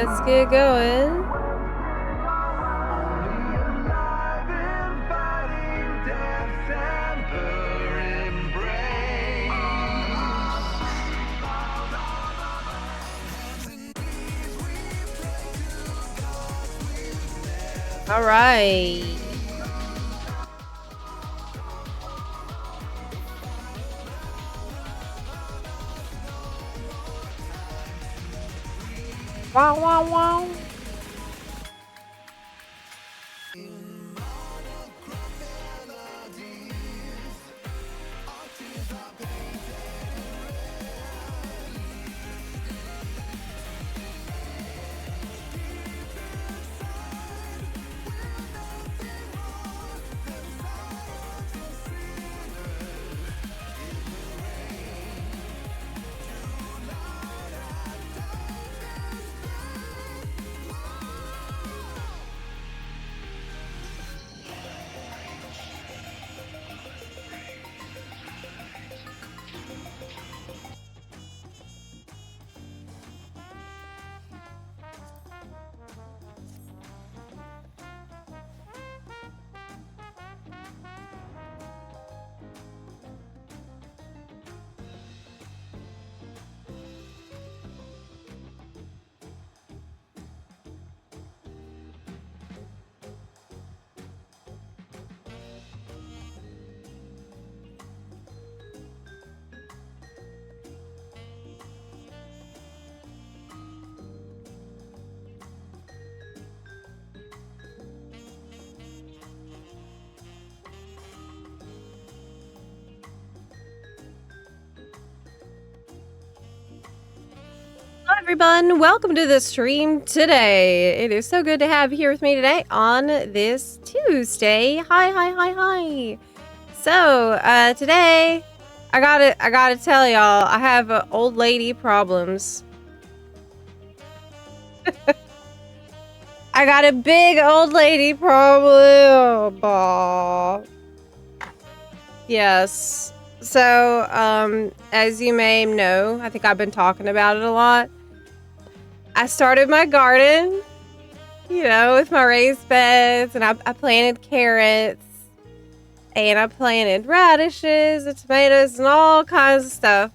Let's get going. All right. Wow, wow, wow. Hello everyone, welcome to the stream today. It is so good to have you here with me today on this Tuesday. Hi. So, today, I gotta tell y'all, I have old lady problems. I got a big old lady problem. Yes. So, as you may know, I think I've been talking about it a lot. I started my garden, you know, with my raised beds, and I planted carrots, and I planted radishes and tomatoes and all kinds of stuff.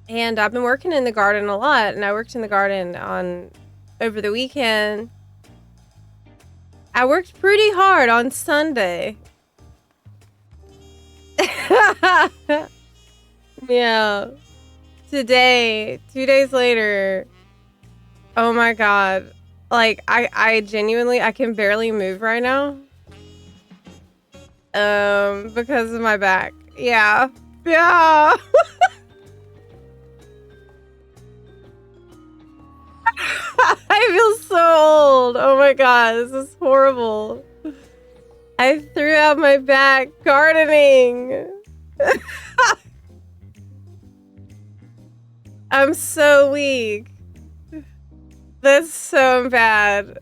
And I've been working in the garden a lot, and I worked in the garden over the weekend. I worked pretty hard on Sunday. Yeah. Today, 2 days later, oh my god. Like, I genuinely, I can barely move right now. Because of my back. Yeah. Yeah. I feel so old. Oh my god, this is horrible. I threw out my back gardening. I'm so weak. That's so bad.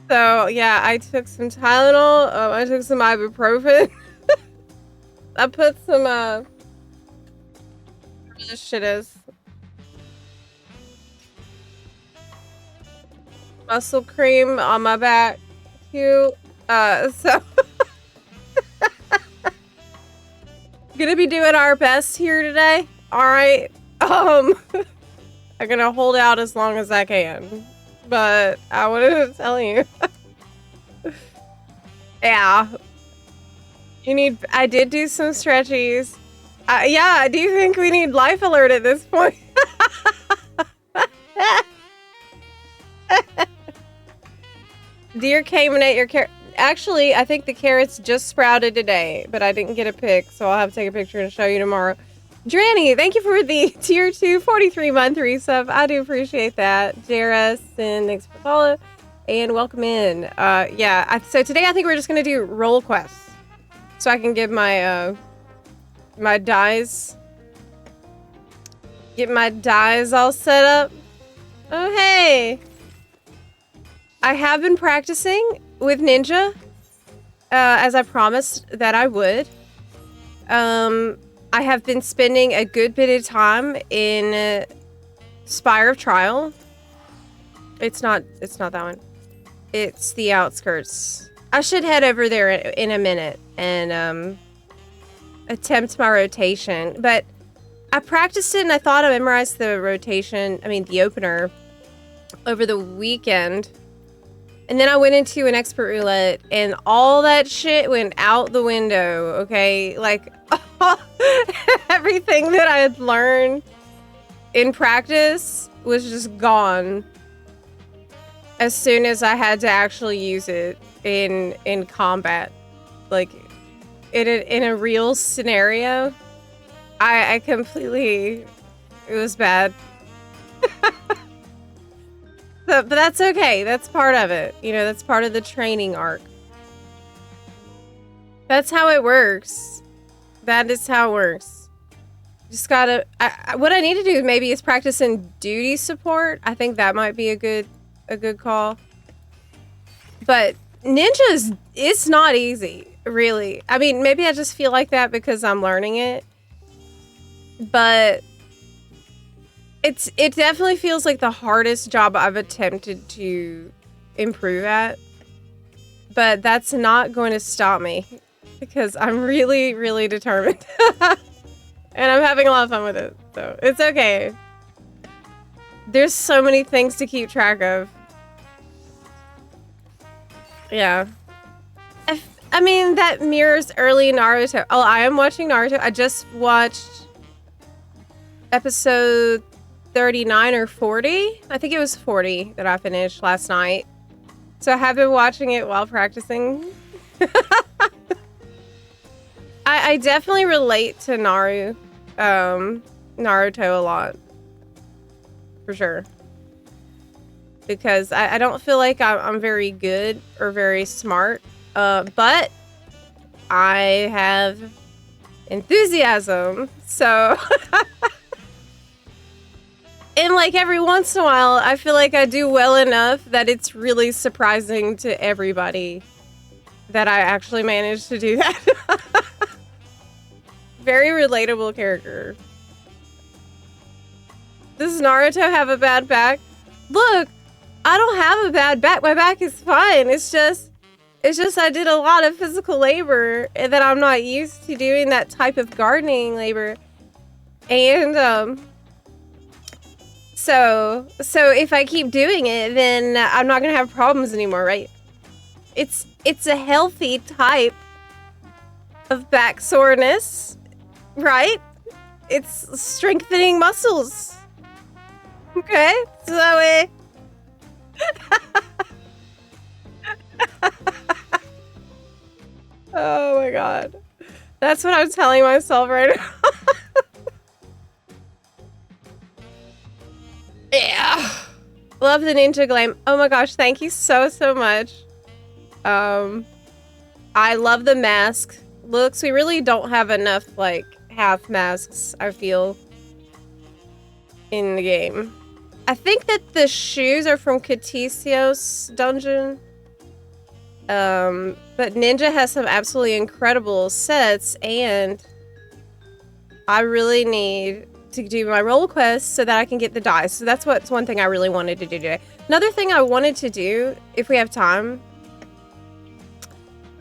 So, yeah, I took some Tylenol. I took some ibuprofen. I put some, whatever this shit is. Muscle cream on my back, too. So... Gonna be doing our best here today. Alright. I'm gonna hold out as long as I can. But I wanted to tell you. Yeah. I did do some stretchies. Yeah, do you think we need life alert at this point? Dear came and ate your carrot. Actually, I think the carrots just sprouted today, but I didn't get a pic, so I'll have to take a picture and show you tomorrow. Dranny, thank you for the tier 2 43-month resub. I do appreciate that. Jairus, and thanks for the follow. And welcome in. Yeah, so today I think we're just going to do role quests. So I can give my, my dyes. Get my dyes all set up. Oh, hey. I have been practicing with Ninja, as I promised that I would. I have been spending a good bit of time in Spire of Trial. It's not that one. It's the outskirts. I should head over there in a minute and attempt my rotation. But I practiced it and I thought I memorized the rotation, the opener, over the weekend. And then I went into an expert roulette and all that shit went out the window, okay? Like, everything that I had learned in practice was just gone as soon as I had to actually use it in combat. Like, in a real scenario, I completely, it was bad. But that's okay. That's part of it. That's part of the training arc. That's how it works. That is how it works. Just gotta... what I need to do maybe is practice in duty support. I think that might be a good call. But ninja it's not easy, really. Maybe I just feel like that because I'm learning it. But... It definitely feels like the hardest job I've attempted to improve at. But that's not going to stop me. Because I'm really, really determined. And I'm having a lot of fun with it. So it's okay. There's so many things to keep track of. Yeah. That mirrors early Naruto. Oh, I am watching Naruto. I just watched episode 39 or 40. I think it was 40 that I finished last night. So I have been watching it while practicing. I definitely relate to Naruto a lot. For sure. Because I don't feel like I'm very good or very smart. But I have enthusiasm. So... And like every once in a while, I feel like I do well enough that it's really surprising to everybody that I actually managed to do that. Very relatable character. Does Naruto have a bad back? Look, I don't have a bad back. My back is fine. It's just I did a lot of physical labor and that I'm not used to doing that type of gardening labor. And So if I keep doing it, then I'm not gonna have problems anymore, right? It's a healthy type of back soreness, right? It's strengthening muscles. Okay, so oh my god, that's what I'm telling myself right now. Yeah. Love the ninja glam. Oh my gosh, thank you so much. I love the mask looks. We really don't have enough like half masks, I feel, in the game. I think that the shoes are from Katisio's dungeon. But Ninja has some absolutely incredible sets, and I really need to do my roll quest so that I can get the dice. So that's one thing I really wanted to do today. Another thing I wanted to do, if we have time,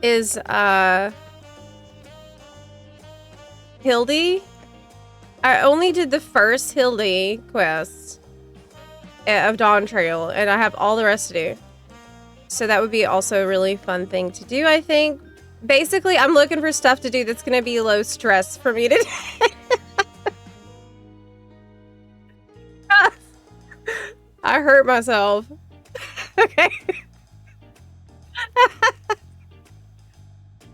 is Hildy. I only did the first Hildy quest of Dawntrail, and I have all the rest to do. So that would be also a really fun thing to do, I think. Basically, I'm looking for stuff to do that's going to be low stress for me to do. I hurt myself. Okay.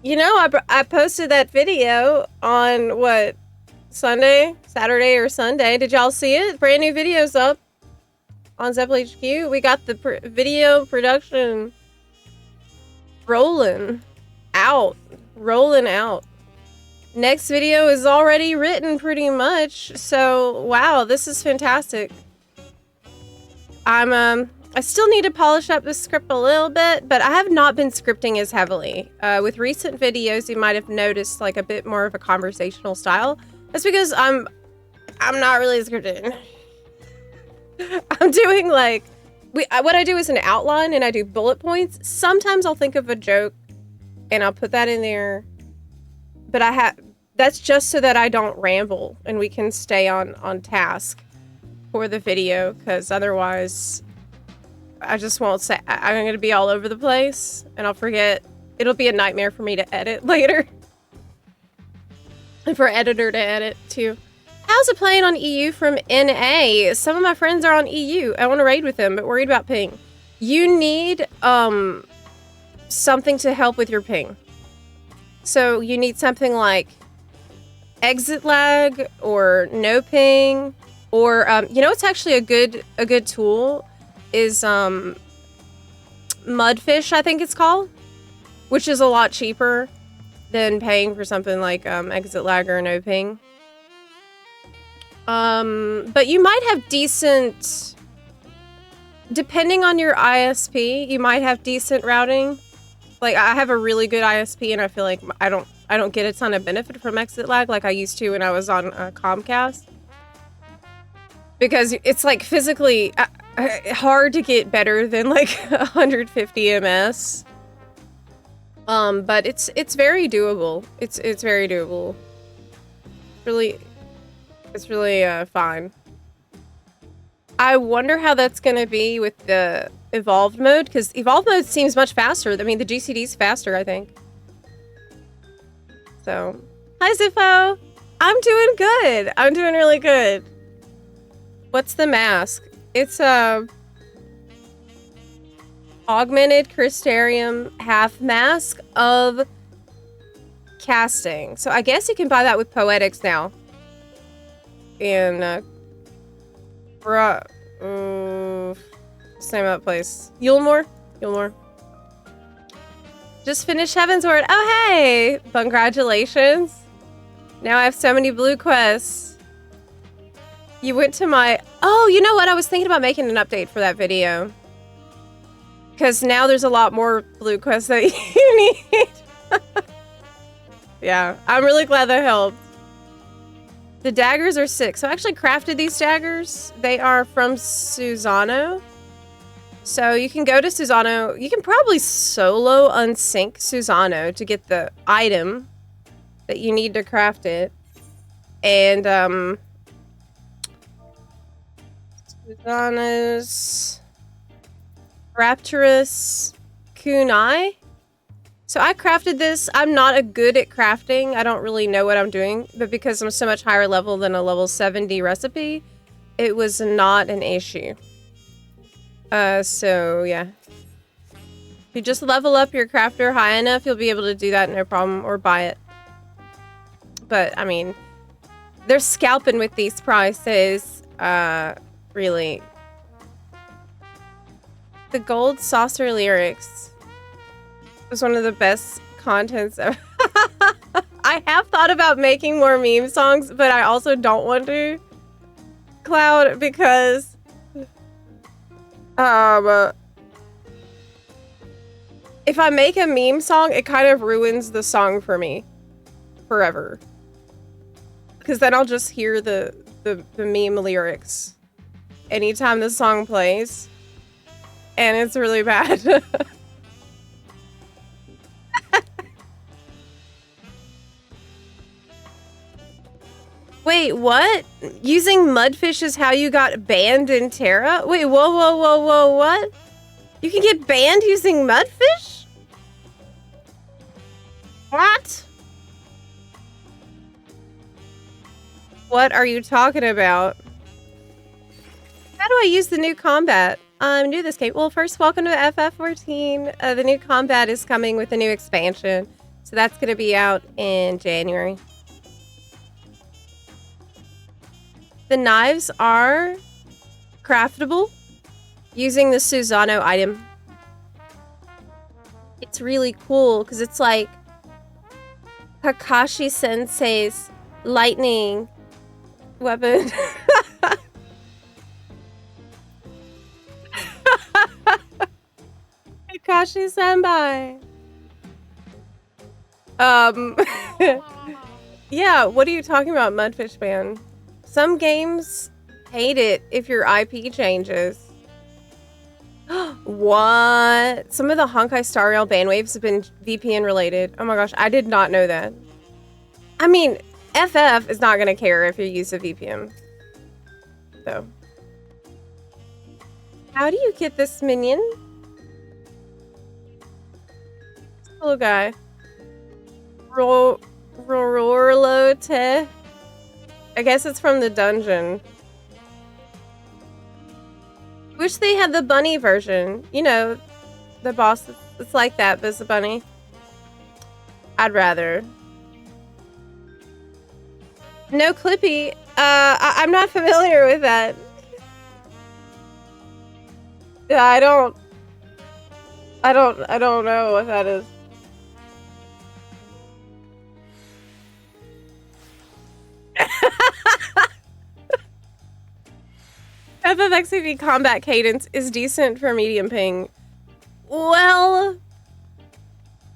You know, I posted that video on, what, Saturday or Sunday. Did y'all see it? Brand new videos up on Zepla HQ. We got the video production rolling out. Next video is already written pretty much. So, wow, this is fantastic. I still need to polish up the script a little bit, but I have not been scripting as heavily. With recent videos, you might have noticed like a bit more of a conversational style. That's because I'm not really scripted. I'm doing like what I do is an outline and I do bullet points. Sometimes I'll think of a joke and I'll put that in there. But that's just so that I don't ramble and we can stay on task for the video, because otherwise I just won't say. I'm going to be all over the place and I'll forget. It'll be a nightmare for me to edit later. And for editor to edit too. How's it playing on EU from NA? Some of my friends are on EU. I want to raid with them, but worried about ping. You need something to help with your ping. So you need something like exit lag or no ping, or you know what's actually a good tool is Mudfish, I think it's called, which is a lot cheaper than paying for something like exit lag or no ping. But you might have decent, depending on your ISP, you might have decent routing. Like I have a really good ISP and I feel like I don't get a ton of benefit from exit lag like I used to when I was on Comcast. Because it's like physically hard to get better than like 150 ms. But it's very doable. It's very doable. It's really fine. I wonder how that's gonna be with the evolved mode, because evolved mode seems much faster. I mean, the GCD's faster, I think. So, hi Zippo! I'm doing good! I'm doing really good. What's the mask? It's a augmented crystarium half mask of casting. So I guess you can buy that with Poetics now. And same up place. Yulmore? Just finished Heavensward. Oh hey! Congratulations. Now I have so many blue quests. You went to my... Oh, you know what? I was thinking about making an update for that video. Because now there's a lot more blue quests that you need. Yeah, I'm really glad that helped. The daggers are sick. So I actually crafted these daggers. They are from Susano. So you can go to Susano. You can probably solo unsync Susano to get the item that you need to craft it. And, Susano's Rapturous Kunai. So I crafted this. I'm not a good at crafting. I don't really know what I'm doing, but because I'm so much higher level than a level 70 recipe, it was not an issue. So yeah. If you just level up your crafter high enough, you'll be able to do that no problem, or buy it. But I mean, they're scalping with these prices. Really. The Gold Saucer lyrics was one of the best contents ever. I have thought about making more meme songs, but I also don't want to, Cloud, because if I make a meme song, it kind of ruins the song for me forever. Because then I'll just hear the meme lyrics anytime the song plays. And it's really bad. Wait, what? Using Mudfish is how you got banned in Terra? Wait, whoa, what? You can get banned using Mudfish? What? What are you talking about? How do I use the new combat? I'm new to this game. Well, first, welcome to FF14. The new combat is coming with a new expansion. So that's going to be out in January. The knives are craftable using the Susano item. It's really cool because it's like Kakashi Sensei's lightning weapon. Kakashi Senpai. Yeah, what are you talking about, Mudfish Man? Some games hate it if your IP changes. What? Some of the Honkai Star Rail ban waves have been VPN related. Oh my gosh, I did not know that. I mean, FF is not going to care if you use a VPN. So. How do you get this minion? Little guy. Rorlote. I guess it's from the dungeon. Wish they had the bunny version. You know, the boss, it's like that, but it's a bunny. I'd rather. No Clippy. I'm not familiar with that. Yeah, I don't know what that is. FFXAV combat cadence is decent for medium ping. Well,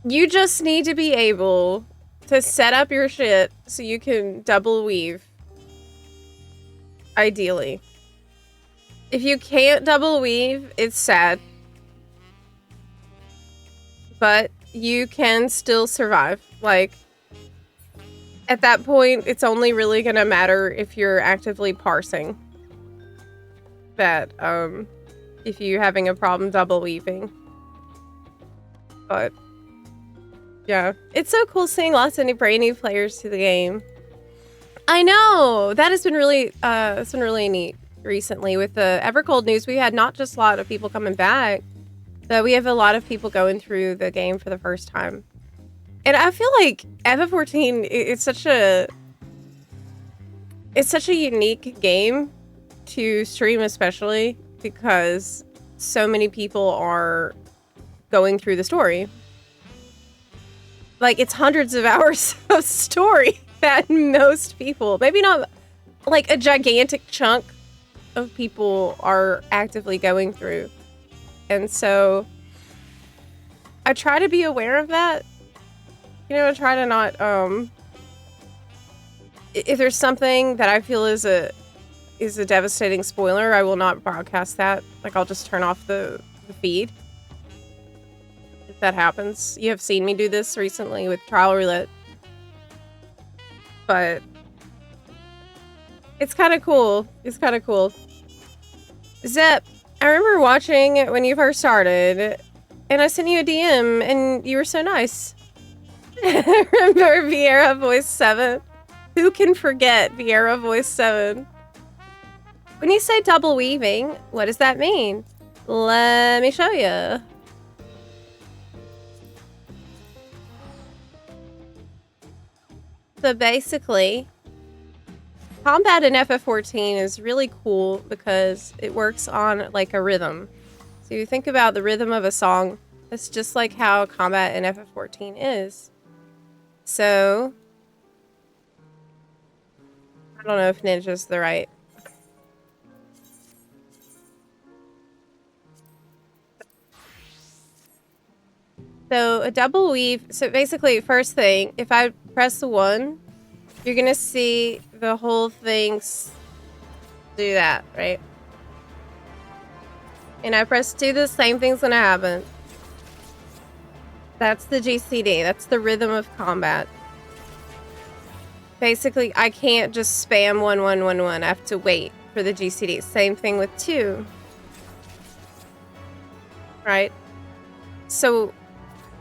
you just need to be able to set up your shit so you can double weave. Ideally. If you can't double weave, it's sad. But you can still survive. Like, at that point, it's only really gonna matter if you're actively parsing. That, if you're having a problem double weaving. But, yeah. It's so cool seeing lots of brand new players to the game. I know! That has been really, it's been really neat recently. With the Evercold news, we had not just a lot of people coming back, but we have a lot of people going through the game for the first time. And I feel like FF14, it's such a unique game to stream, especially because so many people are going through the story. Like, it's hundreds of hours of story that most people, maybe not like a gigantic chunk of people, are actively going through. And so I try to be aware of that. You know, I try to not, if there's something that I feel is a devastating spoiler, I will not broadcast that. Like, I'll just turn off the feed. If that happens. You have seen me do this recently with Trial Roulette. But it's kind of cool. It's kind of cool. Zep, I remember watching when you first started, and I sent you a DM, and you were so nice. Remember Vieira Voice 7? Who can forget Vieira Voice 7? When you say double weaving, what does that mean? Let me show you. So basically, combat in FF14 is really cool because it works on like a rhythm. So you think about the rhythm of a song, it's just like how combat in FF14 is. So, I don't know if ninja's the right. So a double weave, so basically first thing, if I press the 1, you're gonna see the whole thing do that, right? And I press 2, the same thing's gonna happen. That's the GCD, that's the rhythm of combat. Basically, I can't just spam 1, 1, 1, 1, I have to wait for the GCD. Same thing with 2. Right? So,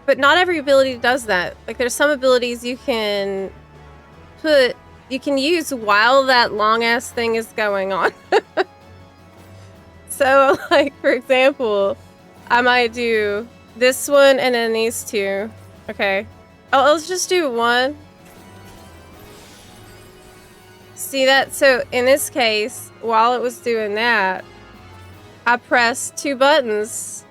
but not every ability does that. Like, there's some abilities you can use while that long-ass thing is going on. So, like, for example, I might do this one and then these 2. Okay. Oh, let's just do 1. See that? So, in this case, while it was doing that, I pressed 2 buttons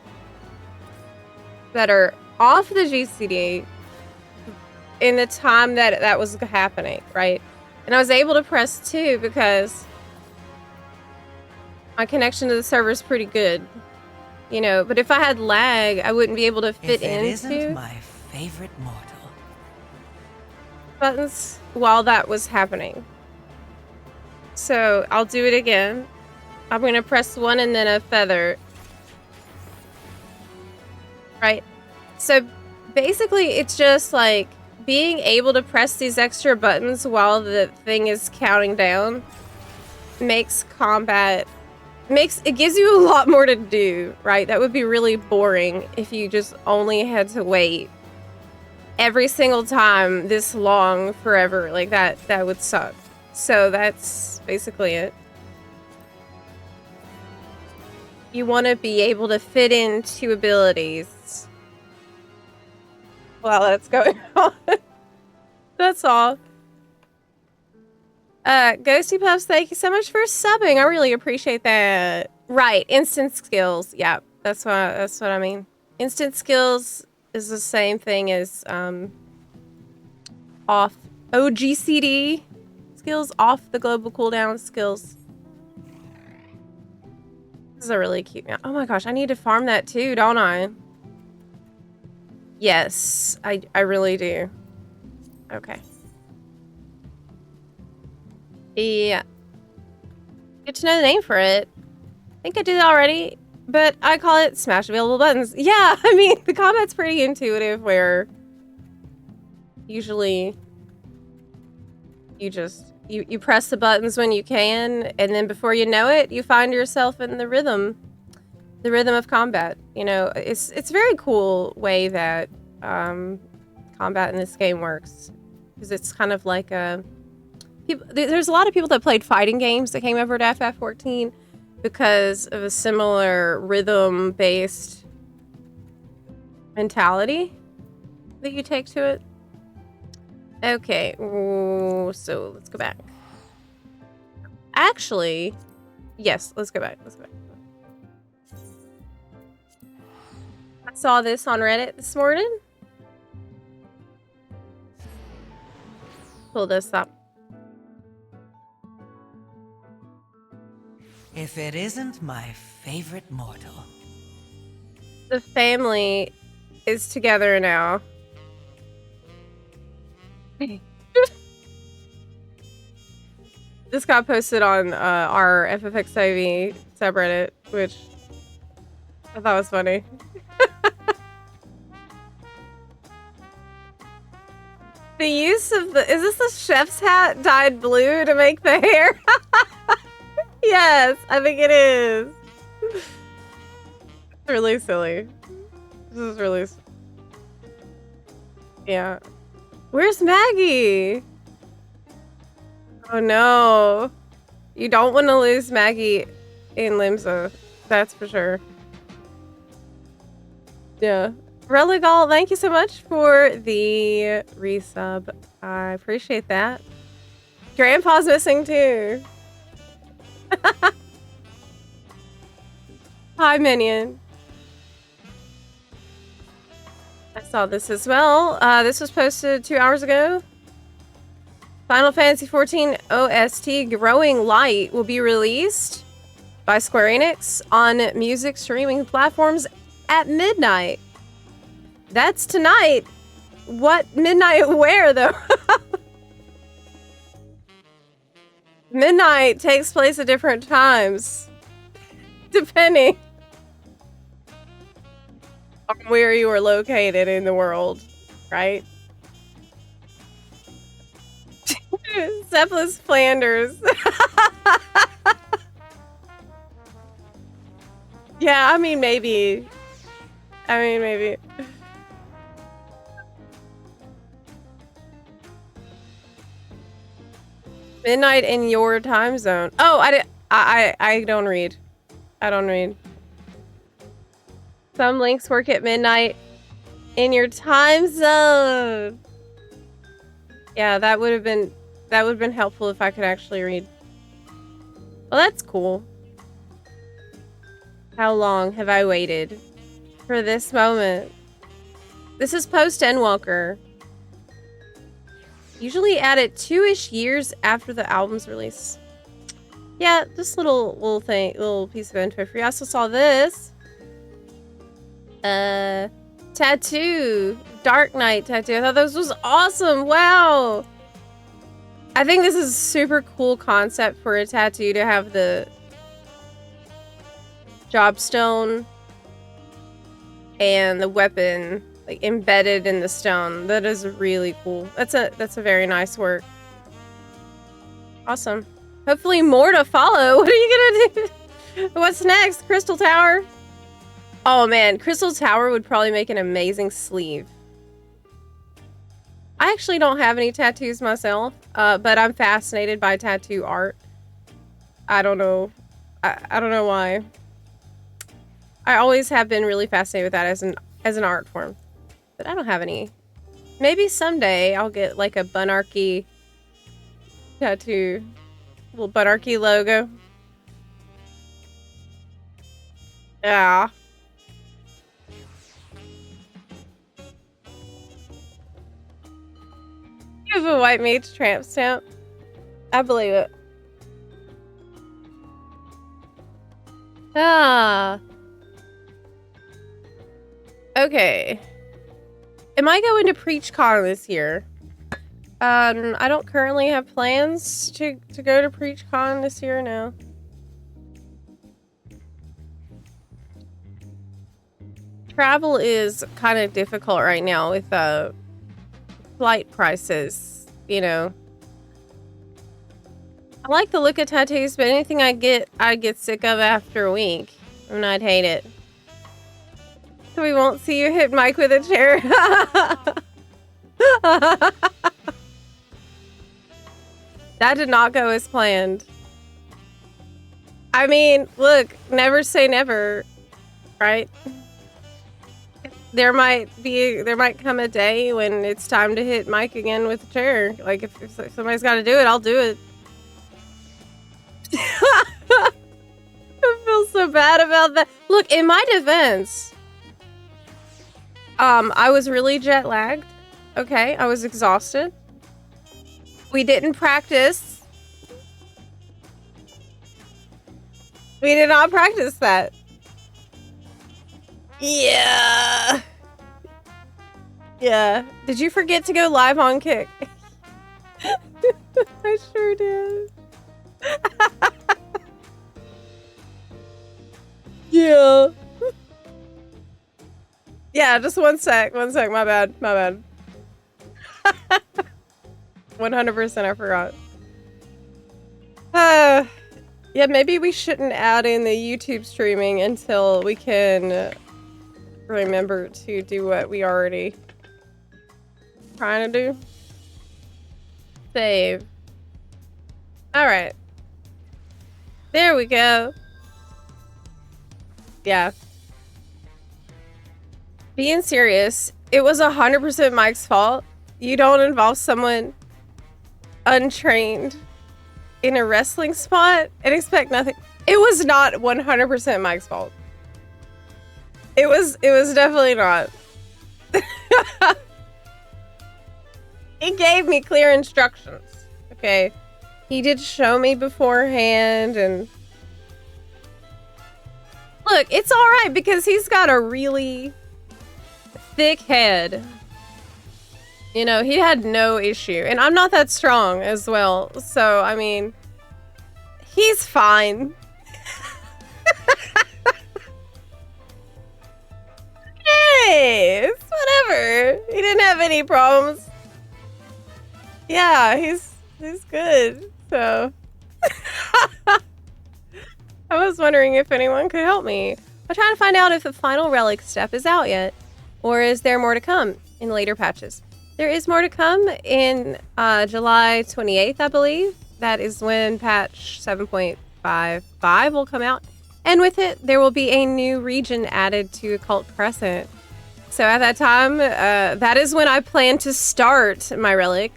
that are off the GCD in the time that that was happening, right? And I was able to press 2 because my connection to the server is pretty good, you know. But if I had lag, I wouldn't be able to fit into. If it isn't my favorite mortal. buttons while that was happening. So I'll do it again. I'm going to press one and then a feather. Right. So basically it's just like being able to press these extra buttons while the thing is counting down makes combat, it gives you a lot more to do, right? That would be really boring if you just only had to wait every single time this long forever. Like that would suck. So that's basically it. You want to be able to fit into abilities while that's going on. That's all. Ghosty Puffs, thank you so much for subbing. I really appreciate that. Right, instant skills. Yeah, that's what I mean. Instant skills is the same thing as off OGCD skills, off the global cooldown skills. This is a really cute meow. Oh my gosh, I need to farm that too, don't I? Yes, I really do. Okay. Yeah. Get to know the name for it. I think I did already, but I call it smash available buttons. Yeah, I mean, the combat's pretty intuitive where usually you press the buttons when you can, and then before you know it, you find yourself in the rhythm of combat. You know, it's a very cool way that combat in this game works, because it's kind of like there's a lot of people that played fighting games that came over to FF14 because of a similar rhythm-based mentality that you take to it. Okay, ooh, so let's go back. Actually, yes, let's go back. I saw this on Reddit this morning. Pull this up. If it isn't my favorite mortal. The family is together now. This got posted on our FFXIV subreddit, which I thought was funny. The use of is this the chef's hat dyed blue to make the hair? Yes, I think it is. It's really silly. This is really... Yeah. Where's Maggie? Oh no. You don't want to lose Maggie in Limsa. That's for sure. Yeah. Religal, thank you so much for the resub. I appreciate that. Grandpa's missing too. Hi, Minion. I saw this as well. This was posted 2 hours ago. Final Fantasy XIV OST Growing Light will be released by Square Enix on music streaming platforms at midnight. That's tonight. What midnight where, though? Midnight takes place at different times, depending on where you are located in the world, right? Zepla's Flanders. Yeah, I mean, maybe. Midnight in your time zone. Oh, I don't read. I don't read. Some links work at midnight in your time zone. Yeah, that would have been helpful if I could actually read. Well, that's cool. How long have I waited for this moment? This is post Endwalker. Usually added 2-ish years after the album's release. Yeah, just little piece of info for you. I also saw this. Tattoo. Dark Knight tattoo. I thought this was awesome. Wow. I think this is a super cool concept for a tattoo to have the jobstone and the weapon like embedded in the stone. That is really cool. That's a very nice work. Awesome. Hopefully more to follow. What are you gonna do? What's next? Crystal Tower? Oh man, Crystal Tower would probably make an amazing sleeve. I actually don't have any tattoos myself, but I'm fascinated by tattoo art. I don't know. I don't know why. I always have been really fascinated with that as an art form. But I don't have any. Maybe someday I'll get like a Bunarchy tattoo. Little Bunarchy logo. Yeah. You have a white mage tramp stamp? I believe it. Ah. Okay. Am I going to PreachCon this year? I don't currently have plans to go to PreachCon this year, no. Travel is kind of difficult right now with flight prices, you know. I like the look of tattoos, but anything I get sick of after a week, and I'd hate it. So we won't see you hit Mike with a chair. That did not go as planned. I mean, look, never say never, right? There might come a day when it's time to hit Mike again with a chair. Like if somebody's got to do it, I'll do it. I feel so bad about that. Look, in my defense, I was really jet lagged. Okay, I was exhausted. We didn't practice. We did not practice that. Yeah. Yeah. Did you forget to go live on Kick? I sure did. Yeah. Yeah, just one sec. My bad. 100% I forgot. Yeah, maybe we shouldn't add in the YouTube streaming until we can remember to do what we already trying to do. Save. Alright. There we go. Yeah. Being serious, it was 100% Mike's fault. You don't involve someone untrained in a wrestling spot and expect nothing. It was not 100% Mike's fault. It was definitely not. He gave me clear instructions. Okay. He did show me beforehand and look, it's all right because he's got a really thick head. You know, he had no issue. And I'm not that strong as well. So, I mean, he's fine. Hey, it's whatever. He didn't have any problems. Yeah, he's good. So, I was wondering if anyone could help me. I'm trying to find out if the final relic stuff is out yet. Or is there more to come in later patches? There is more to come in July 28th, I believe. That is when patch 7.55 will come out. And with it, there will be a new region added to Occult Crescent. So at that time, that is when I plan to start my relic.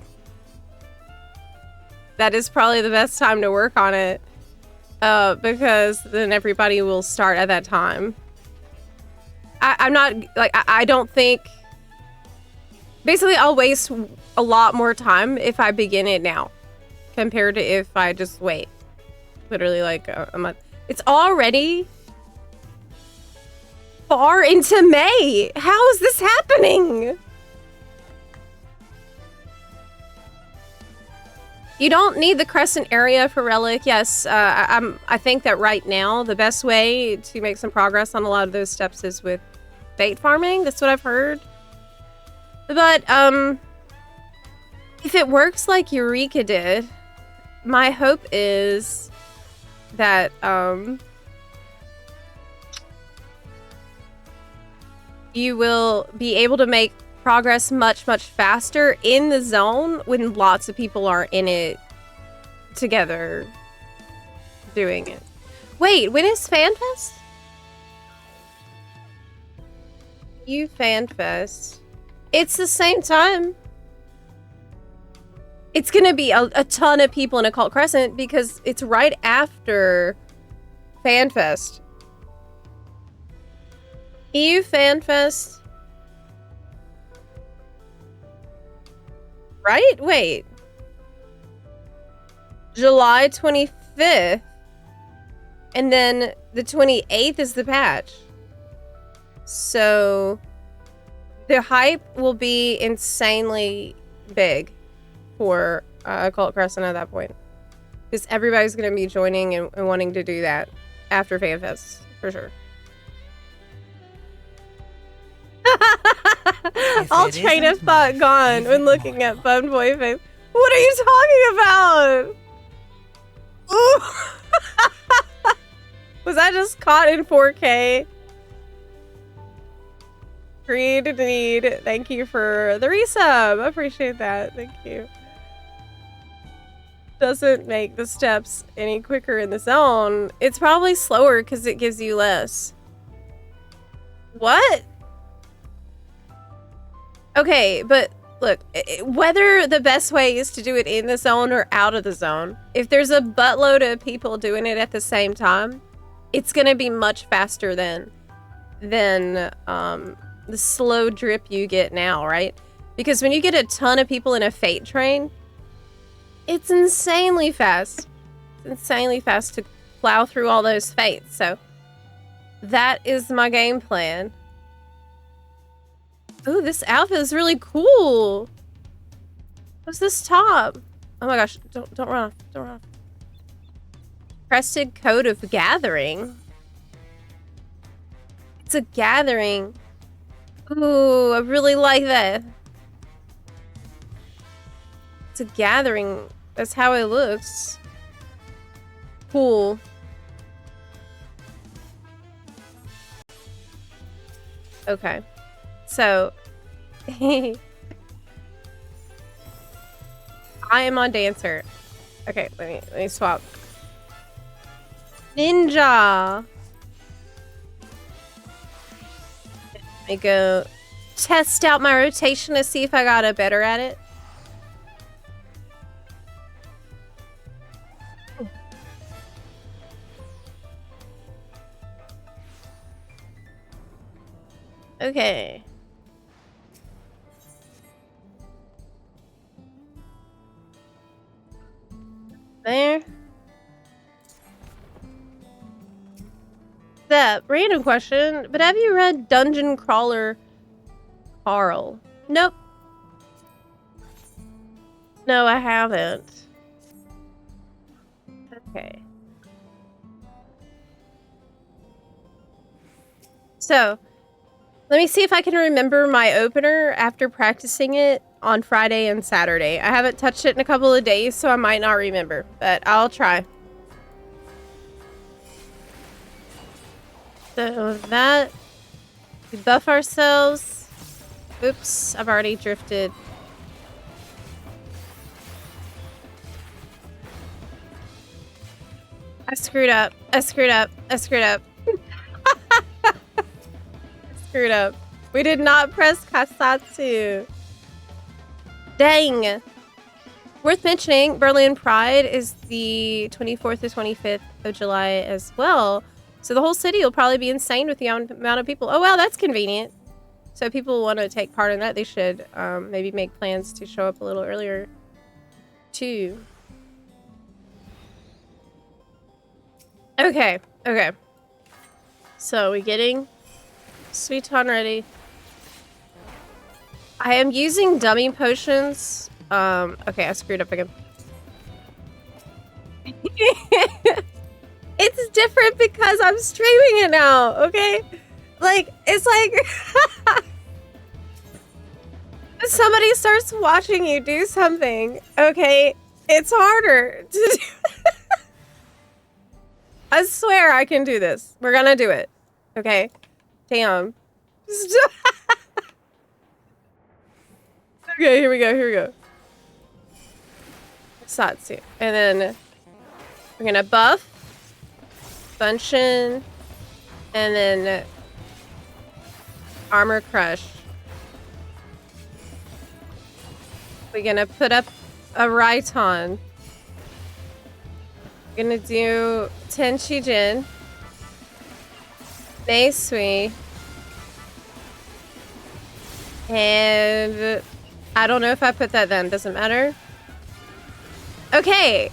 That is probably the best time to work on it. Because then everybody will start at that time. I'm not, like, I don't think... Basically, I'll waste a lot more time if I begin it now compared to if I just wait. Literally, like, a month. It's already far into May. How is this happening? You don't need the crescent area for relic. Yes, I think that right now the best way to make some progress on a lot of those steps is with bait farming. That's what I've heard. But if it works like Eureka did, my hope is that you will be able to make progress much faster in the zone when lots of people are in it together doing it. Wait, when is FanFest? FanFest. It's the same time. It's gonna be a ton of people in Occult Crescent because it's right after FanFest. FanFest. Right? Wait. July 25th. And then the 28th is the patch. So the hype will be insanely big for Occult Crescent at that point. Because everybody's going to be joining and wanting to do that after FanFest, for sure. All train of thought gone when looking at Bun Boy Face. What are you talking about? Ooh. Was that just caught in 4K? Creed need. Thank you for the resub. I appreciate that. Thank you. Doesn't make the steps any quicker in the zone. It's probably slower because it gives you less. What? Okay, but look, whether the best way is to do it in the zone or out of the zone, if there's a buttload of people doing it at the same time, it's gonna be much faster than the slow drip you get now, right? Because when you get a ton of people in a fate train, it's insanely fast. It's insanely fast to plow through all those fates. So that is my game plan. Ooh, this outfit is really cool. What's this top? Oh my gosh, don't run off. Don't run off. Crested Coat of Gathering. It's a gathering. Ooh, I really like that. It's a gathering. That's how it looks. Cool. Okay. So, I am on Dancer. Okay, let me swap. Ninja. Let me go test out my rotation to see if I got better at it. Okay. There. That random question, but have you read Dungeon Crawler Carl? Nope. No, I haven't. Okay. So, let me see if I can remember my opener after practicing it on Friday and Saturday. I haven't touched it in a couple of days, so I might not remember, but I'll try. So that, we buff ourselves. Oops, I've already drifted. I screwed up. I screwed up. I screwed up. Screwed up. We did not press Kasatsu. Dang. Worth mentioning, Berlin Pride is the 24th to 25th of July as well. So the whole city will probably be insane with the amount of people. Oh, wow, that's convenient. So if people want to take part in that, they should maybe make plans to show up a little earlier, too. Okay, okay. So we getting Sweeton ready. I am using dummy potions. Okay, I screwed up again. It's different because I'm streaming it now, okay? Like, it's like somebody starts watching you do something, okay? It's harder to do. I swear I can do this. We're gonna do it, okay? Damn. Okay, here we go. Satsu. And then we're gonna buff, Bunshin, and then Armor Crush. We're gonna put up a Raiton. We're gonna do Tenchi Jin, Meisui, and I don't know if I put that then. Doesn't matter. Okay.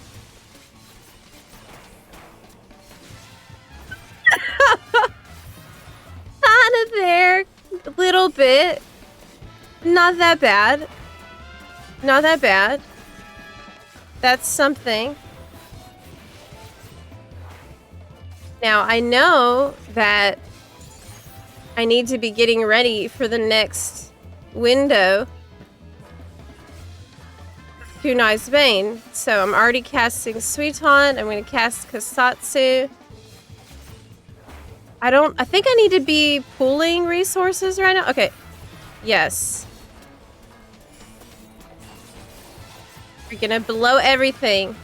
Kind of there. A little bit. Not that bad. Not that bad. That's something. Now, I know that I need to be getting ready for the next window. Kunai's Bane. So I'm already casting Suiton. I'm going to cast Kasatsu. I think I need to be pooling resources right now. Okay. Yes. We're going to blow everything.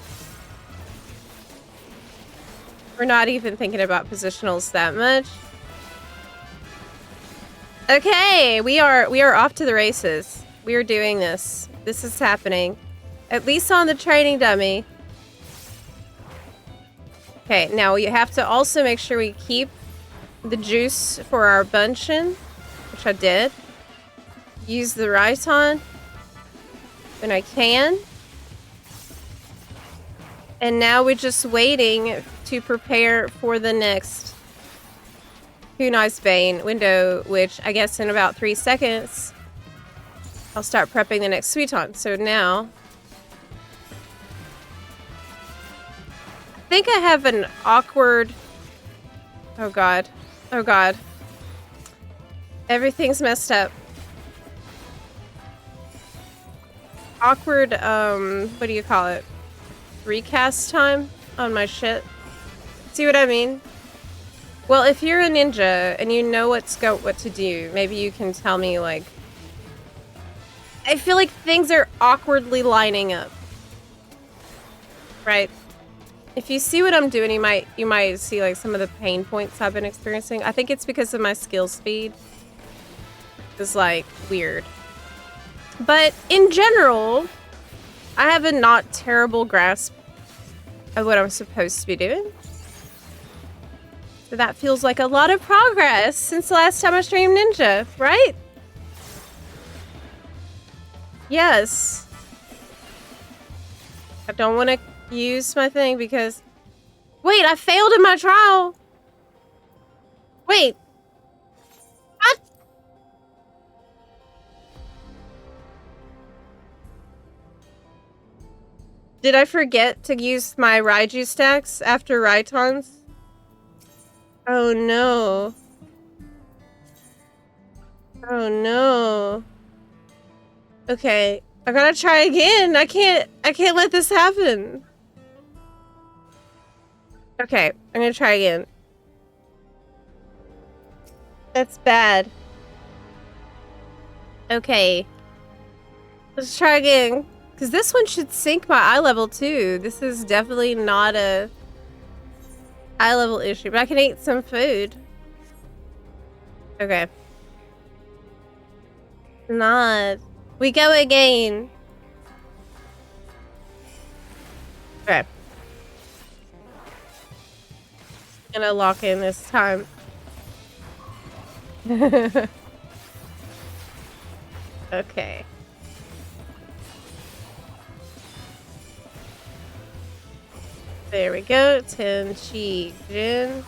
We're not even thinking about positionals that much. Okay, we are off to the races. We are doing this. This is happening. At least on the training dummy. Okay, now you have to also make sure we keep the juice for our Bunshin, which I did. Use the Raiton when I can. And now we're just waiting to prepare for the next Kunai's Bane window, which I guess in about 3 seconds, I'll start prepping the next Suiton. So now, I think I have an awkward, oh god, everything's messed up. Awkward, what do you call it? Recast time on my shit. See what I mean? Well, if you're a ninja and you know what to do, maybe you can tell me, like, I feel like things are awkwardly lining up. Right? If you see what I'm doing, you might see like some of the pain points I've been experiencing. I think it's because of my skill speed. It's like weird. But in general, I have a not terrible grasp of what I'm supposed to be doing. So that feels like a lot of progress since the last time I streamed Ninja, right? Yes. I don't want to use my thing because... Wait, I failed in my trial! Wait. What? Did I forget to use my Raiju stacks after Raitons? Oh no. Oh no. Okay, I gotta try again. I can't let this happen. Okay, I'm gonna try again. That's bad. Okay. Let's try again. Because this one should sync my eye level too. This is definitely not a eye level issue, but I can eat some food. Okay. Not. We go again. Okay. I'm gonna lock in this time. Okay. There we go. Tenchi Jin.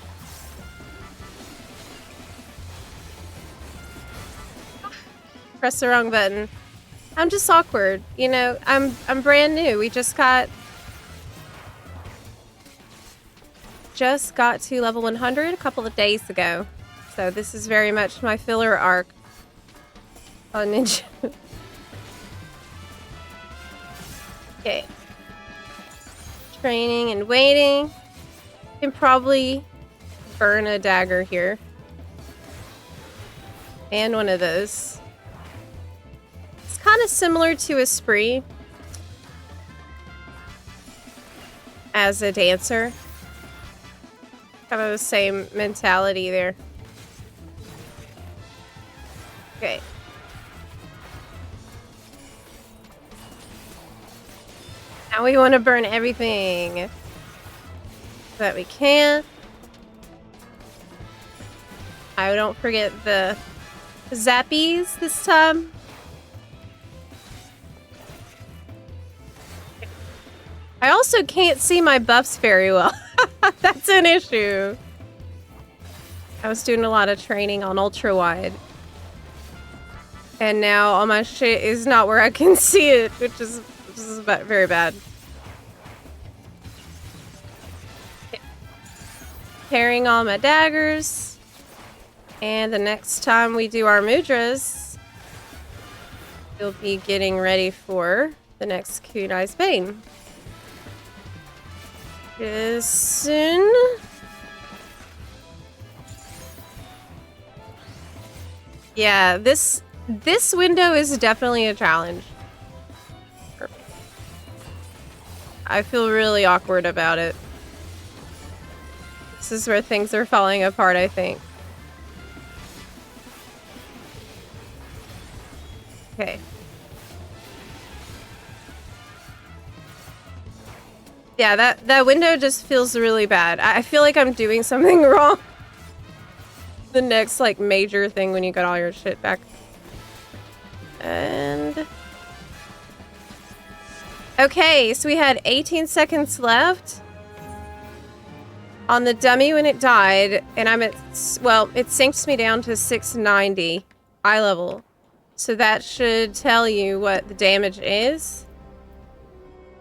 Press the wrong button. I'm just awkward. You know, I'm brand new. We just got just got to level 100 a couple of days ago. So this is very much my filler arc on Ninja. Okay. Training and waiting. Can probably burn a dagger here. And one of those. It's kind of similar to a spree as a dancer. Kind of the same mentality there. Okay. Now we want to burn everything that we can. I don't forget the zappies this time. I also can't see my buffs very well. That's an issue. I was doing a lot of training on ultra wide. And now all my shit is not where I can see it, which is very bad. Carrying all my daggers. And the next time we do our mudras, we'll be getting ready for the next Kunai's Bane. Is soon. Yeah, this window is definitely a challenge. I feel really awkward about it. This is where things are falling apart, I think. Okay. Yeah, that window just feels really bad. I feel like I'm doing something wrong. The next, like, major thing when you get all your shit back. And... okay, so we had 18 seconds left on the dummy when it died, and I'm at... well, it sinks me down to 690 eye level. So that should tell you what the damage is.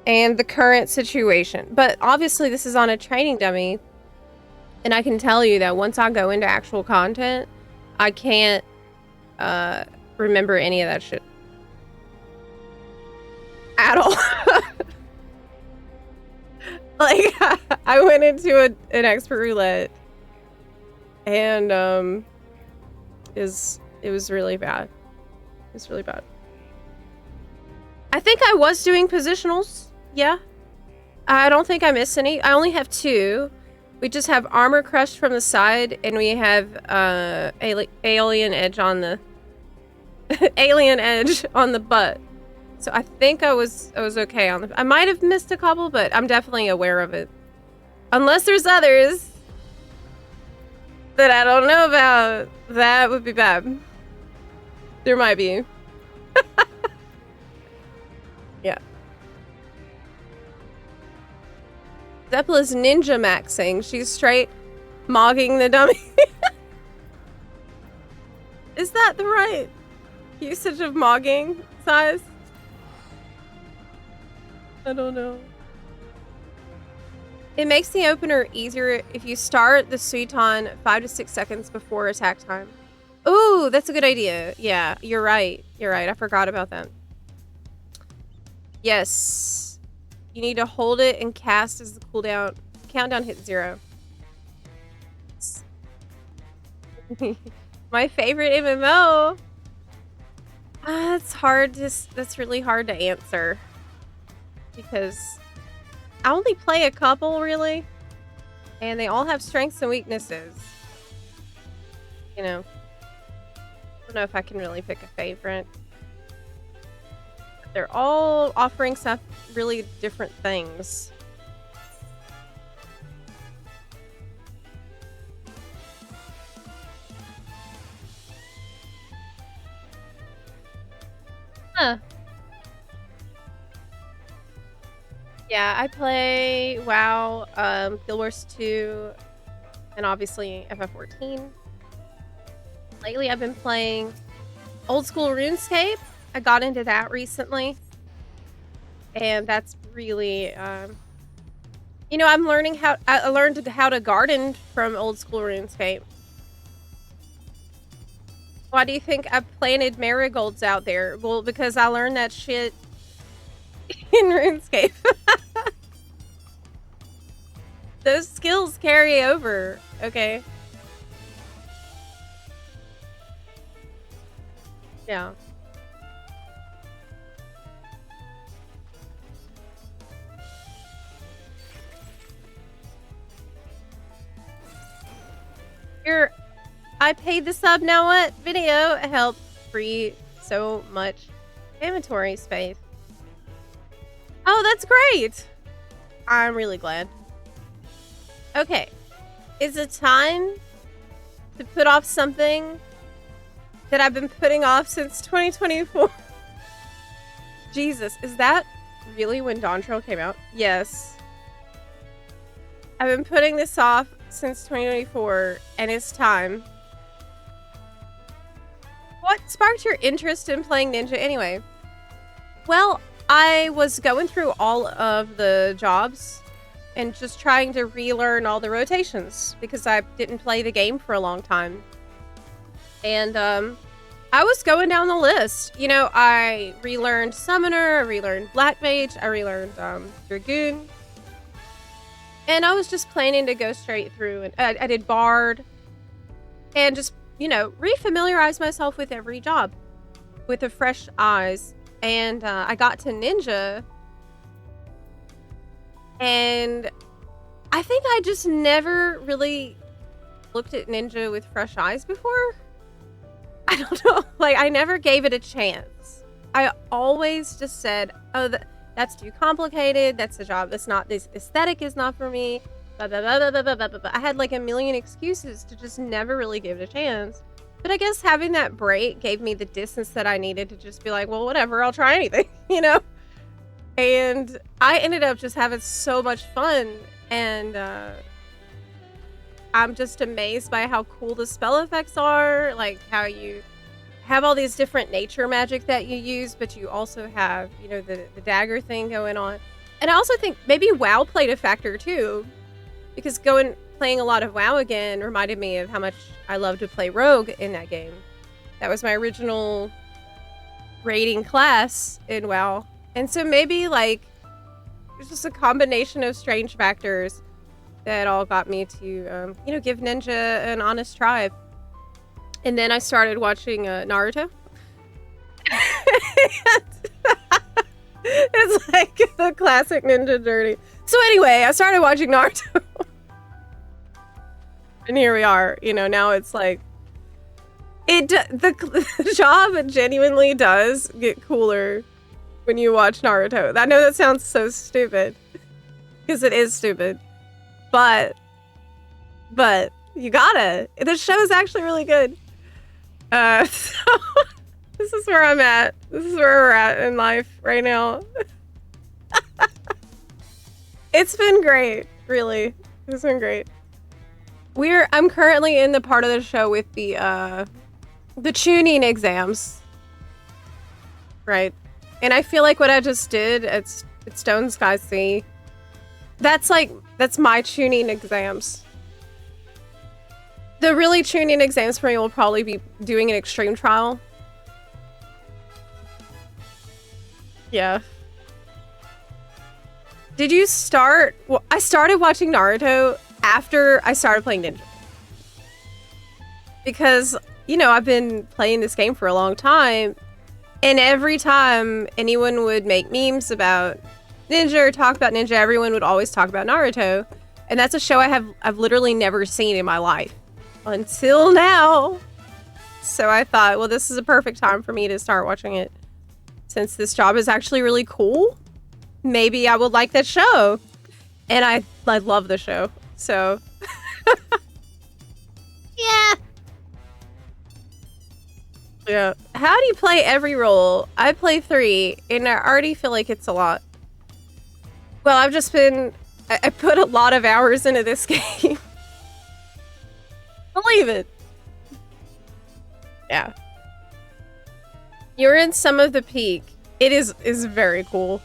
And the current situation. But obviously this is on a training dummy. And I can tell you that once I go into actual content, I can't remember any of that shit. At all. Like, I went into an expert roulette. And it was really bad. It was really bad. I think I was doing positionals. Yeah. I don't think I missed any. I only have 2. We just have armor crushed from the side, and we have alien edge on the alien edge on the butt. So I think I was okay on the. I might have missed a couple, but I'm definitely aware of it. Unless there's others that I don't know about, that would be bad. There might be. Yeah. Zepla's ninja maxing. She's straight mogging the dummy. Is that the right usage of mogging size? I don't know. It makes the opener easier if you start the Suiton 5 to 6 seconds before attack time. Ooh, that's a good idea. Yeah, you're right. You're right. I forgot about that. Yes. You need to hold it and cast as the cooldown. Countdown hits 0. My favorite MMO. That's hard to, that's really hard to answer. Because I only play a couple, really. And they all have strengths and weaknesses. You know. I don't know if I can really pick a favorite. They're all offering some really different things. Huh. Yeah, I play WoW, Guild Wars 2, and obviously FF14. Lately I've been playing old school RuneScape. I got into that recently. And that's really You know, I learned how to garden from old school RuneScape. Why do you think I planted marigolds out there? Well, because I learned that shit in RuneScape. Those skills carry over, okay? Yeah. I paid the sub, now what? Video helped free so much inventory space. Oh, that's great! I'm really glad. Okay. Is it time to put off something that I've been putting off since 2024? Jesus, is that really when Dawntrail came out? Yes. I've been putting this off since 2024, and it's time. What sparked your interest in playing Ninja anyway? Well, I was going through all of the jobs and just trying to relearn all the rotations because I didn't play the game for a long time. And I was going down the list. You know, I relearned Summoner, I relearned Black Mage, I relearned Dragoon. And I was just planning to go straight through, and I did Bard and just, you know, refamiliarize myself with every job with a fresh eyes. And I got to Ninja, and I think I just never really looked at Ninja with fresh eyes before. I don't know. Like, I never gave it a chance. I always just said, oh, that's too complicated. That's a job. That's not, this aesthetic is not for me. Blah, blah, blah, blah, blah, blah, blah, blah. I had like a million excuses to just never really give it a chance. But I guess having that break gave me the distance that I needed to just be like, well, whatever, I'll try anything, you know? And I ended up just having so much fun. And I'm just amazed by how cool the spell effects are. Like how you have all these different nature magic that you use, but you also have, you know, the dagger thing going on. And I also think maybe WoW played a factor too, because playing a lot of WoW again reminded me of how much I love to play Rogue in that game. That was my original raiding class in WoW. And so maybe like it's just a combination of strange factors that all got me to, you know, give Ninja an honest try. And then I started watching Naruto. It's like the classic ninja journey. So anyway, I started watching Naruto. And here we are. You know, now it's like the job genuinely does get cooler when you watch Naruto. I know that sounds so stupid, because it is stupid, but you gotta. The show is actually really good. So this is where I'm at. This is where we're at in life right now. It's been great, really. It's been great. I'm currently in the part of the show with the tuning exams. Right. And I feel like what I just did at Stone Sky Sea, that's my tuning exams. The really tuning exams for me will probably be doing an extreme trial. Yeah. Did you start? Well, I started watching Naruto after I started playing Ninja. Because, you know, I've been playing this game for a long time, and every time anyone would make memes about Ninja or talk about Ninja, everyone would always talk about Naruto. And that's a show I've literally never seen in my life. Until now. So I thought, well, this is a perfect time for me to start watching it. Since this job is actually really cool, maybe I would like that show. And I love the show. So yeah. Yeah. How do you play every role? I play 3, and I already feel like it's a lot. Well, I put a lot of hours into this game. Believe it. Yeah. You're in some of the peak. It is very cool.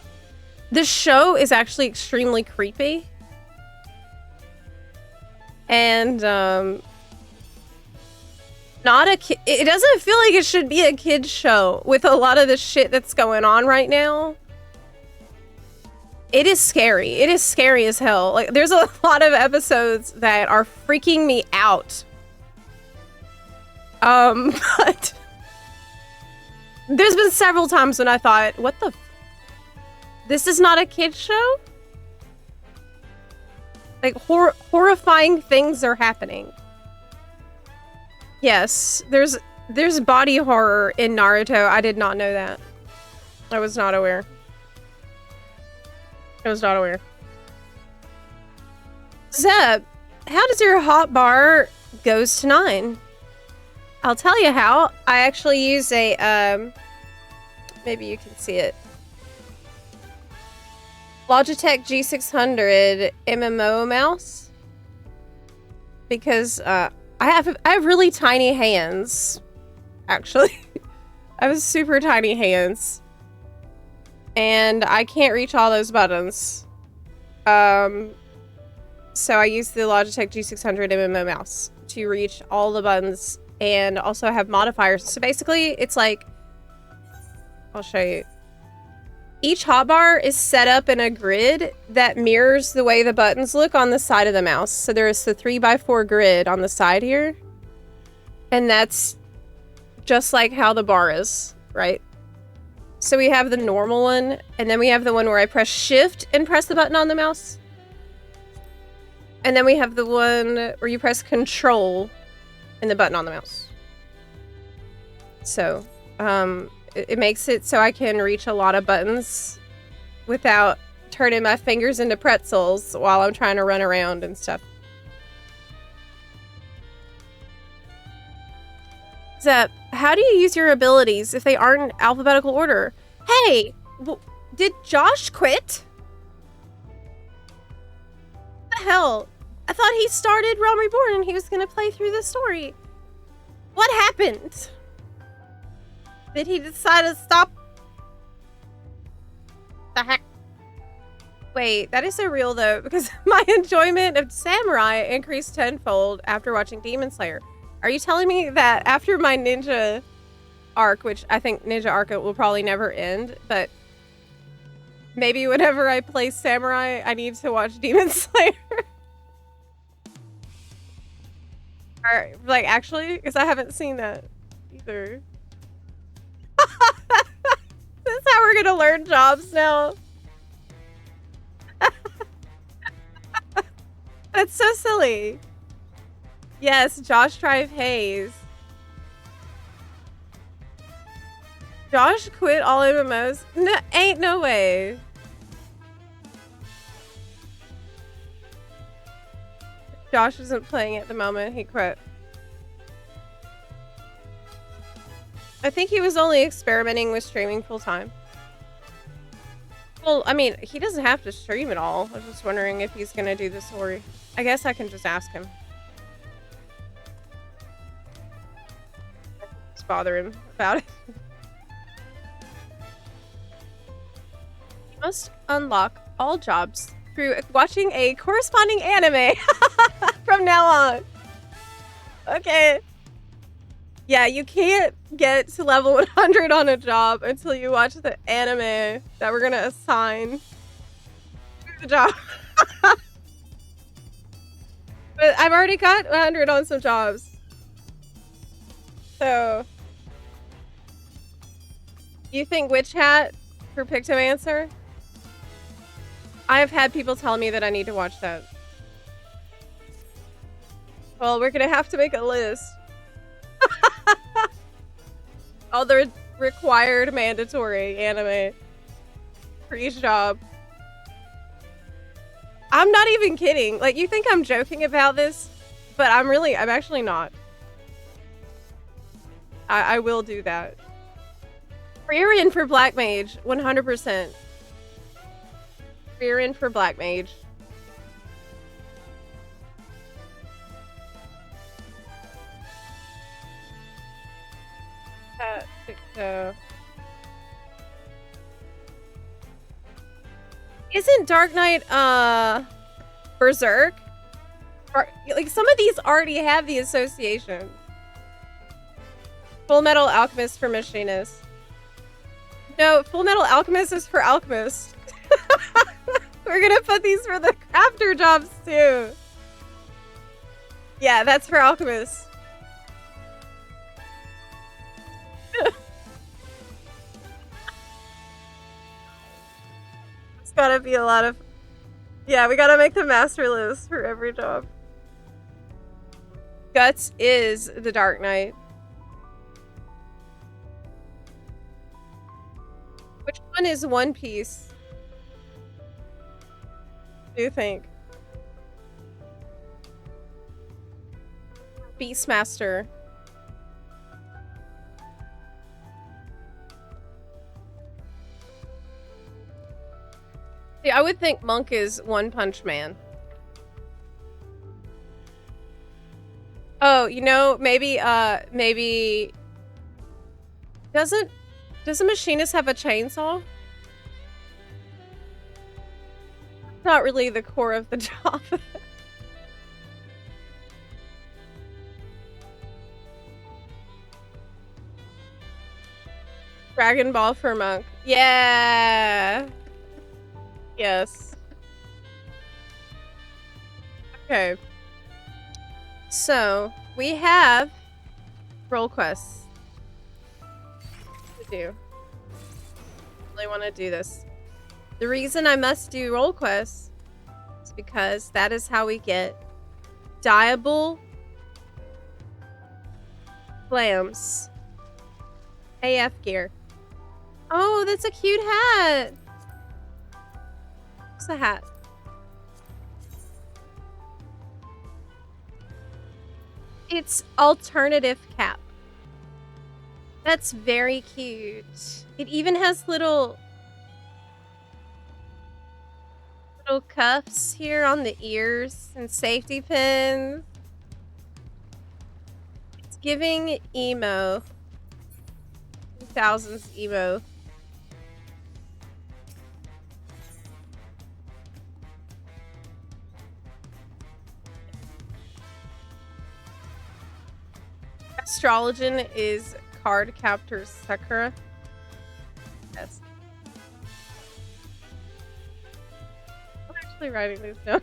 The show is actually extremely creepy. And not a kid. It doesn't feel like it should be a kid's show with a lot of the shit that's going on right now. It is scary. It is scary as hell. Like, there's a lot of episodes that are freaking me out. But there's been several times when I thought, what the this is not a kid's show? Like, horrifying things are happening. Yes, there's body horror in Naruto. I did not know that. I was not aware. I was not aware. Zep, how does your hot bar goes to 9? I'll tell you how. I actually use a, maybe you can see it. Logitech G600 MMO mouse. Because, I have really tiny hands. Actually. I have super tiny hands. And I can't reach all those buttons. So I use the Logitech G600 MMO mouse to reach all the buttons and also have modifiers. So basically, it's like, I'll show you. Each hotbar is set up in a grid that mirrors the way the buttons look on the side of the mouse. So there's the 3x4 grid on the side here. And that's just like how the bar is, right? So we have the normal one, and then we have the one where I press shift and press the button on the mouse. And then we have the one where you press control and the button on the mouse. So, it makes it so I can reach a lot of buttons without turning my fingers into pretzels while I'm trying to run around and stuff. Zep, how do you use your abilities if they aren't in alphabetical order? Hey, did Josh quit? What the hell? I thought he started Realm Reborn and he was gonna play through the story. What happened? Did he decide to stop? The heck? Wait, that is so real though, because my enjoyment of Samurai increased tenfold after watching Demon Slayer. Are you telling me that after my ninja arc, which I think ninja arc will probably never end, but maybe whenever I play Samurai, I need to watch Demon Slayer? Or, like, actually, because I haven't seen that either. This is how we're gonna learn jobs now. That's so silly. Yes, Josh Drive Hayes. Josh quit all MMOs? No, ain't no way. Josh isn't playing at the moment. He quit. I think he was only experimenting with streaming full time. Well, I mean, he doesn't have to stream at all. I was just wondering if he's gonna do the story. I guess I can just ask him. Just bother him about it. You must unlock all jobs through watching a corresponding anime from now on. Okay. Yeah, you can't get to level 100 on a job until you watch the anime that we're gonna assign to the job. But I've already got 100 on some jobs. So, you think Witch Hat for Pictomancer? I have had people tell me that I need to watch that. Well, we're gonna have to make a list. All the required mandatory anime for each job. I'm not even kidding. Like, you think I'm joking about this, but I'm actually not. I will do that. Rear-in for Black Mage, 100%. Rear-in for Black Mage. Isn't Dark Knight, Berserk? Like, some of these already have the association. Full Metal Alchemist for Machinist. No, Full Metal Alchemist is for Alchemist. We're gonna put these for the crafter jobs too. Yeah, that's for Alchemist. It's gotta be a lot of... Yeah, we gotta make the master list for every job. Guts is the Dark Knight. Which one is One Piece? Do you think? Beastmaster. See, I would think Monk is One Punch Man. Oh, you know, maybe does a machinist have a chainsaw? Not really the core of the job. Dragon Ball for Monk. Yeah. Yes. Okay. So, we have role quests to do. I really want to do this. The reason I must do role quests is because that is how we get dyeable flams. AF gear. Oh, that's a cute hat. What's the hat? It's alternative cap. That's very cute. It even has little cuffs here on the ears and safety pins. It's giving emo. 2000s emo. Astrologian is card captor Sakura. Yes. I'm actually writing these down.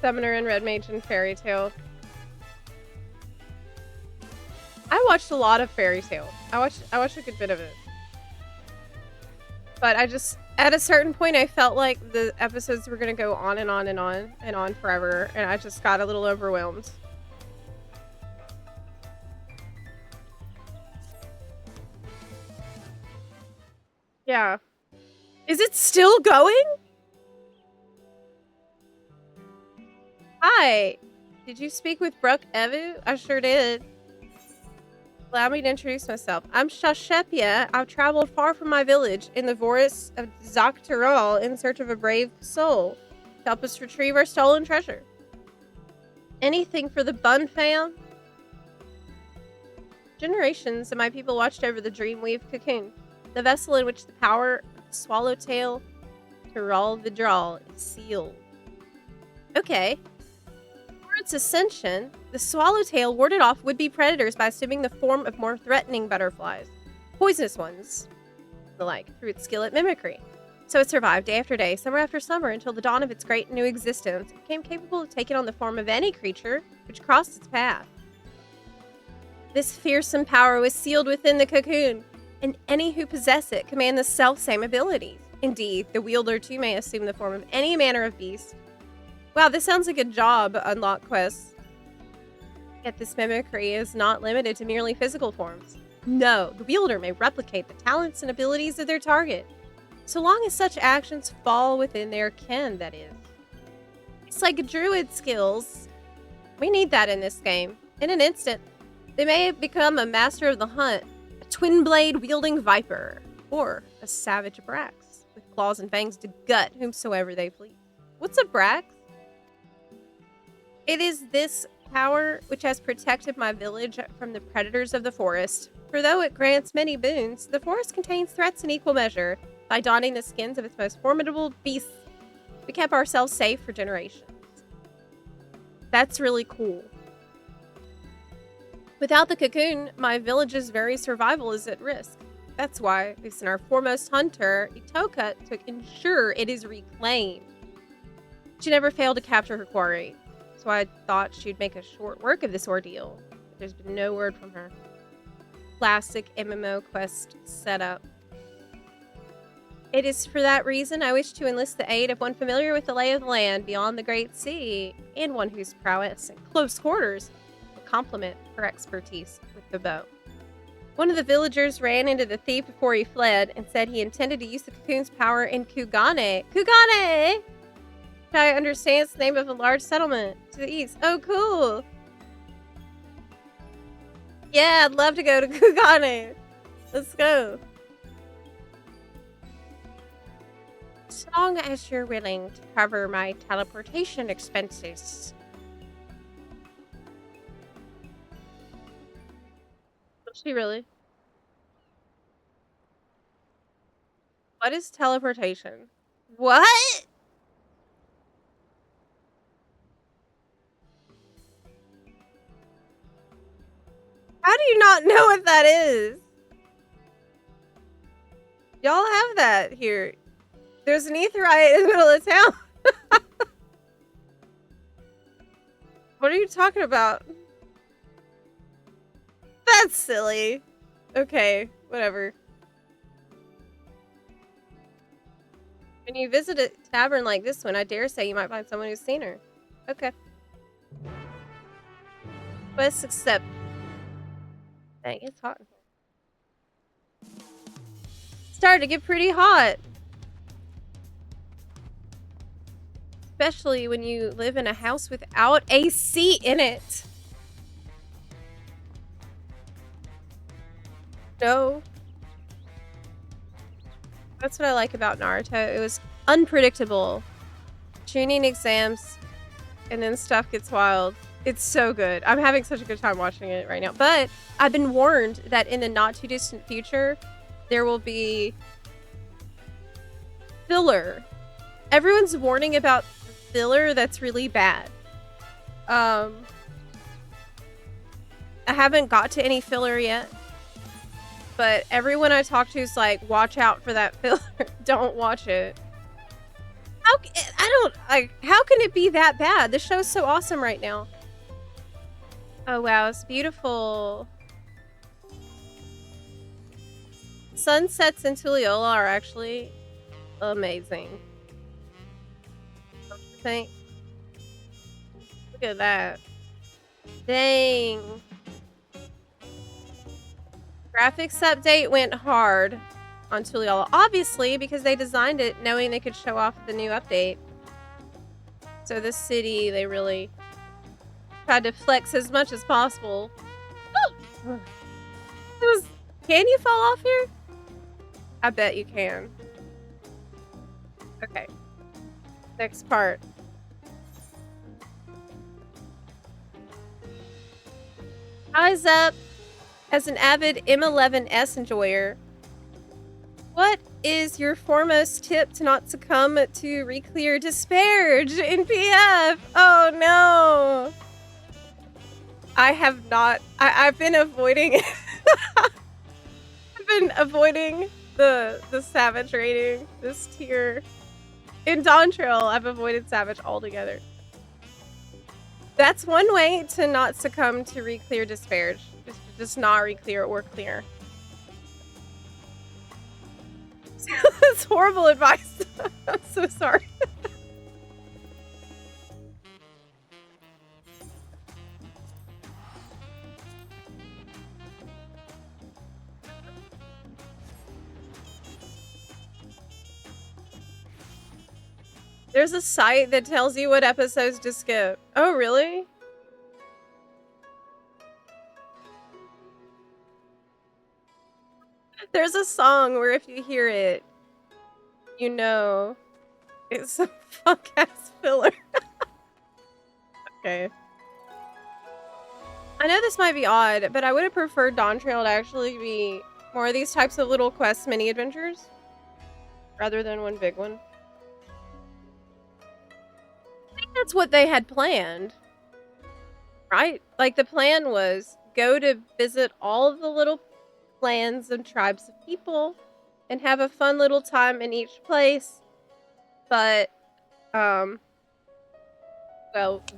Summoner and Red Mage and Fairy Tail. I watched a lot of Fairy Tail. I watched a good bit of it. But I just, at a certain point, I felt like the episodes were going to go on and on and on and on forever, and I just got a little overwhelmed. Yeah. Is it still going? Hi. Did you speak with Brooke Evu? I sure did. Allow me to introduce myself. I'm Shashepia. I've traveled far from my village in the forests of Zocteral in search of a brave soul to help us retrieve our stolen treasure. Anything for the Bun fam? Generations of my people watched over the Dreamweave cocoon, the vessel in which the power of the Swallowtail Tiral Vidral is sealed. Okay. Its ascension, the swallowtail warded off would-be predators by assuming the form of more threatening butterflies, poisonous ones, the like, through its skill at mimicry. So it survived day after day, summer after summer, until the dawn of its great new existence. It became capable of taking on the form of any creature which crossed its path. This fearsome power was sealed within the cocoon, and any who possess it command the self-same abilities. Indeed, the wielder too may assume the form of any manner of beast. Wow, this sounds like a job unlock quest. Yet this mimicry is not limited to merely physical forms. No, the wielder may replicate the talents and abilities of their target, so long as such actions fall within their ken, that is. It's like druid skills. We need that in this game. In an instant, they may become a master of the hunt, a twin blade wielding viper, or a savage Brax with claws and fangs to gut whomsoever they please. What's a Brax? It is this power which has protected my village from the predators of the forest. For though it grants many boons, the forest contains threats in equal measure, By donning the skins of its most formidable beasts, we kept ourselves safe for generations. That's really cool. Without the cocoon, my village's very survival is at risk. That's why we sent our foremost hunter, Itoka, to ensure it is reclaimed. She never failed to capture her quarry, so I thought she'd make a short work of this ordeal. But there's been no word from her. Classic MMO quest setup. It is for that reason I wish to enlist the aid of one familiar with the lay of the land beyond the Great Sea, and one whose prowess in close quarters will complement her expertise with the bow. One of the villagers ran into the thief before he fled and said he intended to use the cocoon's power in Kugane. Kugane! I understand it's the name of a large settlement to the east. Oh, cool. Yeah, I'd love to go to Kugane. Let's go. As long as you're willing to cover my teleportation expenses. Was she really? What is teleportation? What? How do you not know what that is? Y'all have that here. There's an aetheryte in the middle of town. What are you talking about? That's silly. Okay, whatever. When you visit a tavern like this one, I dare say you might find someone who's seen her. Okay. Quest accept. Dang, it's hot in here. Started to get pretty hot. Especially when you live in a house without AC in it. No. That's what I like about Naruto. It was unpredictable. Tuning exams, and then stuff gets wild. It's so good. I'm having such a good time watching it right now. But I've been warned that in the not too distant future, there will be filler. Everyone's warning about filler that's really bad. I haven't got to any filler yet. But everyone I talk to is like, watch out for that filler. Don't watch it. How can it be that bad? The show's so awesome right now. Oh wow, it's beautiful. Sunsets in Tuliyola are actually amazing. Don't you think? Look at that. Dang. Graphics update went hard on Tuliyola, obviously, because they designed it knowing they could show off the new update. So this city, they really tried to flex as much as possible. Can you fall off here? I bet you can. Okay. Next part. Eyes up. As an avid M11S enjoyer, what is your foremost tip to not succumb to reclear disparage in PF? Oh no! I have not. I've been avoiding. I've been avoiding the Savage rating, this tier. In Dawntrail, I've avoided Savage altogether. That's one way to not succumb to reclear disparage. Just not reclear or clear. That's horrible advice. I'm so sorry. There's a site that tells you what episodes to skip. Oh, really? There's a song where if you hear it, you know it's some fuck-ass filler. Okay. I know this might be odd, but I would have preferred Dawntrail to actually be more of these types of little quest mini-adventures. rather than one big one. I think that's what they had planned, right? Like the plan was go to visit all of the little clans and tribes of people and have a fun little time in each place. But well,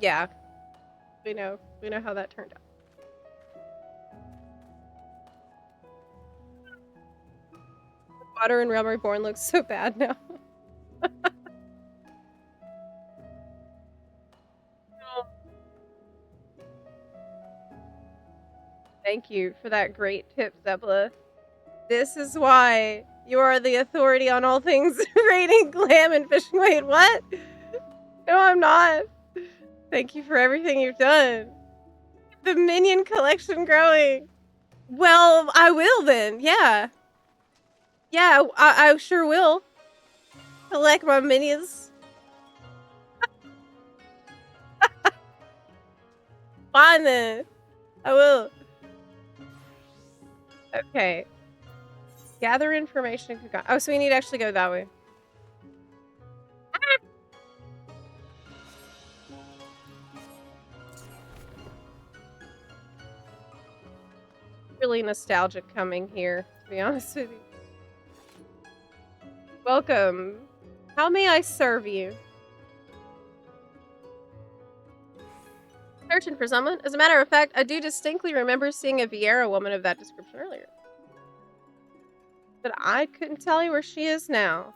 yeah. We know how that turned out. Water in Realm Reborn looks so bad now. Thank you for that great tip, Zepla. This is why you are the authority on all things raiding, glam, and fishing. Wait, what? No, I'm not. Thank you for everything you've done. The minion collection growing. Well, I will then. Yeah. Yeah, I sure will. Collect my minions. Fine then. I will. Okay. Gather information. Oh, so we need to actually go that way. Really nostalgic coming here, to be honest with you. Welcome. How may I serve you? Searching for someone? As a matter of fact, I do distinctly remember seeing a Vieira woman of that description earlier. But I couldn't tell you where she is now.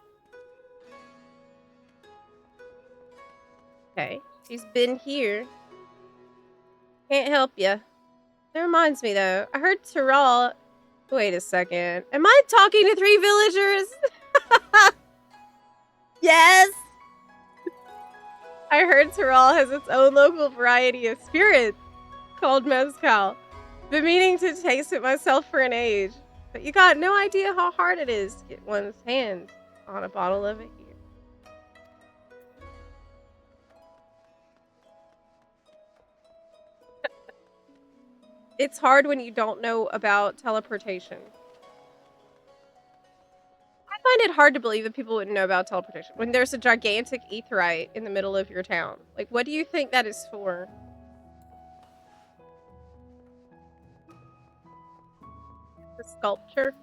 Okay, she's been here. Can't help you. That reminds me, though. I heard Tyrell... Wait a second. Am I talking to 3 villagers? Yes! I heard Tyrell has its own local variety of spirits called mezcal. Been meaning to taste it myself for an age. But you got no idea how hard it is to get one's hands on a bottle of it here. It's hard when you don't know about teleportation. I find it hard to believe that people wouldn't know about teleportation when there's a gigantic aetheryte in the middle of your town. Like, what do you think that is for? The sculpture?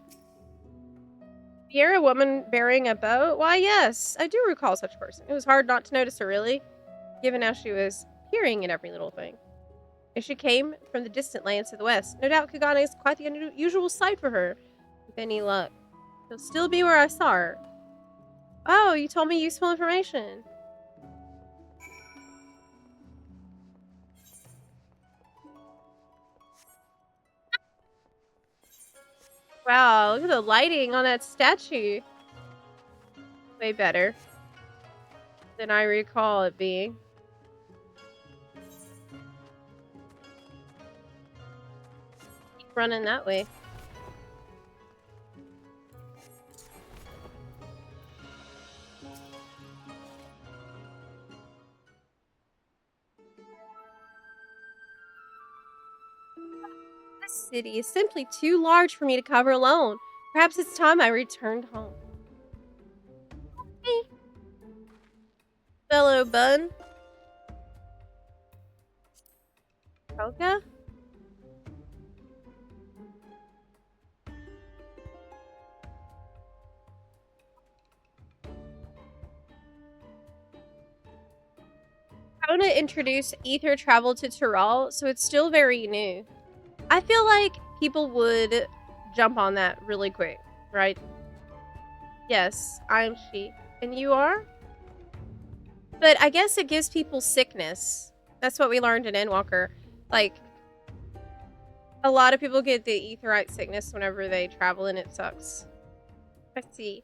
You're a woman bearing a bow? Why, yes, I do recall such a person. It was hard not to notice her, really, given how she was peering at every little thing. If she came from the distant lands to the west, no doubt Kugane is quite the unusual sight for her. With any luck, she'll still be where I saw her. Oh, you told me useful information. Wow, look at the lighting on that statue. Way better than I recall it being. Keep running that way. This city is simply too large for me to cover alone. Perhaps it's time I returned home. Hey. Fellow bun. Koga? Kona introduced ether travel to Tyrell, so it's still very new. I feel like people would jump on that really quick, right? Yes, I'm she. And you are? But I guess it gives people sickness. That's what we learned in Endwalker. Like, a lot of people get the aetherite sickness whenever they travel, and it sucks. I see.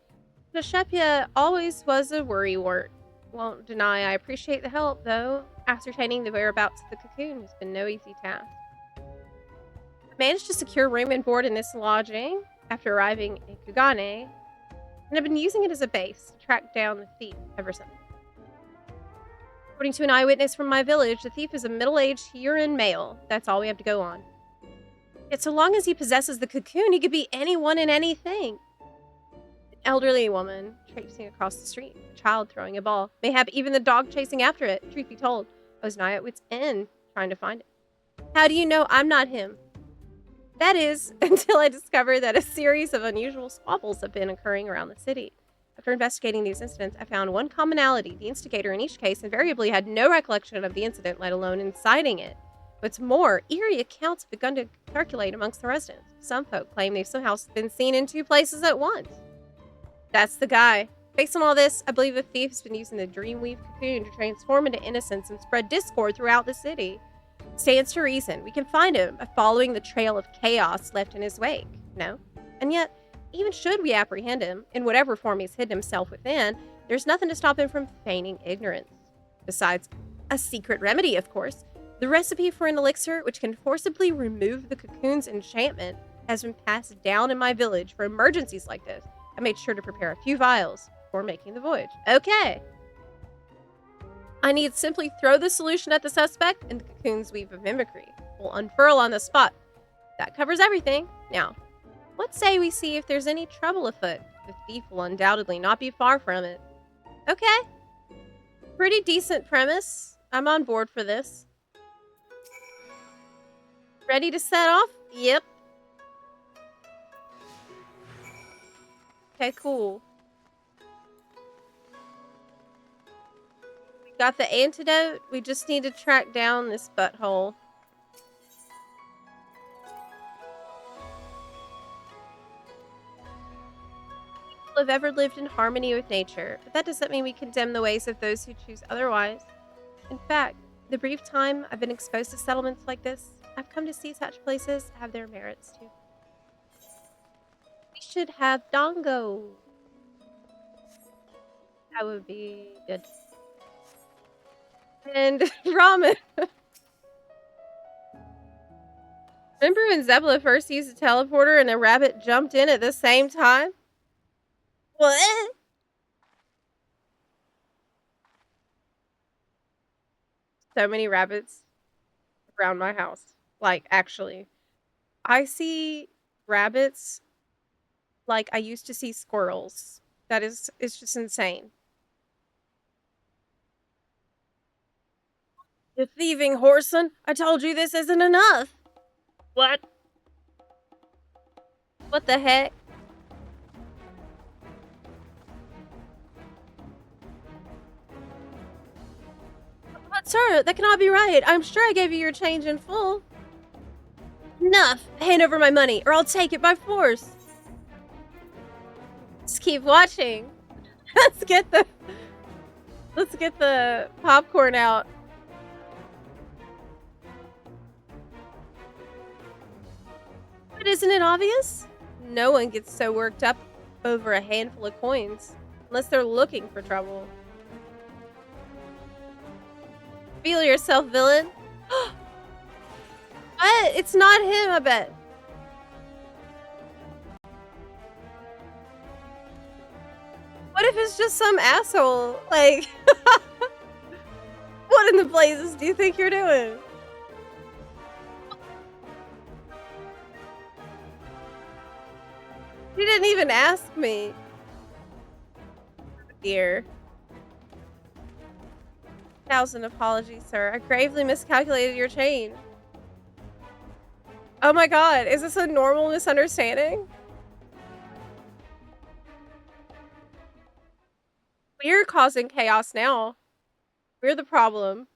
The Shepia always was a worrywart. Won't deny I appreciate the help, though. Ascertaining the whereabouts of the cocoon has been no easy task. I managed to secure room and board in this lodging after arriving in Kugane, and I've been using it as a base to track down the thief ever since. According to an eyewitness from my village, the thief is a middle-aged Huron male. That's all we have to go on. Yet so long as he possesses the cocoon, he could be anyone and anything. The elderly woman traipsing across the street, a child throwing a ball, mayhap even the dog chasing after it. Truth be told, I was nigh at wit's end trying to find it. How do you know I'm not him? That is, until I discovered that a series of unusual squabbles have been occurring around the city. After investigating these incidents, I found one commonality. The instigator in each case invariably had no recollection of the incident, let alone inciting it. What's more, eerie accounts have begun to circulate amongst the residents. Some folk claim they've somehow been seen in 2 places at once. That's the guy. Based on all this, I believe the thief has been using the Dreamweave cocoon to transform into innocence and spread discord throughout the city. Stands to reason we can find him by following the trail of chaos left in his wake, no? And yet, even should we apprehend him, in whatever form he's hidden himself within, there's nothing to stop him from feigning ignorance. Besides, a secret remedy, of course. The recipe for an elixir which can forcibly remove the cocoon's enchantment has been passed down in my village for emergencies like this. I made sure to prepare a few vials before making the voyage. Okay. I need simply throw the solution at the suspect, and the cocoon's weave of mimicry will unfurl on the spot. That covers everything. Now, what say we see if there's any trouble afoot? The thief will undoubtedly not be far from it. Okay. Pretty decent premise. I'm on board for this. Ready to set off? Yep. Okay, cool. We got the antidote. We just need to track down this butthole. People have ever lived in harmony with nature, but that doesn't mean we condemn the ways of those who choose otherwise. In fact, the brief time I've been exposed to settlements like this, I've come to see such places have their merits too. We should have Dongo. That would be good. And ramen. Remember when Zepla first used a teleporter and a rabbit jumped in at the same time? What? So many rabbits around my house. Like, actually. I see rabbits like I used to see squirrels. It's just insane. You thieving whoreson! I told you this isn't enough! What? What the heck? But sir, that cannot be right. I'm sure I gave you your change in full. Enough! Hand over my money, or I'll take it by force. Just keep watching. Let's get the popcorn out. But isn't it obvious? No one gets so worked up over a handful of coins, unless they're looking for trouble. Feel yourself, villain. What? It's not him, I bet. What if it's just some asshole? Like, what in the blazes do you think you're doing? You didn't even ask me. Dear. 1,000 apologies, sir. I gravely miscalculated your change. Oh my god, is this a normal misunderstanding? We're causing chaos now. We're the problem.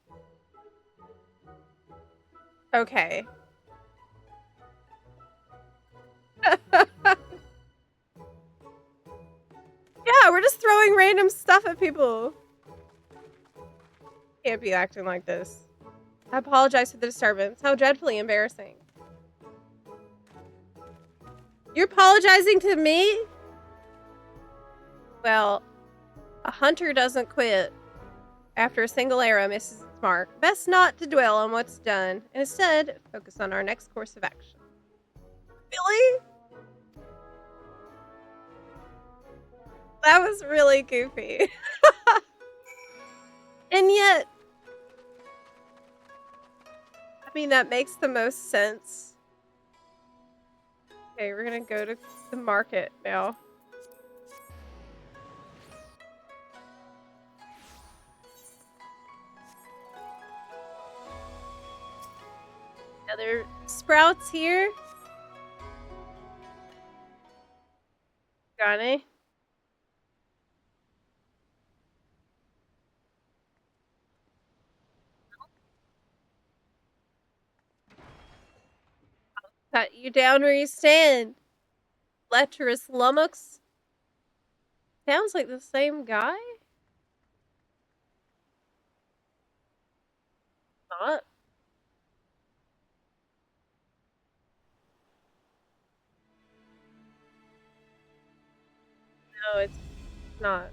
Okay. Yeah, we're just throwing random stuff at people. Can't be acting like this. I apologize for the disturbance. How dreadfully embarrassing. You're apologizing to me? Well, a hunter doesn't quit after a single arrow misses its mark. Best not to dwell on what's done, and instead focus on our next course of action. Really? That was really goofy. And yet, I mean, that makes the most sense. Okay, we're gonna go to the market now. Other sprouts here. Got it. Cut you down where you stand. Lecherous lummox. Sounds like the same guy? Not. No, it's not.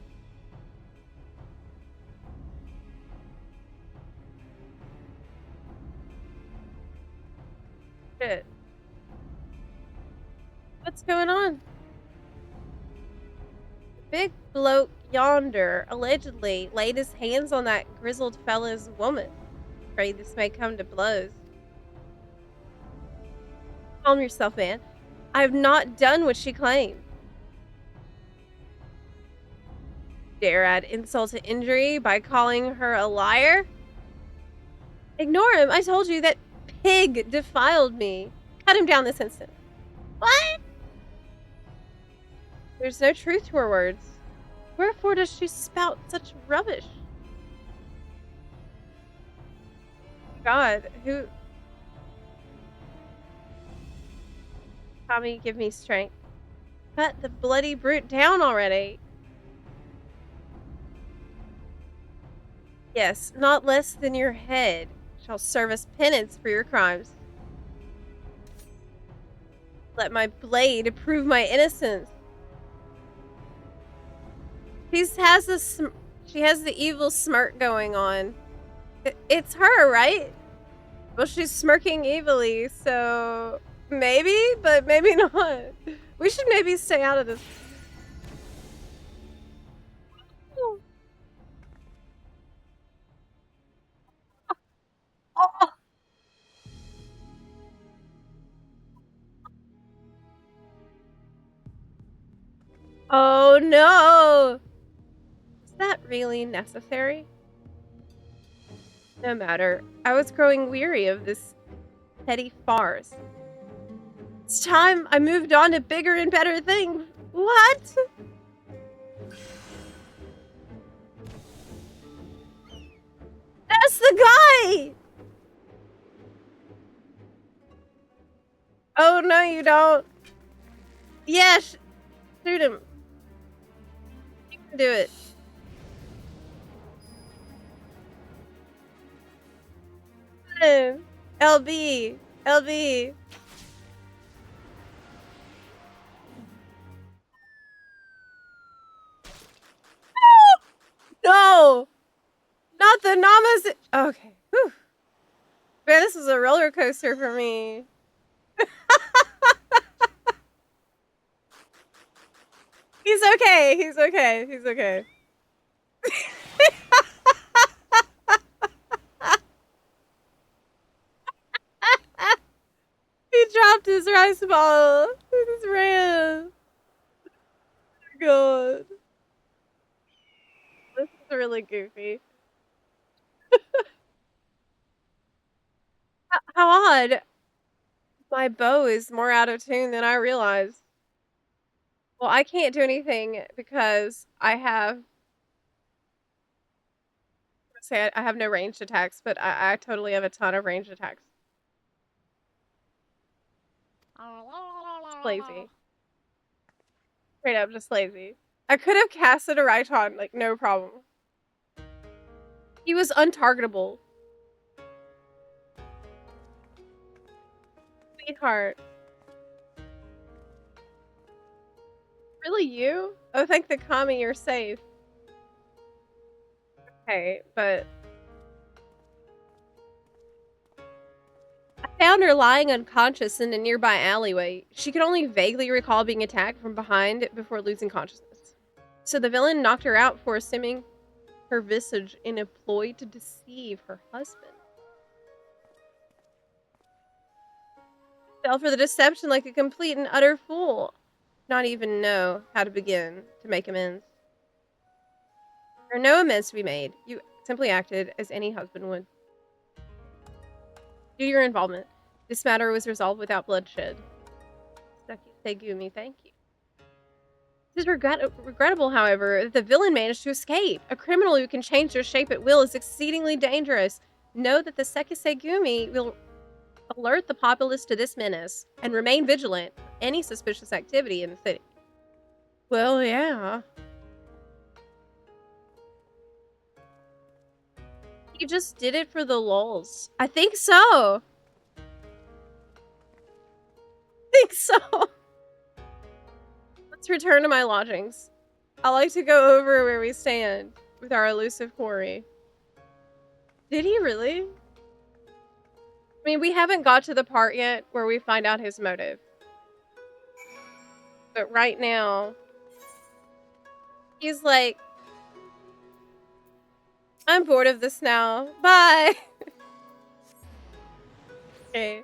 Shit. What's going on? Big bloke yonder allegedly laid his hands on that grizzled fella's woman. Afraid this may come to blows. Calm yourself, man. I have not done what she claimed. Dare add insult to injury by calling her a liar? Ignore him. I told you that pig defiled me. Cut him down this instant. What? There's no truth to her words. Wherefore does she spout such rubbish? God, who... Tommy, give me strength. Cut the bloody brute down already. Yes, not less than your head shall serve as penance for your crimes. Let my blade prove my innocence. She has the evil smirk going on. It's her, right? Well, she's smirking evilly, so maybe, but maybe not. We should maybe stay out of this. Oh, oh no! Is that really necessary? No matter. I was growing weary of this petty farce. It's time I moved on to bigger and better things. What? That's the guy! Oh, no, you don't. Yes, shoot him. You can do it. LB. LB. No! Not the Namas. Okay. Whew. Man, this is a roller coaster for me. He's okay. He's okay. He's okay. He dropped his rice ball. He just ran. Oh, God. This is really goofy. How odd. My bow is more out of tune than I realized. Well, I can't do anything because I have I have no ranged attacks, but I totally have a ton of ranged attacks. Just lazy. Straight up, just lazy. I could have casted a Raiton, like, no problem. He was untargetable. Sweetheart. Really you? Oh, thank the Kami, you're safe. Okay, but... I found her lying unconscious in a nearby alleyway. She could only vaguely recall being attacked from behind before losing consciousness. So the villain knocked her out for assuming her visage in a ploy to deceive her husband. Fell for the deception like a complete and utter fool. Not even know how to begin to make amends. There are no amends to be made. You simply acted as any husband would. Do your involvement. This matter was resolved without bloodshed. Segumi, thank you. It is regrettable, however, that the villain managed to escape. A criminal who can change their shape at will is exceedingly dangerous. Know that the Sekisegumi will alert the populace to this menace and remain vigilant for any suspicious activity in the city. Well, yeah. He just did it for the lulz. I think so. I think so. Let's return to my lodgings. I like to go over where we stand with our elusive quarry. Did he really? I mean, we haven't got to the part yet where we find out his motive. But right now, he's like, I'm bored of this now. Bye. Okay.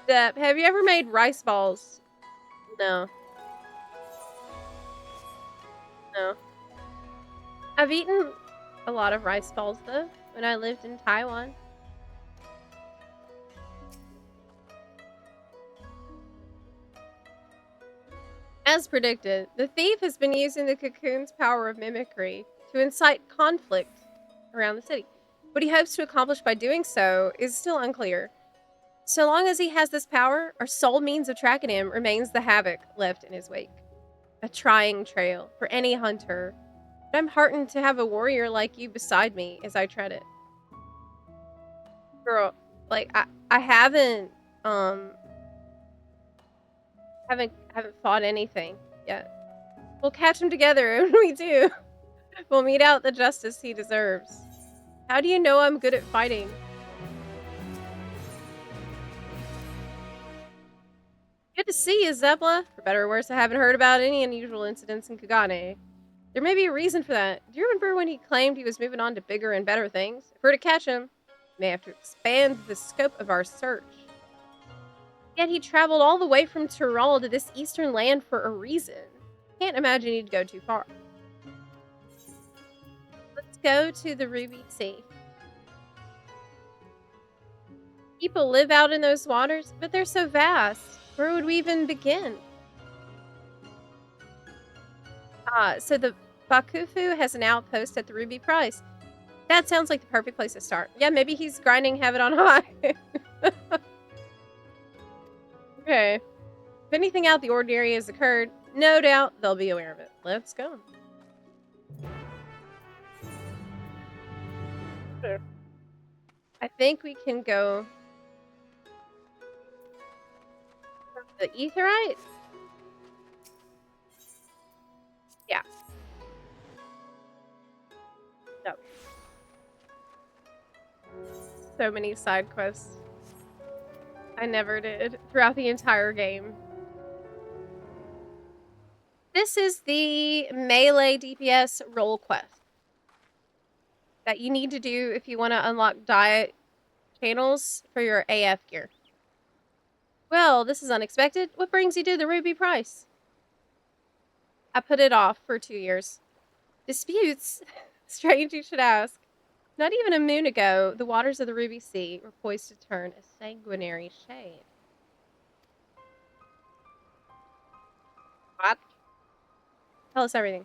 Dep, have you ever made rice balls? No. No. I've eaten a lot of rice balls, though, when I lived in Taiwan. As predicted, the thief has been using the cocoon's power of mimicry to incite conflict around the city. What he hopes to accomplish by doing so is still unclear. So long as he has this power, our sole means of tracking him remains the havoc left in his wake. A trying trail for any hunter, but I'm heartened to have a warrior like you beside me as I tread it. Girl, like I haven't fought anything yet. We'll catch him together, and when we do, we'll mete out the justice he deserves. How do you know I'm good at fighting? Good to see you, Zepla. For better or worse, I haven't heard about any unusual incidents in Kagane. There may be a reason for that. Do you remember when he claimed he was moving on to bigger and better things? If we're to catch him, we may have to expand the scope of our search. Yet he traveled all the way from Tyrol to this eastern land for a reason. Can't imagine he'd go too far. Let's go to the Ruby Sea. People live out in those waters, but they're so vast. Where would we even begin? So the Bakufu has an outpost at the Ruby Price. That sounds like the perfect place to start. Yeah, maybe he's grinding heaven on high. Okay. If anything out the ordinary has occurred, no doubt they'll be aware of it. Let's go. Sure. I think we can go the Aetheryte? Yeah. No. So many side quests. I never did throughout the entire game. This is the melee DPS role quest that you need to do if you want to unlock diet channels for your AF gear. Well, this is unexpected. What brings you to the Ruby Price? I put it off for 2 years. Disputes? Strange you should ask. Not even a moon ago, the waters of the Ruby Sea were poised to turn a sanguinary shade. What? Tell us everything.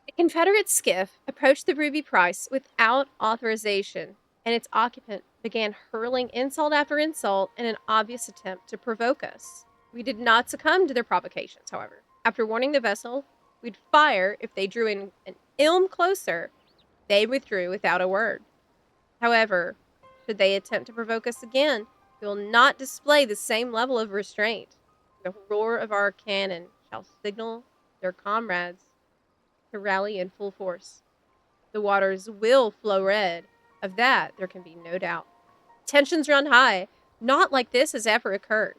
A Confederate skiff approached the Ruby Price without authorization, and its occupant began hurling insult after insult in an obvious attempt to provoke us. We did not succumb to their provocations, however. After warning the vessel we'd fire if they drew in an ilm closer, they withdrew without a word. However, should they attempt to provoke us again, we will not display the same level of restraint. The roar of our cannon shall signal their comrades to rally in full force. The waters will flow red. Of that, there can be no doubt. Tensions run high. Not like this has ever occurred.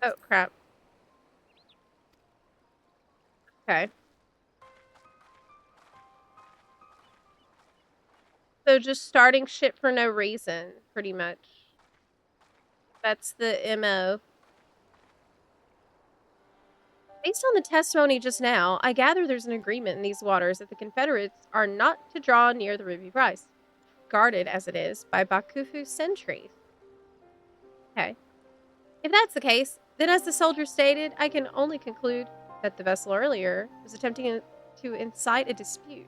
Oh, crap. Okay. So just starting shit for no reason, pretty much. That's the MO. Based on the testimony just now, I gather there's an agreement in these waters that the Confederates are not to draw near the Ruby Price. guarded as it is by Bakufu sentries. Okay. If that's the case, then as the soldier stated, I can only conclude that the vessel earlier was attempting to incite a dispute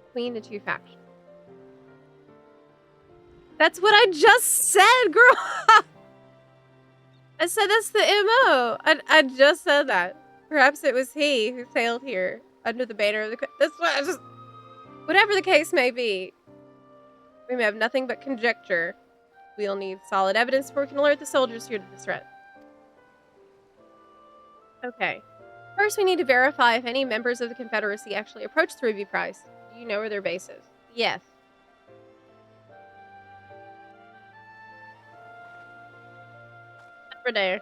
between the two factions. That's what I just said, girl! I said that's the MO. I just said that. Perhaps it was he who sailed here under the banner of the... That's what I just... Whatever the case may be, we may have nothing but conjecture. We'll need solid evidence before we can alert the soldiers here to the threat. Okay. First, we need to verify if any members of the Confederacy actually approached the Ruby Prize. Do you know where their base is? Yes. Over there.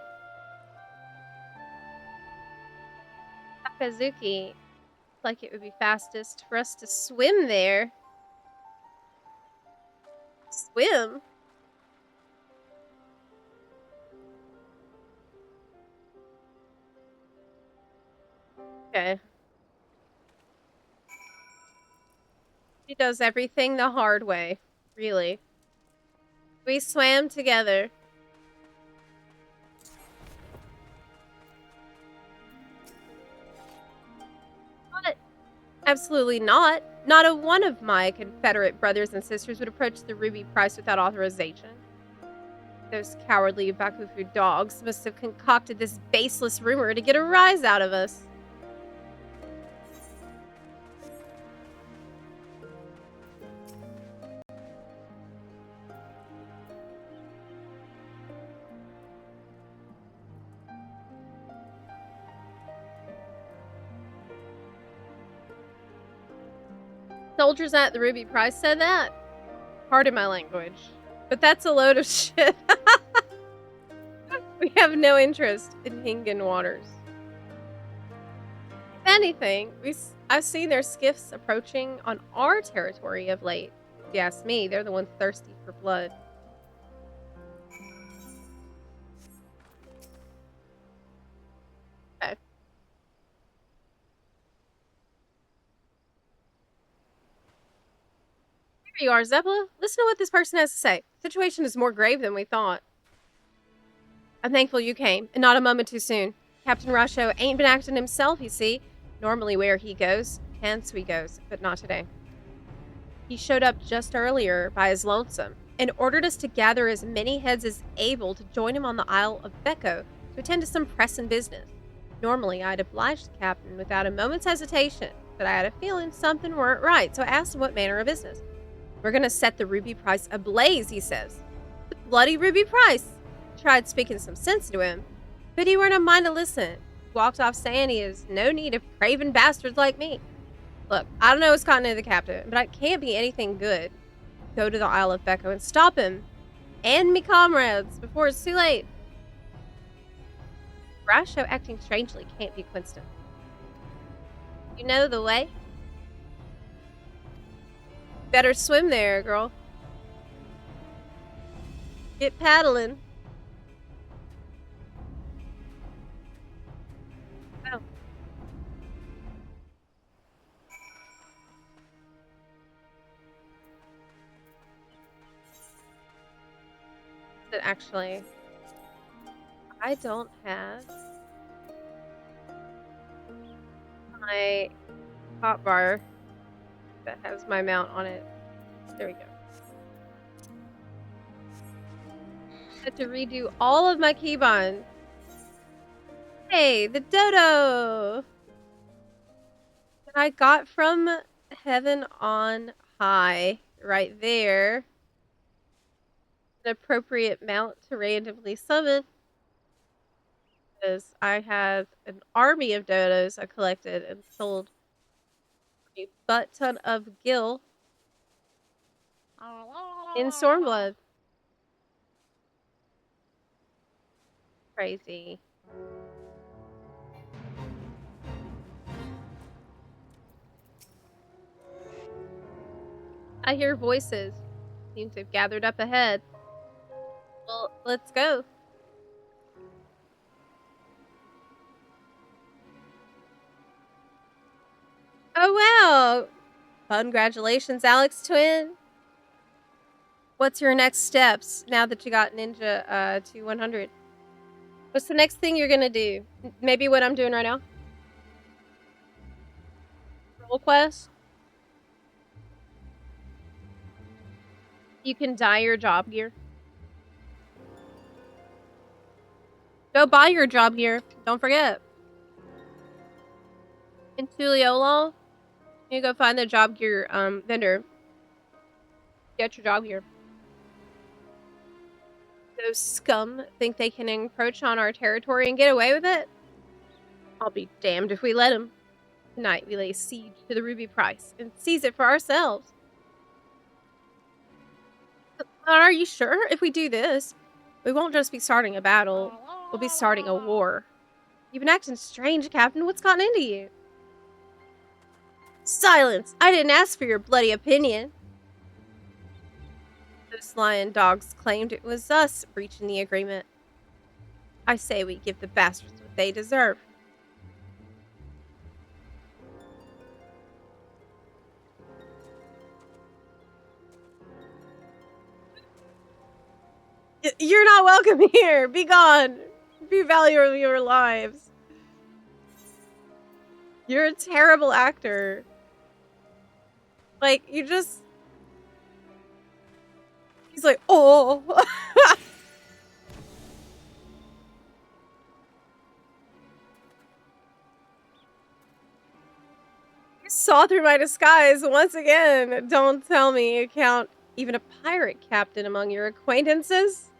Takazuki. Looks like it would be fastest for us to swim there. Swim? Okay. She does everything the hard way. Really. We swam together. What? Absolutely not. Not a one of my Confederate brothers and sisters would approach the Ruby Prize without authorization. Those cowardly Bakufu dogs must have concocted this baseless rumor to get a rise out of us. Soldiers at the Ruby Prize said that? Pardon my language. But that's a load of shit. We have no interest in Hingan waters. If anything, I've seen their skiffs approaching on our territory of late. If you ask me, they're the ones thirsty for blood. Okay. Here you are, Zepla. Listen to what this person has to say. The situation is more grave than we thought. I'm thankful you came, and not a moment too soon. Captain Rasho ain't been acting himself, you see. Normally where he goes, hence we goes, but not today. He showed up just earlier by his lonesome, and ordered us to gather as many heads as able to join him on the Isle of Becco to attend to some pressing business. Normally I'd obliged the captain without a moment's hesitation, but I had a feeling something weren't right, so I asked him what manner of business. We're gonna set the Ruby Price ablaze, he says. The bloody Ruby Price! Tried speaking some sense to him, but he weren't a mind to listen. Walked off saying he has no need of craven bastards like me. Look, I don't know what's caught into the captain, but it can't be anything good. Go to the Isle of Becco and stop him and me comrades before it's too late. Rasho acting strangely can't be coincident. You know the way? Better swim there, girl. Get paddling. Oh. That actually, I don't have my hotbar that has my mount on it. There we go. I had to redo all of my keybinds. Hey, the dodo that I got from heaven on high right there. An appropriate mount to randomly summon. Because I have an army of dodos I collected and sold a butt ton of gil in Stormblood. Crazy. I hear voices. Seem to have gathered up ahead. Well, let's go. Oh, wow. Congratulations, Alex Twin. What's your next steps now that you got Ninja to 100? What's the next thing you're gonna do? Maybe what I'm doing right now? Roll quest? You can dye your job gear. Go buy your job gear. Don't forget. In Tuliolo, you go find the job gear vendor. Get your job gear. Those scum think they can encroach on our territory and get away with it? I'll be damned if we let them. Tonight we lay siege to the ruby price and seize it for ourselves. But are you sure? If we do this, we won't just be starting a battle, we'll be starting a war. You've been acting strange, Captain. What's gotten into you? Silence! I didn't ask for your bloody opinion. Those lion dogs claimed it was us breaching the agreement. I say we give the bastards what they deserve. You're not welcome here! Be gone! Be valuable of your lives. You're a terrible actor. Like, you just... He's like, oh! You saw through my disguise once again. Don't tell me you count even a pirate captain among your acquaintances.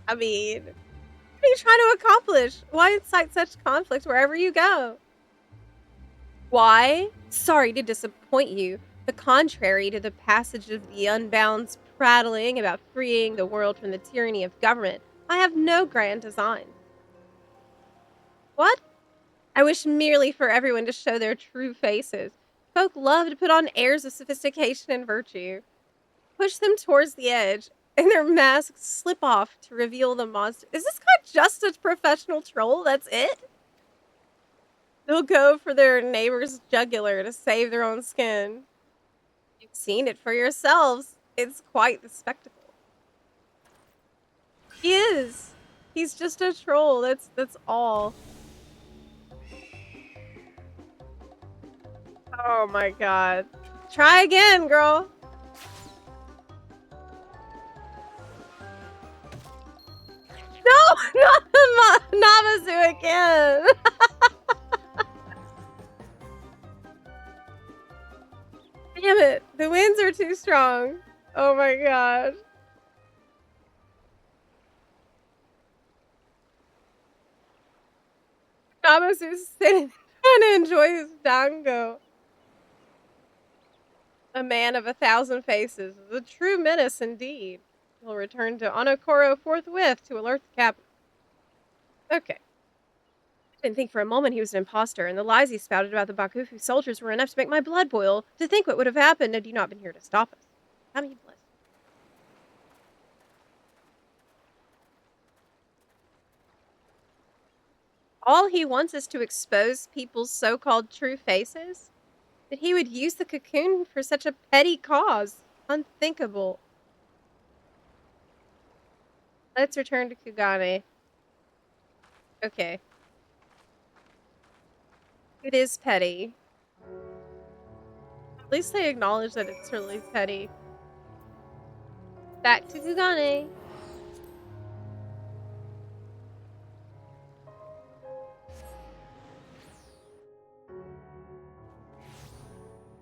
I mean, what are you trying to accomplish? Why incite such conflict wherever you go? Why? Sorry to disappoint you. The contrary to the passage of the Unbound's prattling about freeing the world from the tyranny of government, I have no grand design. What? I wish merely for everyone to show their true faces. Folk love to put on airs of sophistication and virtue. Push them towards the edge, and their masks slip off to reveal the monster. Is this guy just a professional troll? That's it? They'll go for their neighbor's jugular to save their own skin. You've seen it for yourselves. It's quite the spectacle. He is. He's just a troll. That's all. Oh my god. Try again, girl. No, not the Namazu again. Damn it. The winds are too strong. Oh my god. Namazu's sitting trying to enjoy his dango. A man of 1,000 faces is a true menace indeed. He'll return to Onokoro forthwith to alert the captain. Okay. I didn't think for a moment he was an imposter, and the lies he spouted about the Bakufu soldiers were enough to make my blood boil. To think what would have happened had you not been here to stop us. How many blessings. All he wants is to expose people's so-called true faces? That he would use the cocoon for such a petty cause. Unthinkable. Let's return to Kugane. Okay. It is petty. At least they acknowledge that it's really petty. Back to Kugane.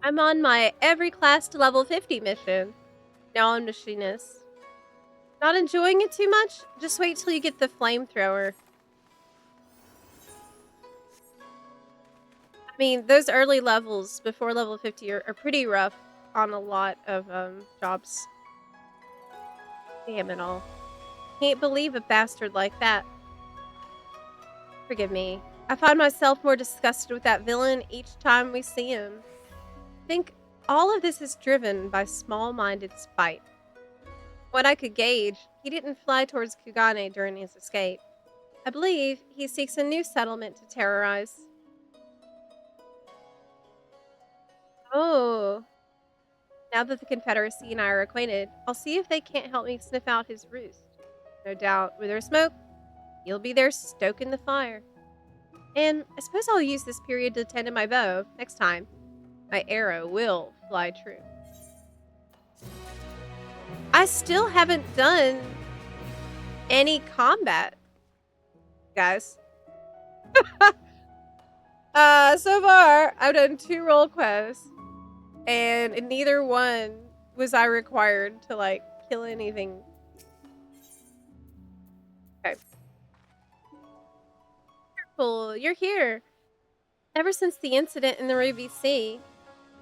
I'm on my every class to level 50 mission. Now I'm machinist. Not enjoying it too much? Just wait till you get the flamethrower. I mean, those early levels before level 50 are pretty rough on a lot of jobs. Damn it all. Can't believe a bastard like that. Forgive me. I find myself more disgusted with that villain each time we see him. I think all of this is driven by small-minded spite. What I could gauge, he didn't fly towards Kugane during his escape. I believe he seeks a new settlement to terrorize. Oh. Now that the Confederacy and I are acquainted, I'll see if they can't help me sniff out his roost. No doubt, where there's smoke, you'll be there stoking the fire. And I suppose I'll use this period to tend to my bow next time. My arrow will fly true. I still haven't done any combat, guys. So far, I've done 2 role quests, and in neither one was I required to, like, kill anything. Okay. Careful, you're here. Ever since the incident in the Ruby Sea,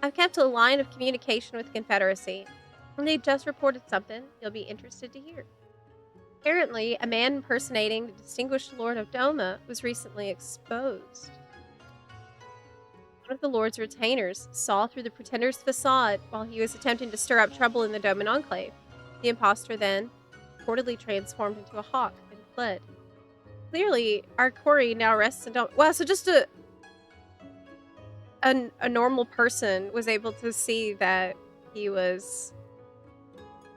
I've kept a line of communication with the Confederacy, and they just reported something you'll be interested to hear. Apparently, a man impersonating the distinguished Lord of Doma was recently exposed. One of the Lord's retainers saw through the pretender's facade while he was attempting to stir up trouble in the Doman Enclave. The impostor then reportedly transformed into a hawk and fled. Clearly, our quarry now rests in Doma. Wow, so just a normal person was able to see that he was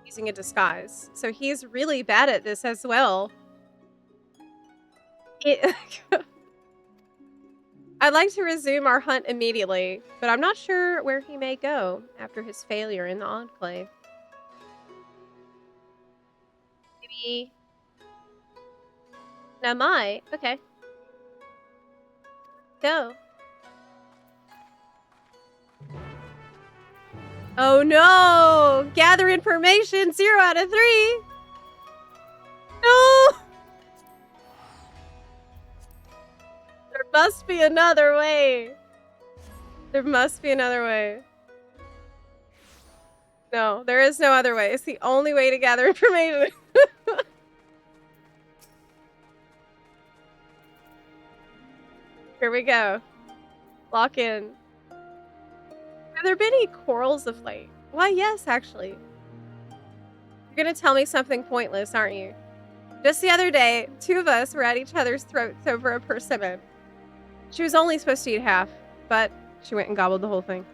using a disguise. So he's really bad at this as well. I'd like to resume our hunt immediately, but I'm not sure where he may go after his failure in the Enclave. Maybe... Now my... Okay. Go. Oh no! Gather information, 0 out of 3! No! There must be another way. There must be another way. No, there is no other way. It's the only way to gather information. Here we go. Lock in. Have there been any quarrels of late? Why, yes, actually. You're gonna tell me something pointless, aren't you? Just the other day, 2 of us were at each other's throats over a persimmon. She was only supposed to eat half, but she went and gobbled the whole thing.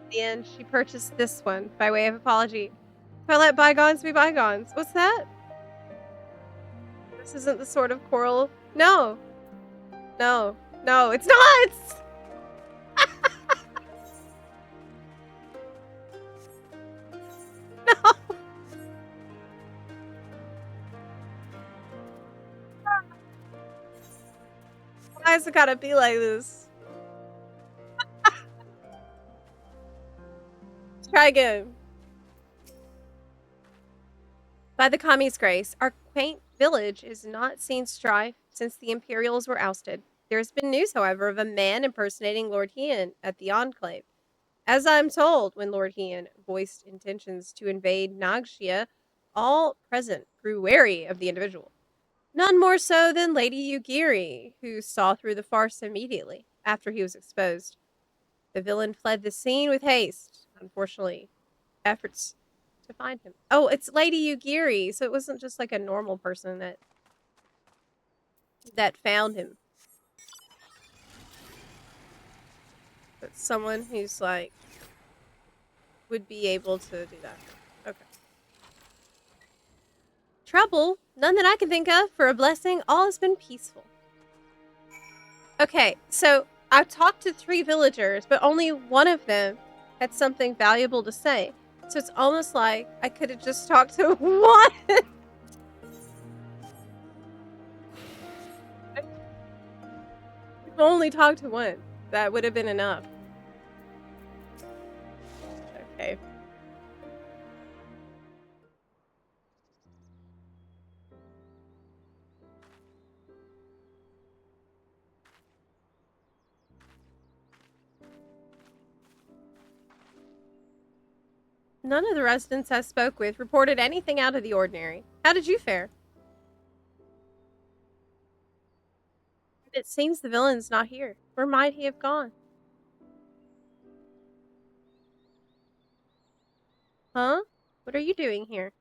In the end, she purchased this one by way of apology. If I let bygones be bygones. What's that? This isn't the sort of quarrel. No. No. No, it's not! No! Why has it gotta be like this? Let's try again. By the Kami's grace, our quaint village is not seen strife since the Imperials were ousted. There has been news, however, of a man impersonating Lord Hien at the Enclave. As I'm told, when Lord Hien voiced intentions to invade Nagxia, all present grew wary of the individual. None more so than Lady Yugiri, who saw through the farce immediately after he was exposed. The villain fled the scene with haste. Unfortunately, efforts to find him. Oh, it's Lady Yugiri, so it wasn't just like a normal person that found him. But someone who's like would be able to do that. Okay. Trouble? None that I can think of. For a blessing, all has been peaceful. Okay, so I've talked to 3 villagers, but only one of them had something valuable to say. So it's almost like I could have just talked to one. I've only talked to one. That would have been enough. Okay. None of the residents I spoke with reported anything out of the ordinary. How did you fare? It seems the villain's not here. Where might he have gone? Huh? What are you doing here?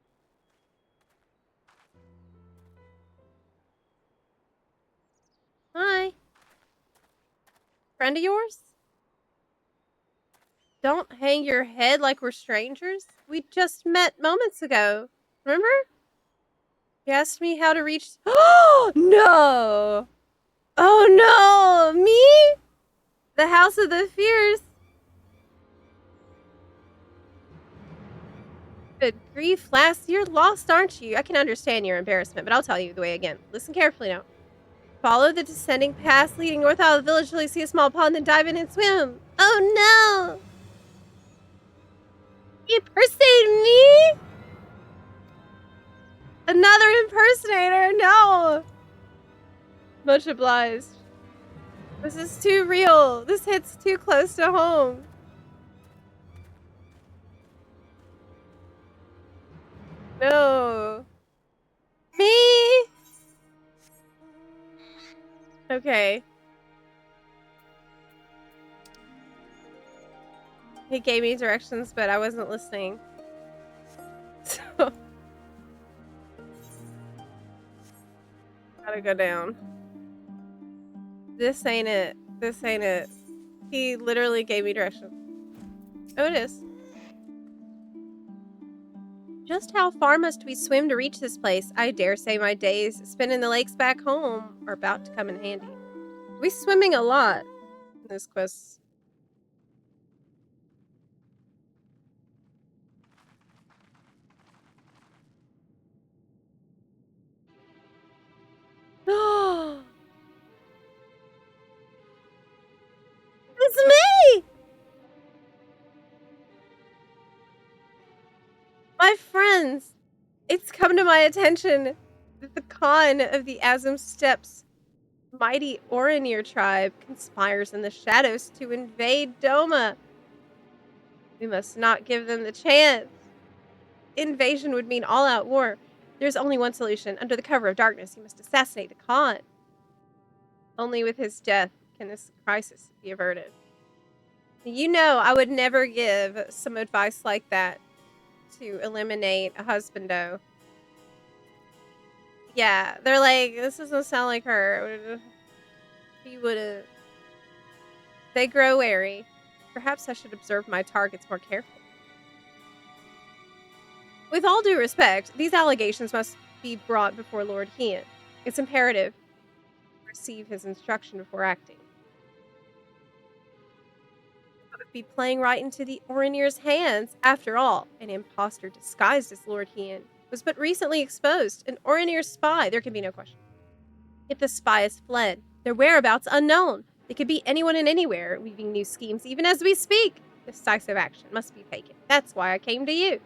Hi. Friend of yours? Don't hang your head like we're strangers. We just met moments ago. Remember? You asked me how to reach... Oh, no! Oh, no! Me? The House of the Fierce? Good grief, lass. You're lost, aren't you? I can understand your embarrassment, but I'll tell you the way again. Listen carefully now. Follow the descending path leading north out of the village till you see a small pond, then dive in and swim. Oh, no! You impersonated me? Another impersonator? No! Much obliged. This is too real. This hits too close to home. No. Me? Okay. He gave me directions, but I wasn't listening. So... Gotta go down. This ain't it. This ain't it. He literally gave me directions. Oh, it is. Just how far must we swim to reach this place? I dare say my days spent in the lakes back home are about to come in handy. We swimming a lot in this quest. It's me! My friends! It's come to my attention that the Khan of the Azim Steppes mighty Oranir tribe conspires in the shadows to invade Doma. We must not give them the chance. Invasion would mean all-out war. There's only one solution. Under the cover of darkness, he must assassinate the Khan. Only with his death can this crisis be averted. You know, I would never give some advice like that to eliminate a husbando. Yeah, they're like, this doesn't sound like her. He wouldn't. They grow wary. Perhaps I should observe my targets more carefully. With all due respect, these allegations must be brought before Lord Hien. It's imperative to receive his instruction before acting. I would be playing right into the Oranir's hands. After all, an impostor disguised as Lord Hien was but recently exposed. An Oranir spy, there can be no question. If the spy has fled, their whereabouts unknown. They could be anyone and anywhere, weaving new schemes even as we speak. Decisive action must be taken. That's why I came to you.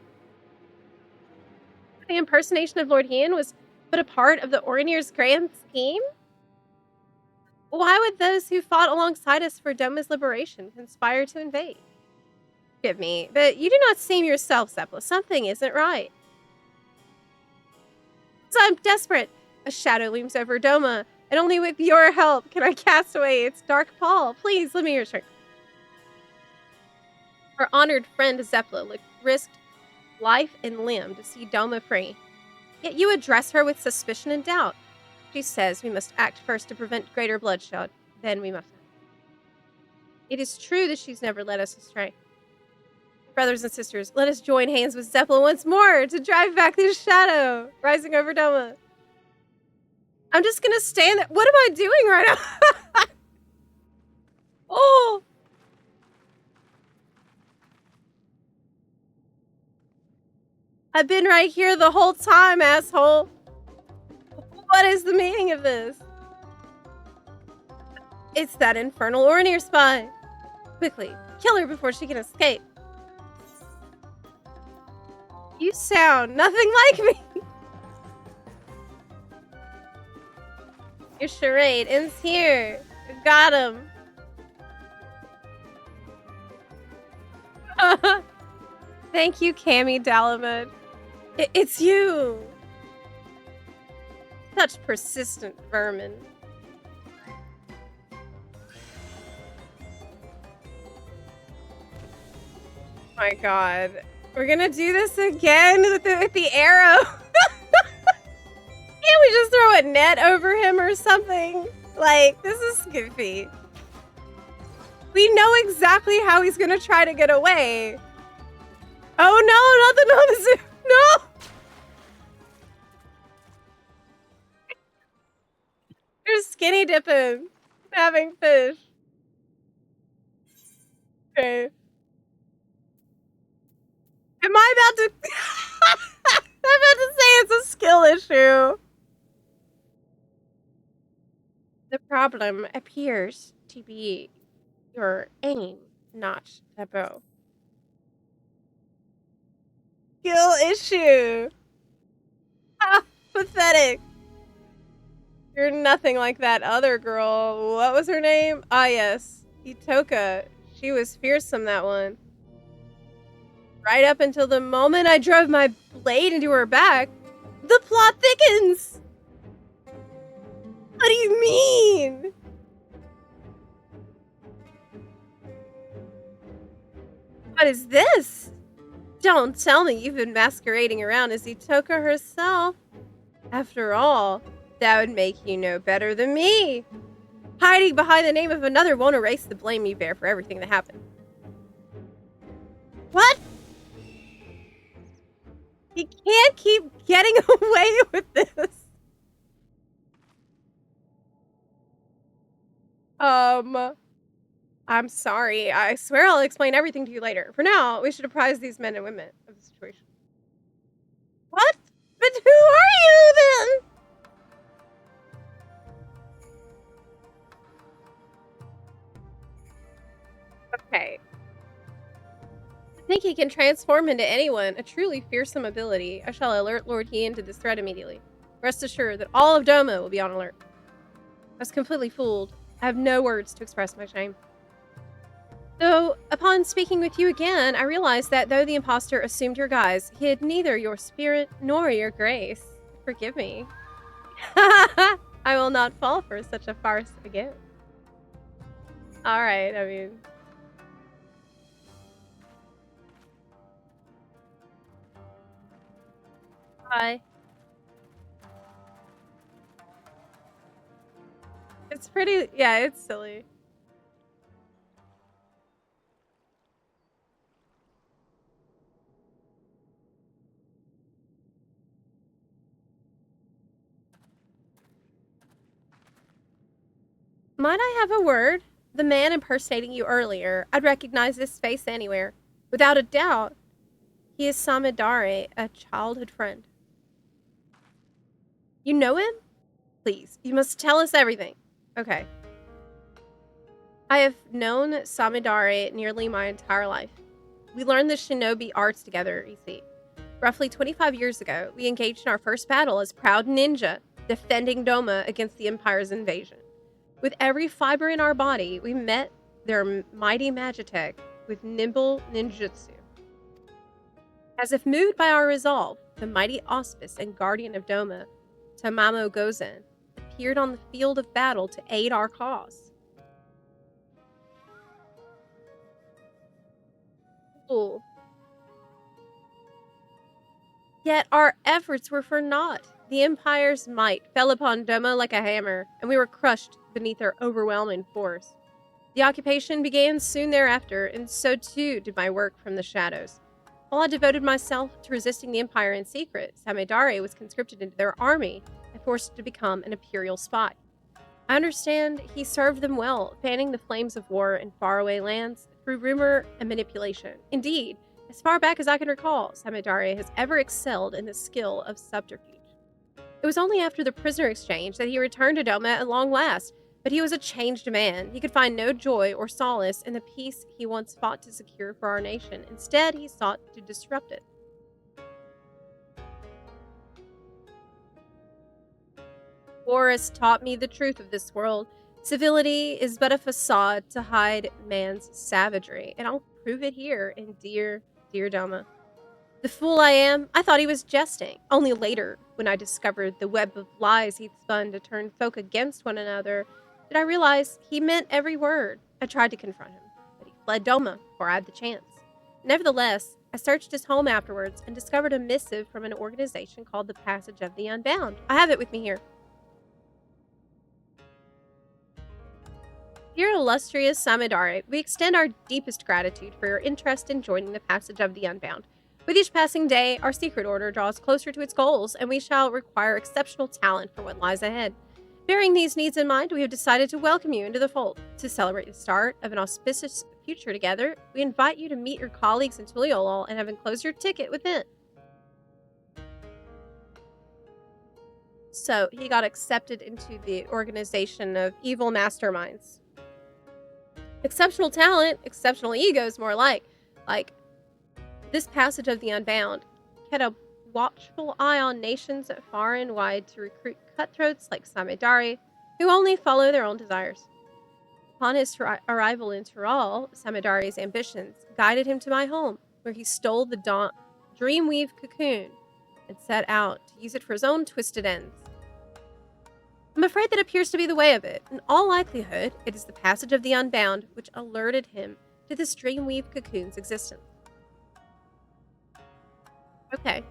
The impersonation of Lord Hien was but a part of the Oranir's grand scheme? Why would those who fought alongside us for Doma's liberation conspire to invade? Forgive me, but you do not seem yourself, Zepla. Something isn't right. So I'm desperate. A shadow looms over Doma, and only with your help can I cast away its dark pall. Please, lend me your strength. Our honored friend Zepla risked life and limb to see Doma free. Yet you address her with suspicion and doubt. She says we must act first to prevent greater bloodshed, then we must. It is true that she's never led us astray. Brothers and sisters, let us join hands with Zepla once more to drive back this shadow rising over Doma. I'm just gonna stand there. What am I doing right now? Oh! I've been right here the whole time, asshole. What is the meaning of this? It's that infernal Oranir spy. Quickly, kill her before she can escape. You sound nothing like me. Your charade ends here. Got him. Thank you, Cammy Dalamud. It's you. Such persistent vermin. My God. We're gonna do this again with the arrow. Can't we just throw a net over him or something? Like, this is goofy. We know exactly how he's gonna try to get away. Oh no, not the Namazu! No! They're skinny dipping, having fish. Okay. Am I about to... I'm about to say it's a skill issue. The problem appears to be your aim, not the bow. Skill issue. Ah, pathetic. You're nothing like that other girl. What was her name? Ah, yes. Itoka. She was fearsome, that one. Right up until the moment I drove my blade into her back, the plot thickens! What do you mean? What is this? Don't tell me you've been masquerading around as Itoka herself. After all, that would make you know better than me. Hiding behind the name of another won't erase the blame you bear for everything that happened. What? You can't keep getting away with this. I'm sorry. I swear I'll explain everything to you later. For now, we should apprise these men and women of the situation. What? But who are you then? Okay. I think he can transform into anyone, a truly fearsome ability. I shall alert Lord Hien to this threat immediately. Rest assured that all of Doma will be on alert. I was completely fooled. I have no words to express my shame. Though, upon speaking with you again, I realized that though the impostor assumed your guise, he had neither your spirit nor your grace. Forgive me. I will not fall for such a farce again. Alright, I mean... Hi. It's pretty... yeah, it's silly. Might I have a word? The man impersonating you earlier, I'd recognize this face anywhere. Without a doubt. He is Samidare, a childhood friend. You know him? Please, you must tell us everything. Okay. I have known Samidare nearly my entire life. We learned the shinobi arts together, you see. Roughly 25 years ago, we engaged in our first battle as proud ninja, defending Doma against the Empire's invasion. With every fiber in our body, we met their mighty Magitech with nimble ninjutsu. As if moved by our resolve, the mighty auspice and guardian of Doma, Tamamo Gozen, appeared on the field of battle to aid our cause. Cool. Yet our efforts were for naught. The Empire's might fell upon Doma like a hammer, and we were crushed beneath their overwhelming force. The occupation began soon thereafter, and so too did my work from the shadows. While I devoted myself to resisting the Empire in secret, Samidare was conscripted into their army and forced to become an Imperial spy. I understand he served them well, fanning the flames of war in faraway lands through rumor and manipulation. Indeed, as far back as I can recall, Samidare has ever excelled in the skill of subterfuge. It was only after the prisoner exchange that he returned to Doma at long last, but he was a changed man. He could find no joy or solace in the peace he once fought to secure for our nation. Instead, he sought to disrupt it. War has taught me the truth of this world. Civility is but a facade to hide man's savagery, and I'll prove it here in dear Doma. The fool I am, I thought he was jesting. Only later, when I discovered the web of lies he'd spun to turn folk against one another, did I realize he meant every word. I tried to confront him, but he fled Doma before I had the chance. Nevertheless, I searched his home afterwards and discovered a missive from an organization called the Passage of the Unbound. I have it with me here. Dear illustrious Samidare, we extend our deepest gratitude for your interest in joining the passage of the Unbound. With each passing day, our secret order draws closer to its goals, and we shall require exceptional talent for what lies ahead. Bearing these needs in mind, we have decided to welcome you into the fold. To celebrate the start of an auspicious future together, we invite you to meet your colleagues in Tuliolol and have enclosed your ticket within. So he got accepted into the organization of evil masterminds. Exceptional talent, exceptional egos, more like this passage of the Unbound had a watchful eye on nations far and wide to recruit cutthroats like Samidari, who only follow their own desires. Upon his arrival in Tural, Samidari's ambitions guided him to my home, where he stole the Dreamweave cocoon and set out to use it for his own twisted ends. I'm afraid that appears to be the way of it. In all likelihood, it is the passage of the Unbound which alerted him to this Dreamweave cocoon's existence. Okay.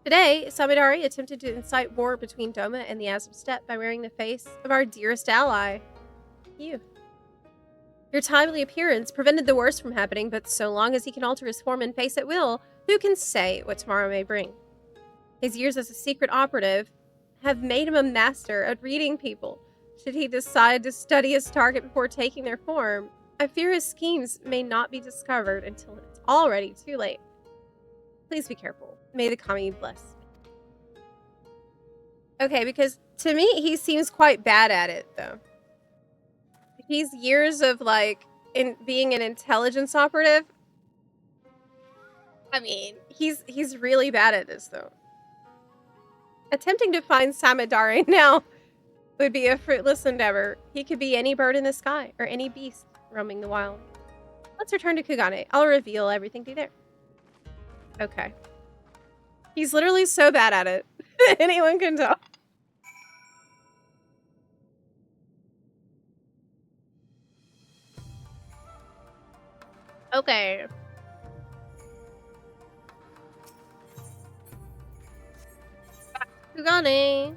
Today, Samidari attempted to incite war between Doma and the Azov Steppe by wearing the face of our dearest ally, you. Your timely appearance prevented the worst from happening, but so long as he can alter his form and face at will, who can say what tomorrow may bring? His years as a secret operative have made him a master at reading people. Should he decide to study his target before taking their form, I fear his schemes may not be discovered until it's already too late. Please be careful. May the kami bless me. Okay, because to me, he seems quite bad at it, though. He's years of, in being an intelligence operative. I mean, he's really bad at this, though. Attempting to find Samidari now would be a fruitless endeavor. He could be any bird in the sky or any beast roaming the wild. Let's return to Kugane. I'll reveal everything to you there. Okay. He's literally so bad at it. Anyone can tell. Okay. Kugane.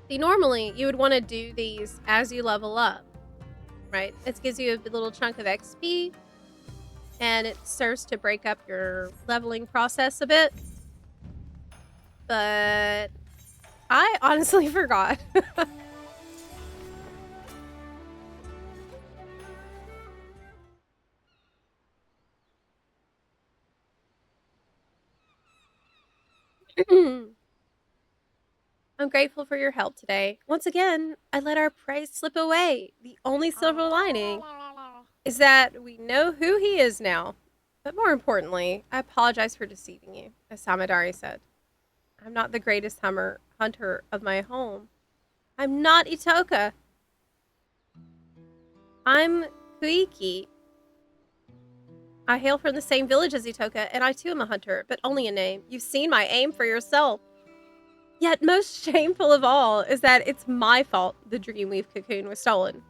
See, normally you would want to do these as you level up, right? It gives you a little chunk of XP, and it serves to break up your leveling process a bit. But I honestly forgot. I'm grateful for your help today. Once again, I let our prey slip away. The only silver lining is that we know who he is now. But more importantly, I apologize for deceiving you, as Samidari said. I'm not the greatest hunter of my home. I'm not Itoka. I'm Kuiki. I hail from the same village as Itoka, and I too am a hunter, but only in name. You've seen my aim for yourself. Yet most shameful of all is that it's my fault the Dreamweave cocoon was stolen.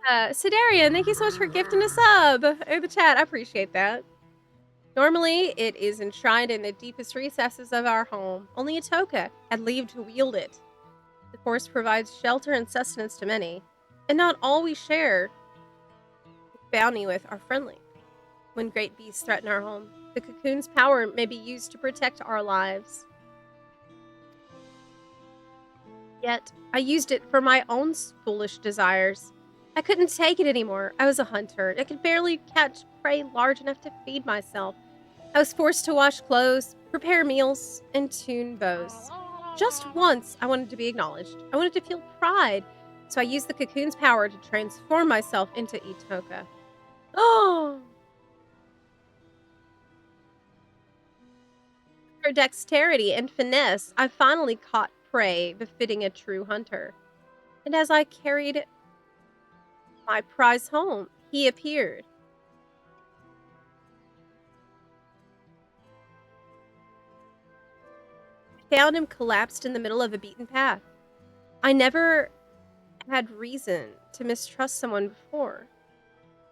Sidarian, thank you so much for gifting a sub in the chat. I appreciate that. Normally, it is enshrined in the deepest recesses of our home. Only Itoka had leave to wield it. The forest provides shelter and sustenance to many, and not all we share bounty with are friendly. When great beasts threaten our home, the cocoon's power may be used to protect our lives. Yet, I used it for my own foolish desires. I couldn't take it anymore. I was a hunter. I could barely catch prey large enough to feed myself. I was forced to wash clothes, prepare meals, and tune bows. Just once, I wanted to be acknowledged. I wanted to feel pride, so I used the cocoon's power to transform myself into Itoka. Oh! Her dexterity and finesse, I finally caught prey befitting a true hunter. And as I carried my prize home, he appeared. I found him collapsed in the middle of a beaten path. I never had reason to mistrust someone before,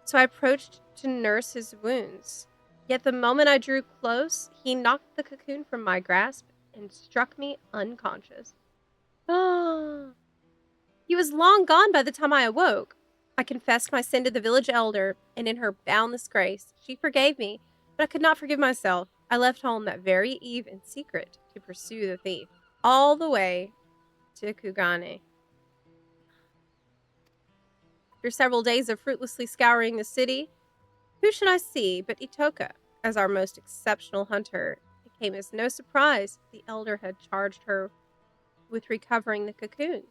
so I approached to nurse his wounds. Yet the moment I drew close, he knocked the cocoon from my grasp and struck me unconscious. Ah! He was long gone by the time I awoke. I confessed my sin to the village elder, and in her boundless grace, she forgave me, but I could not forgive myself. I left home that very eve in secret to pursue the thief, all the way to Kugane. After several days of fruitlessly scouring the city, who should I see but Itoka as our most exceptional hunter? It came as no surprise the elder had charged her with recovering the cocoon.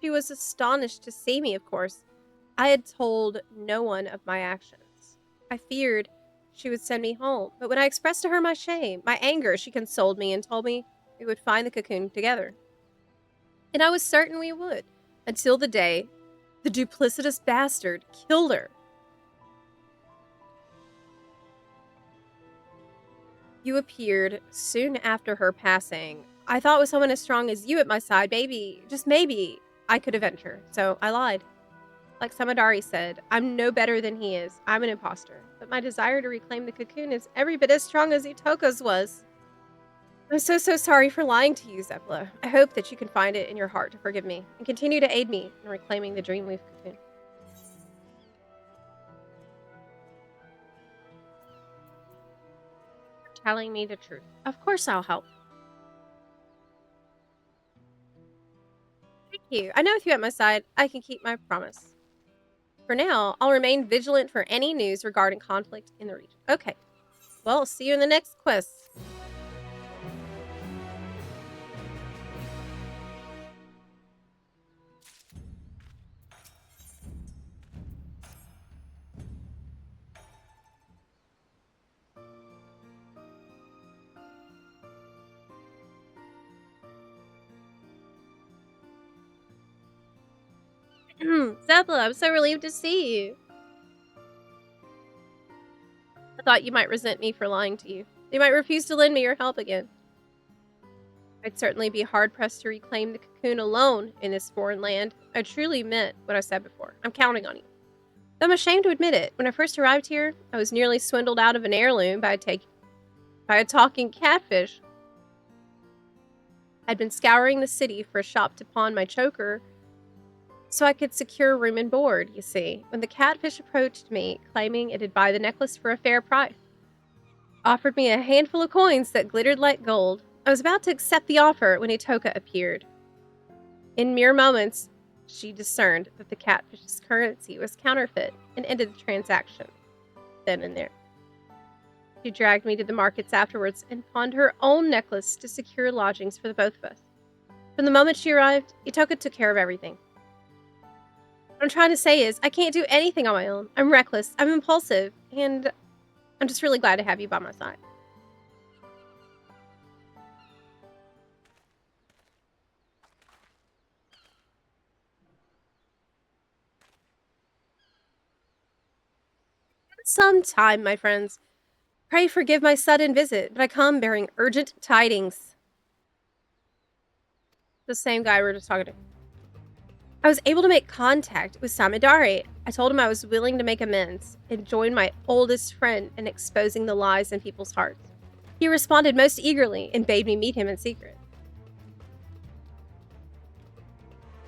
She was astonished to see me, of course. I had told no one of my actions. I feared she would send me home, but when I expressed to her my shame, my anger, she consoled me and told me we would find the cocoon together. And I was certain we would, until the day the duplicitous bastard killed her. You appeared soon after her passing. I thought with someone as strong as you at my side, maybe, just maybe, I could avenge her. So I lied. Like Samadari said, I'm no better than he is. I'm an imposter. But my desire to reclaim the cocoon is every bit as strong as Itoka's was. I'm so sorry for lying to you, Zepla. I hope that you can find it in your heart to forgive me and continue to aid me in reclaiming the Dreamleaf cocoon. You're telling me the truth. Of course I'll help. Thank you. I know with you at my side, I can keep my promise. For now, I'll remain vigilant for any news regarding conflict in the region. Okay. Well, I'll see you in the next quest. Zepla, I'm so relieved to see you. I thought you might resent me for lying to you. You might refuse to lend me your help again. I'd certainly be hard-pressed to reclaim the cocoon alone in this foreign land. I truly meant what I said before. I'm counting on you. Though I'm ashamed to admit it, when I first arrived here, I was nearly swindled out of an heirloom by a talking catfish. I'd been scouring the city for a shop to pawn my choker so I could secure room and board, you see, when the catfish approached me, claiming it'd buy the necklace for a fair price. Offered me a handful of coins that glittered like gold. I was about to accept the offer when Itoka appeared. In mere moments, she discerned that the catfish's currency was counterfeit and ended the transaction then and there. She dragged me to the markets afterwards and pawned her own necklace to secure lodgings for the both of us. From the moment she arrived, Itoka took care of everything. What I'm trying to say is, I can't do anything on my own. I'm reckless, I'm impulsive, and I'm just really glad to have you by my side. Some time, my friends. Pray forgive my sudden visit, but I come bearing urgent tidings. The same guy we were just talking to. I was able to make contact with Samidari. I told him I was willing to make amends and join my oldest friend in exposing the lies in people's hearts. He responded most eagerly and bade me meet him in secret.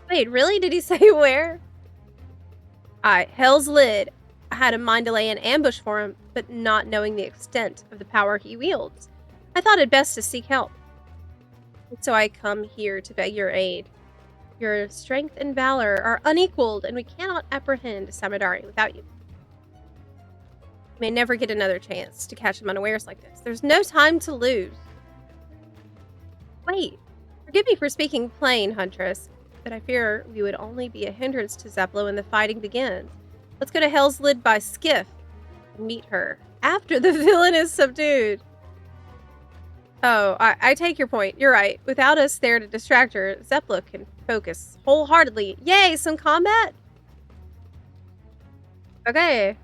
Wait, really? Did he say where? Hell's Lid. I had a mind to lay an ambush for him, but not knowing the extent of the power he wields, I thought it best to seek help. And so I come here to beg your aid. Your strength and valor are unequaled, and we cannot apprehend Samidari without you. We may never get another chance to catch him unawares like this. There's no time to lose. Wait, forgive me for speaking plain, Huntress, but I fear we would only be a hindrance to Zepla when the fighting begins. Let's go to Hell's Lid by skiff and meet her after the villain is subdued. Oh, I take your point. You're right. Without us there to distract her, Zepla can focus wholeheartedly. Yay, some combat? Okay.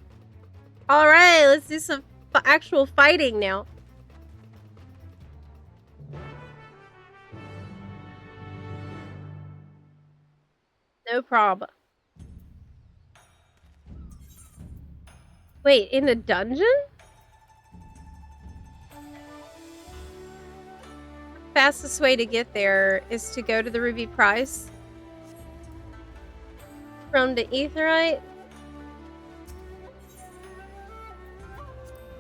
Alright, let's do some actual fighting now. No problem. Wait, in the dungeon? Fastest way to get there is to go to the Ruby Price. From the Aetherite.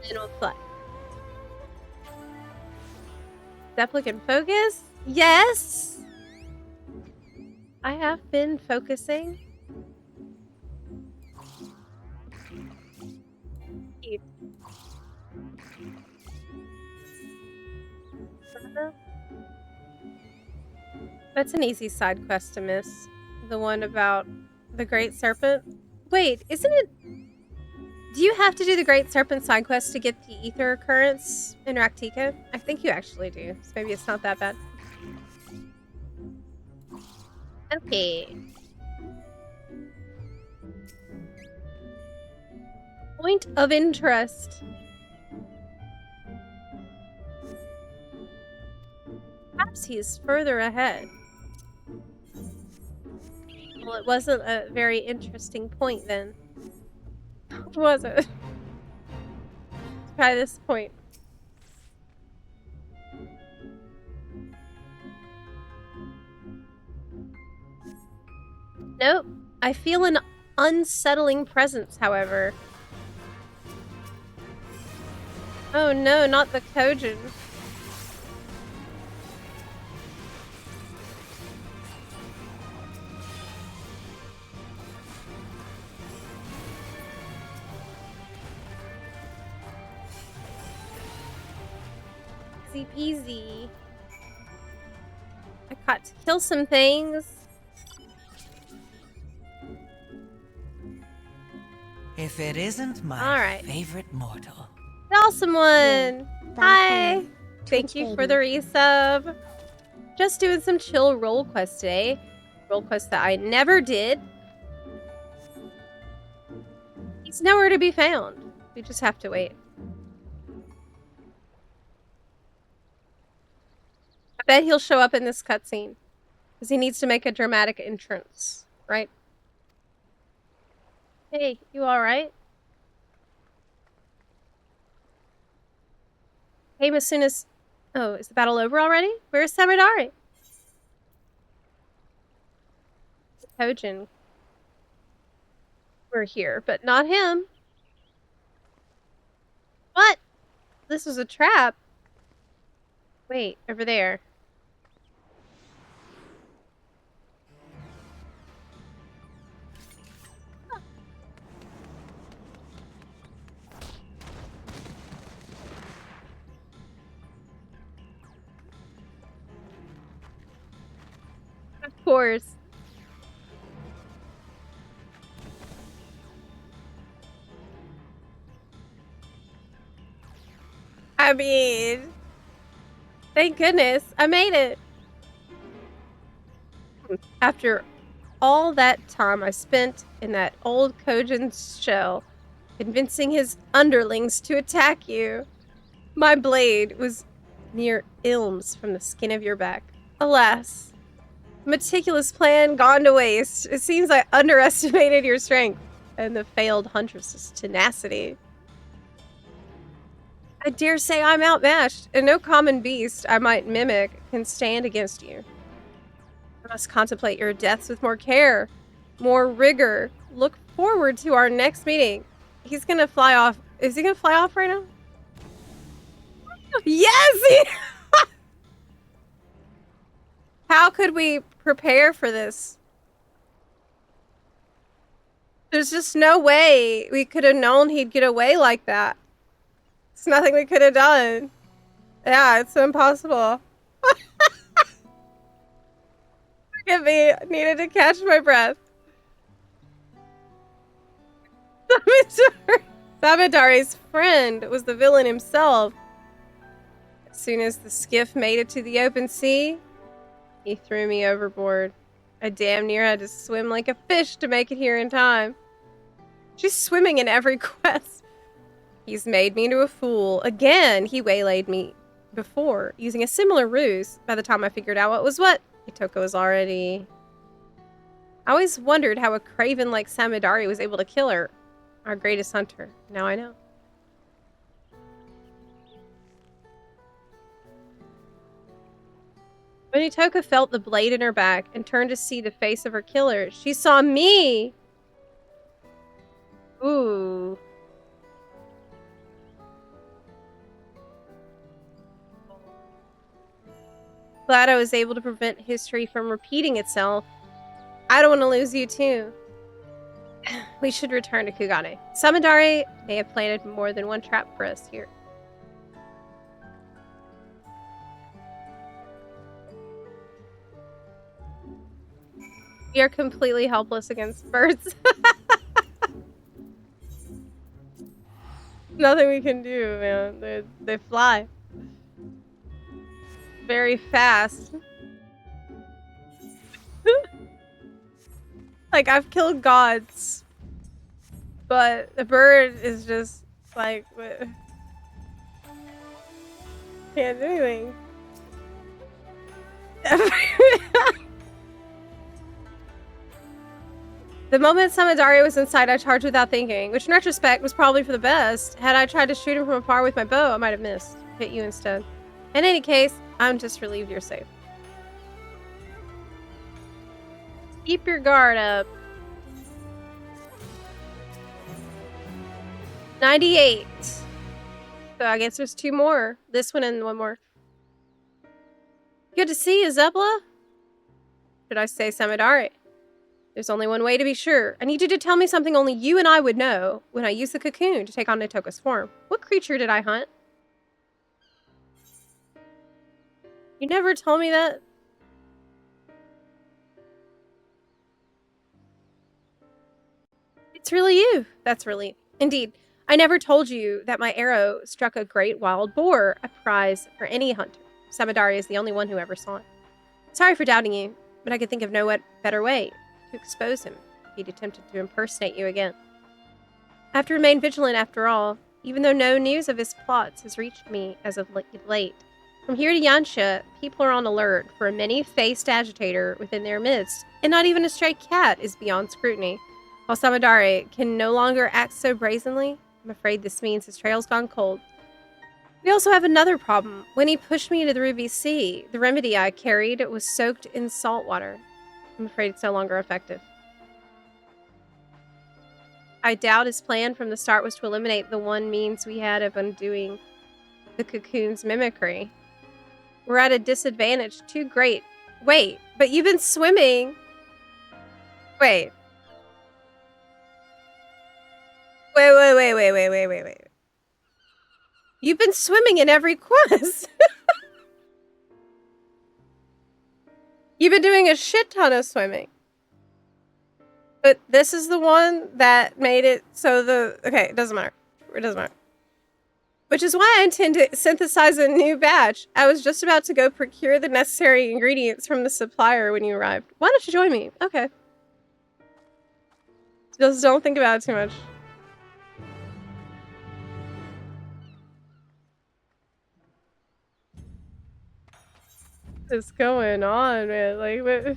Then we'll fly. Zepla can focus? Yes! I have been focusing. That's an easy side quest to miss. The one about the Great Serpent. Wait, isn't it... Do you have to do the Great Serpent side quest to get the Ether Currents in Raktika? I think you actually do. So maybe it's not that bad. Okay. Point of interest. Perhaps he's further ahead. Well, it wasn't a very interesting point then. Was it? Let's try this point. Nope. I feel an unsettling presence, however. Oh no, not the Kojin. Easy peasy. I got to kill some things. If it isn't my favorite mortal. Awesome one. Hi. Twitch Thank you for baby. the resub. Just doing some chill roll quest today. Roll quest that I never did. He's nowhere to be found. We just have to wait. I bet he'll show up in this cutscene. Because he needs to make a dramatic entrance, right? Hey, you alright? Came as soon as... Oh, is the battle over already? Where's Samadari? Kojin. We're here, but not him. What? This was a trap. Wait, over there. Of course. I mean, thank goodness I made it. After all that time I spent in that old Kojin's shell, convincing his underlings to attack you, my blade was mere ilms from the skin of your back. Alas, meticulous plan gone to waste. It seems I underestimated your strength and the failed huntress's tenacity. I dare say I'm outmatched, and no common beast I might mimic can stand against you. I must contemplate your deaths with more care, more rigor. Look forward to our next meeting. He's gonna fly off. Is he gonna fly off right now? Yes! How could we prepare for this? There's just no way we could have known he'd get away like that. It's nothing we could have done. Yeah, it's impossible. Forgive me. Needed to catch my breath. Samadari's friend was the villain himself. As soon as the skiff made it to the open sea, he threw me overboard. I damn near had to swim like a fish to make it here in time. She's swimming in every quest. He's made me into a fool. Again, he waylaid me before, using a similar ruse. By the time I figured out what was what, Itoko was already... I always wondered how a craven like Samidari was able to kill her, our greatest hunter. Now I know. When Itoka felt the blade in her back and turned to see the face of her killer, she saw me! Ooh. Glad I was able to prevent history from repeating itself. I don't want to lose you too. We should return to Kugane. Samidari may have planted more than one trap for us here. We are completely helpless against birds. Nothing we can do, man. They fly. Very fast. Like, I've killed gods. But the bird is just, like, can't do anything. The moment Samidari was inside, I charged without thinking, which in retrospect was probably for the best. Had I tried to shoot him from afar with my bow, I might have missed. Hit you instead. In any case, I'm just relieved you're safe. Keep your guard up. 98. So I guess there's 2 more. This one and 1 more. Good to see you, Zepla. Should I say Samidari? There's only one way to be sure. I need you to tell me something only you and I would know when I used the cocoon to take on Nitoka's form. What creature did I hunt? You never told me that? It's really you. That's really... Indeed, I never told you that my arrow struck a great wild boar, a prize for any hunter. Samidari is the only one who ever saw it. Sorry for doubting you, but I could think of no better way to expose him if he'd attempted to impersonate you again. I have to remain vigilant after all, even though no news of his plots has reached me as of late. From here to Yansha, people are on alert for a many-faced agitator within their midst, and not even a stray cat is beyond scrutiny. While Samidari can no longer act so brazenly, I'm afraid this means his trail's gone cold. We also have another problem. When he pushed me into the Ruby Sea, the remedy I carried was soaked in salt water. I'm afraid it's no longer effective. I doubt his plan from the start was to eliminate the one means we had of undoing the cocoon's mimicry. We're at a disadvantage too great. Wait, but you've been swimming. Wait. Wait. You've been swimming in every quest. You've been doing a shit ton of swimming. But this is the one that made it so the... Okay, it doesn't matter. It doesn't matter. Which is why I intend to synthesize a new batch. I was just about to go procure the necessary ingredients from the supplier when you arrived. Why don't you join me? Okay. Just don't think about it too much. What's going on, man? Like, what?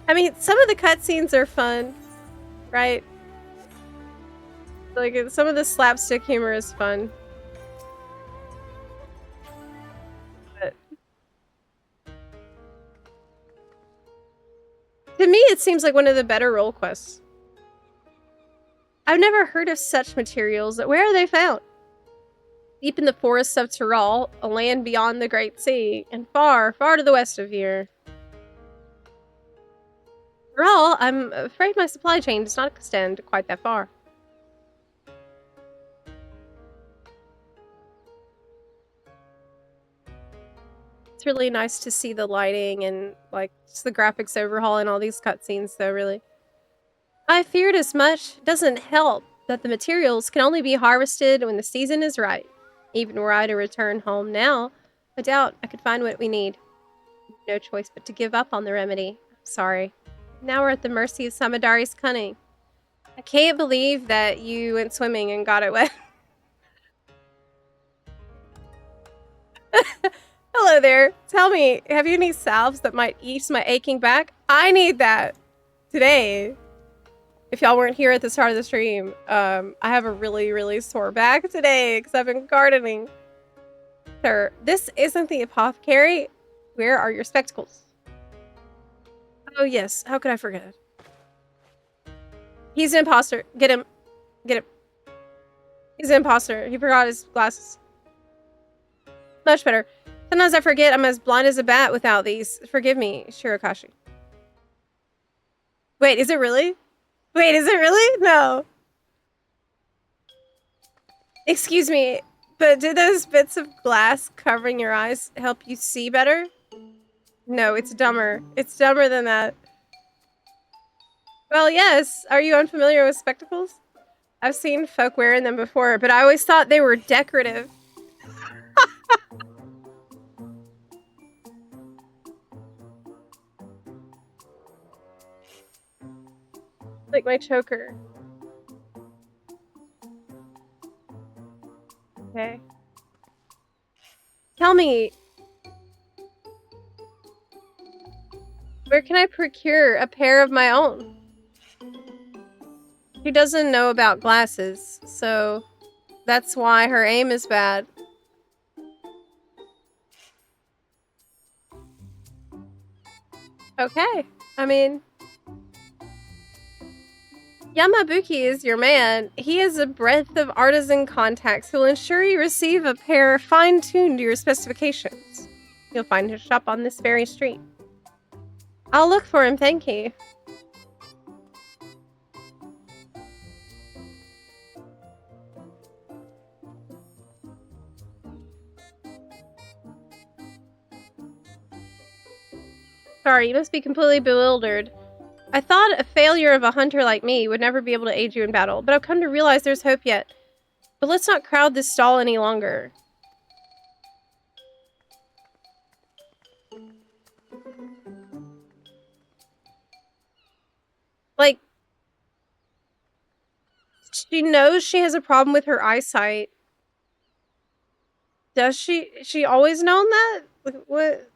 I mean, some of the cutscenes are fun, right? Like, some of the slapstick humor is fun. But to me, it seems like one of the better role quests. I've never heard of such materials. Where are they found? Deep in the forests of Tyrol, a land beyond the Great Sea, and far, far to the west of here. Tyrol, I'm afraid my supply chain does not extend quite that far. It's really nice to see the lighting and, like, just the graphics overhaul in all these cutscenes, though, really. I feared as much. It doesn't help that the materials can only be harvested when the season is right. Even were I to return home now, I doubt I could find what we need. No choice but to give up on the remedy. I'm sorry. Now we're at the mercy of Samidari's cunning. I can't believe that you went swimming and got it wet. Hello there. Tell me, have you any salves that might ease my aching back? I need that today. If y'all weren't here at the start of the stream, I have a really, really sore back today because I've been gardening. Sir, this isn't the apothecary. Where are your spectacles? Oh yes, how could I forget? He's an imposter. Get him. Get him. He's an imposter. He forgot his glasses. Much better. Sometimes I forget I'm as blind as a bat without these. Forgive me, Shirakashi. Wait, is it really? Wait, is it really? No. Excuse me, but did those bits of glass covering your eyes help you see better? No, it's dumber. It's dumber than that. Well, yes. Are you unfamiliar with spectacles? I've seen folk wearing them before, but I always thought they were decorative. Like my choker. Okay. Tell me, where can I procure a pair of my own? She doesn't know about glasses, so that's why her aim is bad. Okay, I mean, Yamabuki is your man. He has a breadth of artisan contacts who will ensure you receive a pair fine-tuned to your specifications. You'll find his shop on this very street. I'll look for him, thank you. Sorry, you must be completely bewildered. I thought a failure of a hunter like me would never be able to aid you in battle, but I've come to realize there's hope yet. But let's not crowd this stall any longer. Like, she knows she has a problem with her eyesight. Does she? She always known that? What?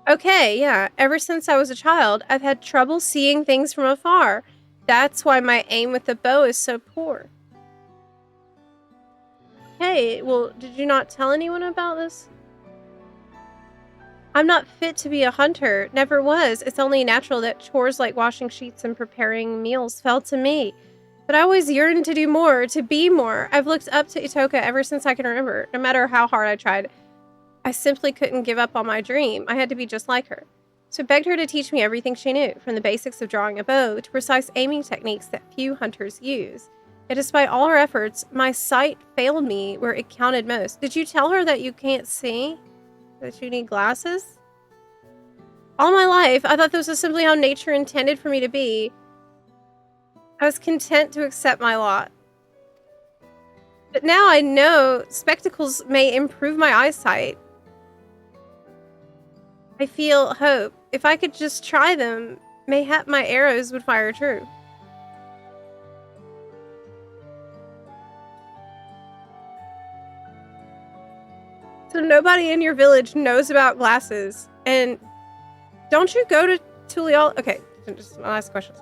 Okay, yeah. Ever since I was a child, I've had trouble seeing things from afar. That's why my aim with the bow is so poor. Hey, well, did you not tell anyone about this? I'm not fit to be a hunter. Never was. It's only natural that chores like washing sheets and preparing meals fell to me. But I always yearned to do more, to be more. I've looked up to Itoka ever since I can remember, no matter how hard I tried. I simply couldn't give up on my dream. I had to be just like her. So I begged her to teach me everything she knew, from the basics of drawing a bow to precise aiming techniques that few hunters use. Yet despite all her efforts, my sight failed me where it counted most. Did you tell her that you can't see? That you need glasses? All my life, I thought this was simply how nature intended for me to be. I was content to accept my lot. But now I know spectacles may improve my eyesight. I feel hope. If I could just try them, mayhap my arrows would fire true. So nobody in your village knows about glasses. And don't you go to Tulial? Okay, just my last question.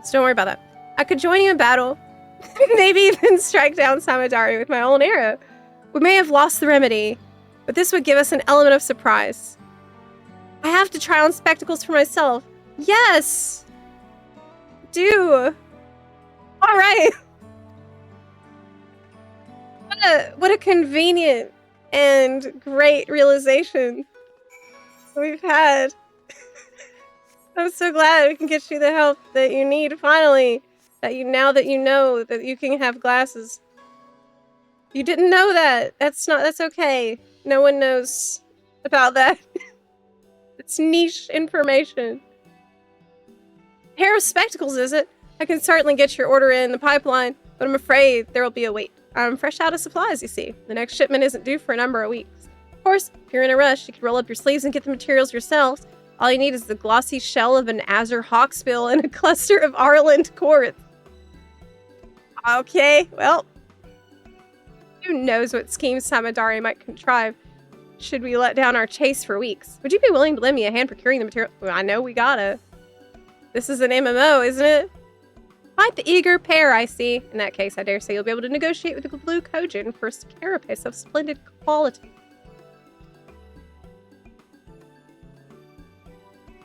So don't worry about that. I could join you in battle. Maybe even strike down Samadari with my own arrow. We may have lost the remedy, but this would give us an element of surprise. I have to try on spectacles for myself. Yes! Do! Alright! What a convenient and great realization we've had. I'm so glad we can get you the help that you need finally. Now that you know that you can have glasses. You didn't know that. That's okay. No one knows about that. It's niche information. Pair of spectacles, is it? I can certainly get your order in the pipeline, but I'm afraid there will be a wait. I'm fresh out of supplies, you see. The next shipment isn't due for a number of weeks. Of course, if you're in a rush, you can roll up your sleeves and get the materials yourselves. All you need is the glossy shell of an azure hawksbill and a cluster of Arland quartz. Okay, well. Who knows what schemes Samadari might contrive should we let down our chase for weeks. Would you be willing to lend me a hand procuring the material? Well, I know we gotta. This is an MMO, isn't it? Quite the eager pair, I see. In that case, I dare say you'll be able to negotiate with the Blue Kojin for a carapace of splendid quality.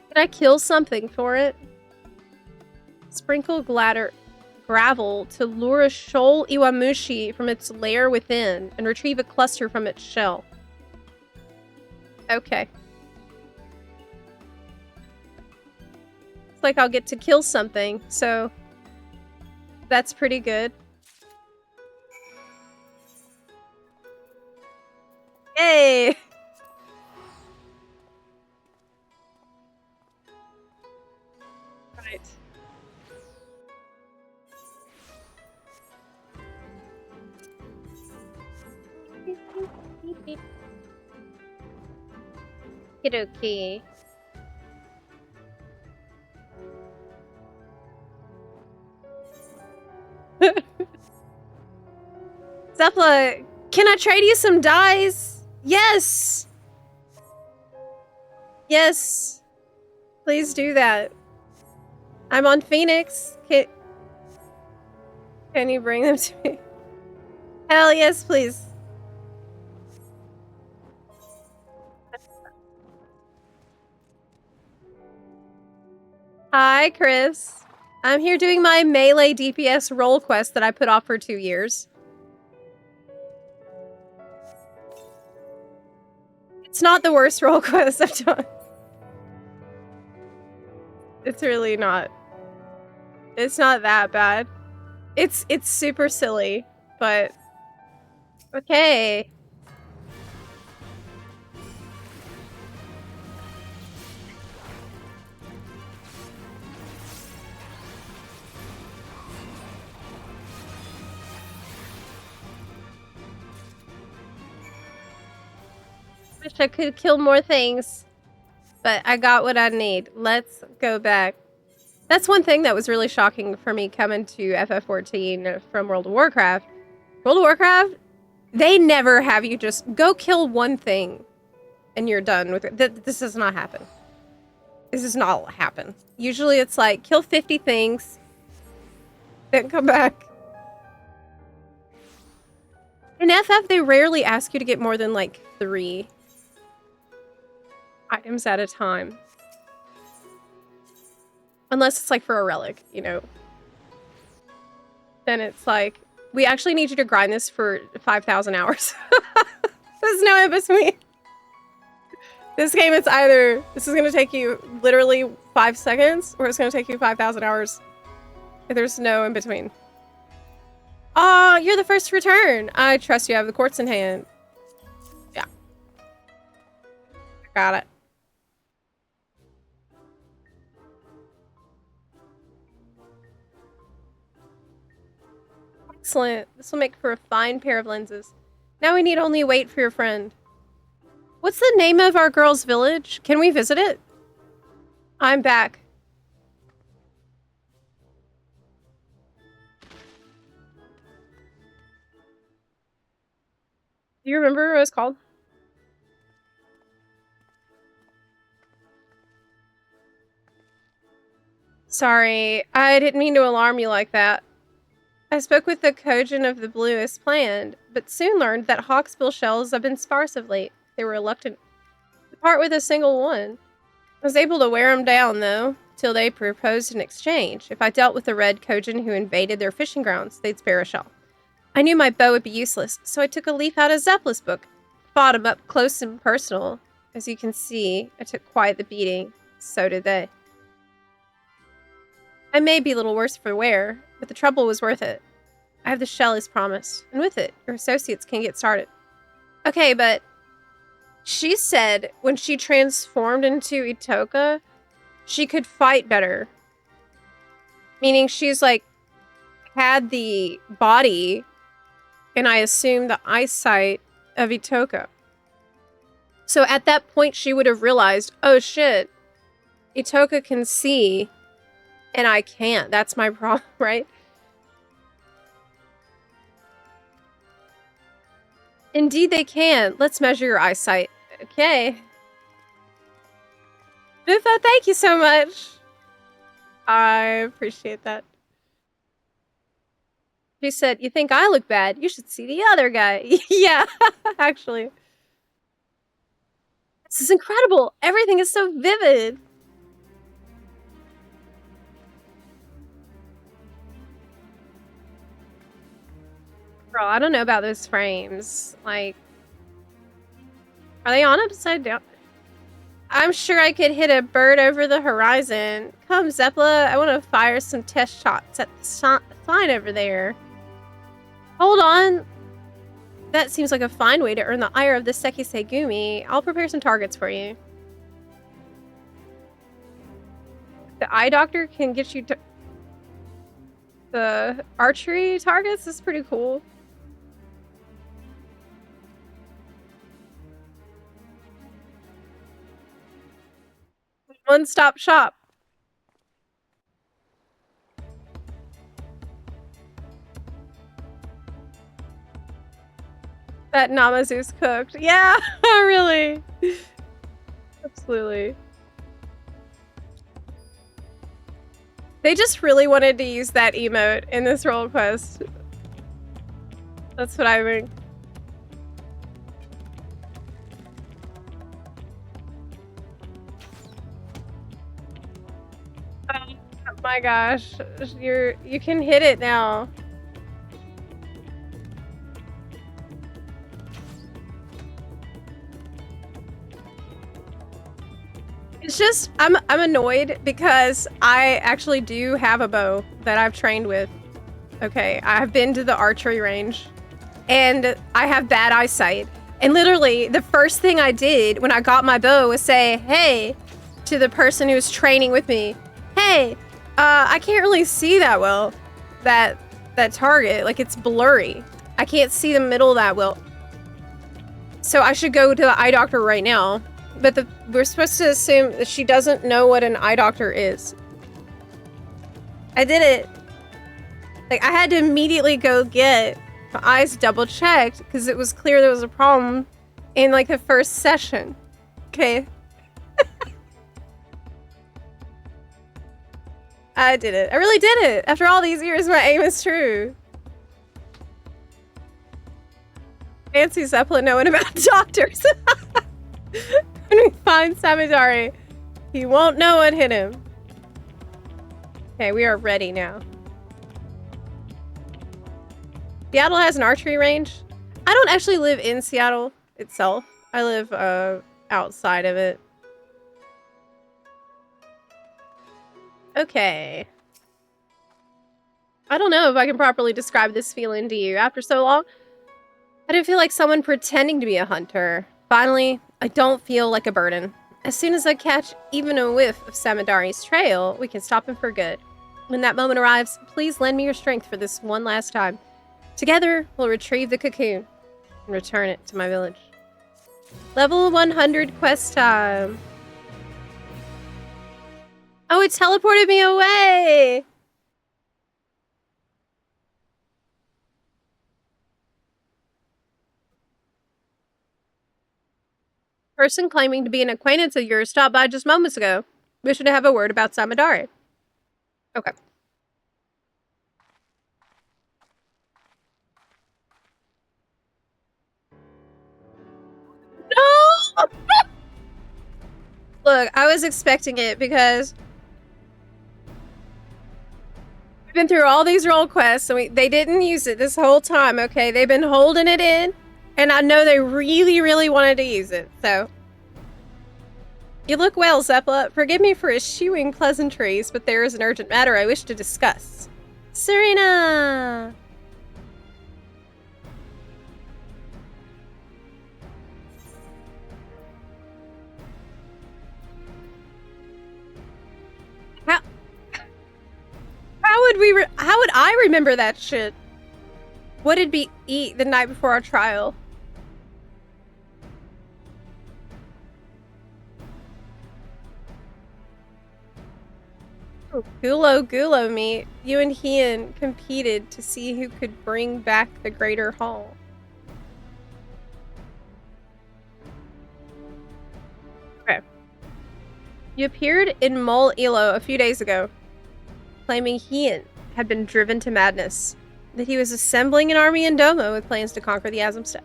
Can I kill something for it? Sprinkle gravel to lure a shoal iwamushi from its lair within and retrieve a cluster from its shell. Okay. It's like I'll get to kill something, so that's pretty good. Yay! Right. Okay. Zepla, can I trade you some dyes? Yes! Yes! Please do that. I'm on Phoenix. Can you bring them to me? Hell yes, please. Hi, Chris. I'm here doing my melee DPS role quest that I put off for 2 years. It's not the worst role quest I've done. It's really not. It's not that bad. It's super silly, but okay. Wish I could kill more things, but I got what I need. Let's go back. That's one thing that was really shocking for me coming to FF14 from World of Warcraft. World of Warcraft, they never have you just go kill one thing and you're done with it. This does not happen. This does not happen. Usually it's like, kill 50 things, then come back. In FF, they rarely ask you to get more than like 3 items at a time. Unless it's like for a relic, you know. Then it's like, we actually need you to grind this for 5,000 hours. There's no in between. This game, it's either, this is going to take you literally 5 seconds, or it's going to take you 5,000 hours. There's no in between. Aw, you're the first to return. I trust you have the quartz in hand. Yeah. Got it. Excellent. This will make for a fine pair of lenses. Now we need only wait for your friend. What's the name of our girl's village? Can we visit it? I'm back. Do you remember what it was called? Sorry, I didn't mean to alarm you like that. I spoke with the Kojin of the Blue as planned, but soon learned that hawksbill shells have been sparse of late. They were reluctant to part with a single one. I was able to wear them down, though, till they proposed an exchange. If I dealt with the red Kojin who invaded their fishing grounds, they'd spare a shell. I knew my bow would be useless, so I took a leaf out of Zepla's book. Fought him up close and personal. As you can see, I took quite the beating. So did they. I may be a little worse for wear, but the trouble was worth it. I have the shell as promised, and with it, your associates can get started. Okay, but she said when she transformed into Itoka, she could fight better. Meaning she's like, had the body, and I assume the eyesight of Itoka. So at that point, she would have realized, oh shit, Itoka can see, and I can't. That's my problem, right? Indeed they can. Let's measure your eyesight. Okay. Bufa, thank you so much. I appreciate that. She said, you think I look bad? You should see the other guy. Yeah, actually. This is incredible. Everything is so vivid. Girl, I don't know about those frames. Like, are they on upside down? I'm sure I could hit a bird over the horizon. Come, Zepla, I want to fire some test shots at the sign over there. Hold on. That seems like a fine way to earn the ire of the Seki Segumi. I'll prepare some targets for you. The eye doctor can get you the archery targets. This is pretty cool. One-stop shop. That Namazu's cooked. Yeah, really. Absolutely. They just really wanted to use that emote in this role quest. That's what I think. Oh my gosh, you can hit it now. It's just I'm annoyed because I actually do have a bow that I've trained with. Okay, I've been to the archery range and I have bad eyesight. And literally the first thing I did when I got my bow was say, hey, to the person who was training with me, hey, I can't really see that well, that target. Like, it's blurry. I can't see the middle that well. So I should go to the eye doctor right now. But we're supposed to assume that she doesn't know what an eye doctor is. I did it. Like, I had to immediately go get my eyes double checked because it was clear there was a problem in like the first session. Okay. I did it. I really did it. After all these years, my aim is true. Fancy Zepla knowing about doctors. When we find Samidari, he won't know what hit him. Okay, we are ready now. Seattle has an archery range. I don't actually live in Seattle itself. I live outside of it. Okay. I don't know if I can properly describe this feeling to you after so long. I don't feel like someone pretending to be a hunter. Finally, I don't feel like a burden. As soon as I catch even a whiff of Samidari's trail, we can stop him for good. When that moment arrives, please lend me your strength for this one last time. Together, we'll retrieve the cocoon and return it to my village. Level 100 quest time. Oh, it teleported me away! Person claiming to be an acquaintance of yours stopped by just moments ago. Wishing to have a word about Samidari. Okay. No! Look, I was expecting it because we've been through all these role quests and they didn't use it this whole time, okay? They've been holding it in, and I know they really, really wanted to use it, so. You look well, Zepla. Forgive me for eschewing pleasantries, but there is an urgent matter I wish to discuss. Serena! How would I remember that shit? What did we eat the night before our trial? Gulo meat. You and Hian competed to see who could bring back the greater haul. You appeared in Mole Elo a few days ago, claiming he had been driven to madness, that he was assembling an army in Domo with plans to conquer the Azim Steppe.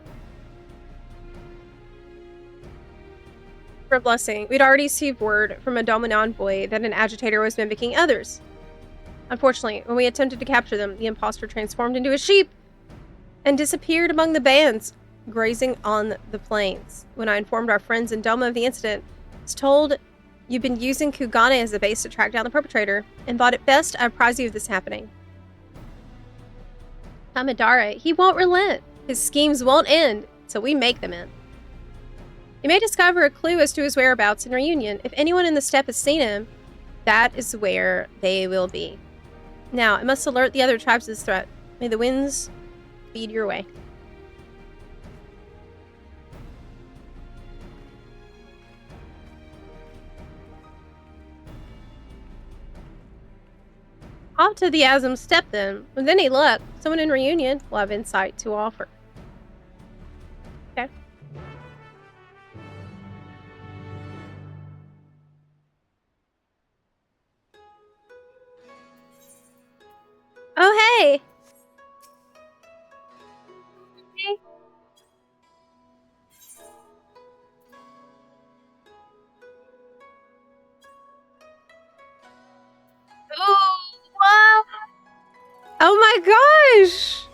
For a blessing, we'd already received word from a Doman envoy that an agitator was mimicking others. Unfortunately, when we attempted to capture them, the impostor transformed into a sheep and disappeared among the bands grazing on the plains. When I informed our friends in Domo of the incident, I was told you've been using Kugane as a base to track down the perpetrator and thought it best I apprise you of this happening. Kamidare, he won't relent. His schemes won't end till we make them end. You may discover a clue as to his whereabouts in Reunion. If anyone in the steppe has seen him, that is where they will be. Now, I must alert the other tribes of this threat. May the winds feed your way. Off to the Azim Steppe then. With any luck, someone in Reunion will have insight to offer. Okay. Oh, hey! Hey. Oh, wow! Oh my gosh!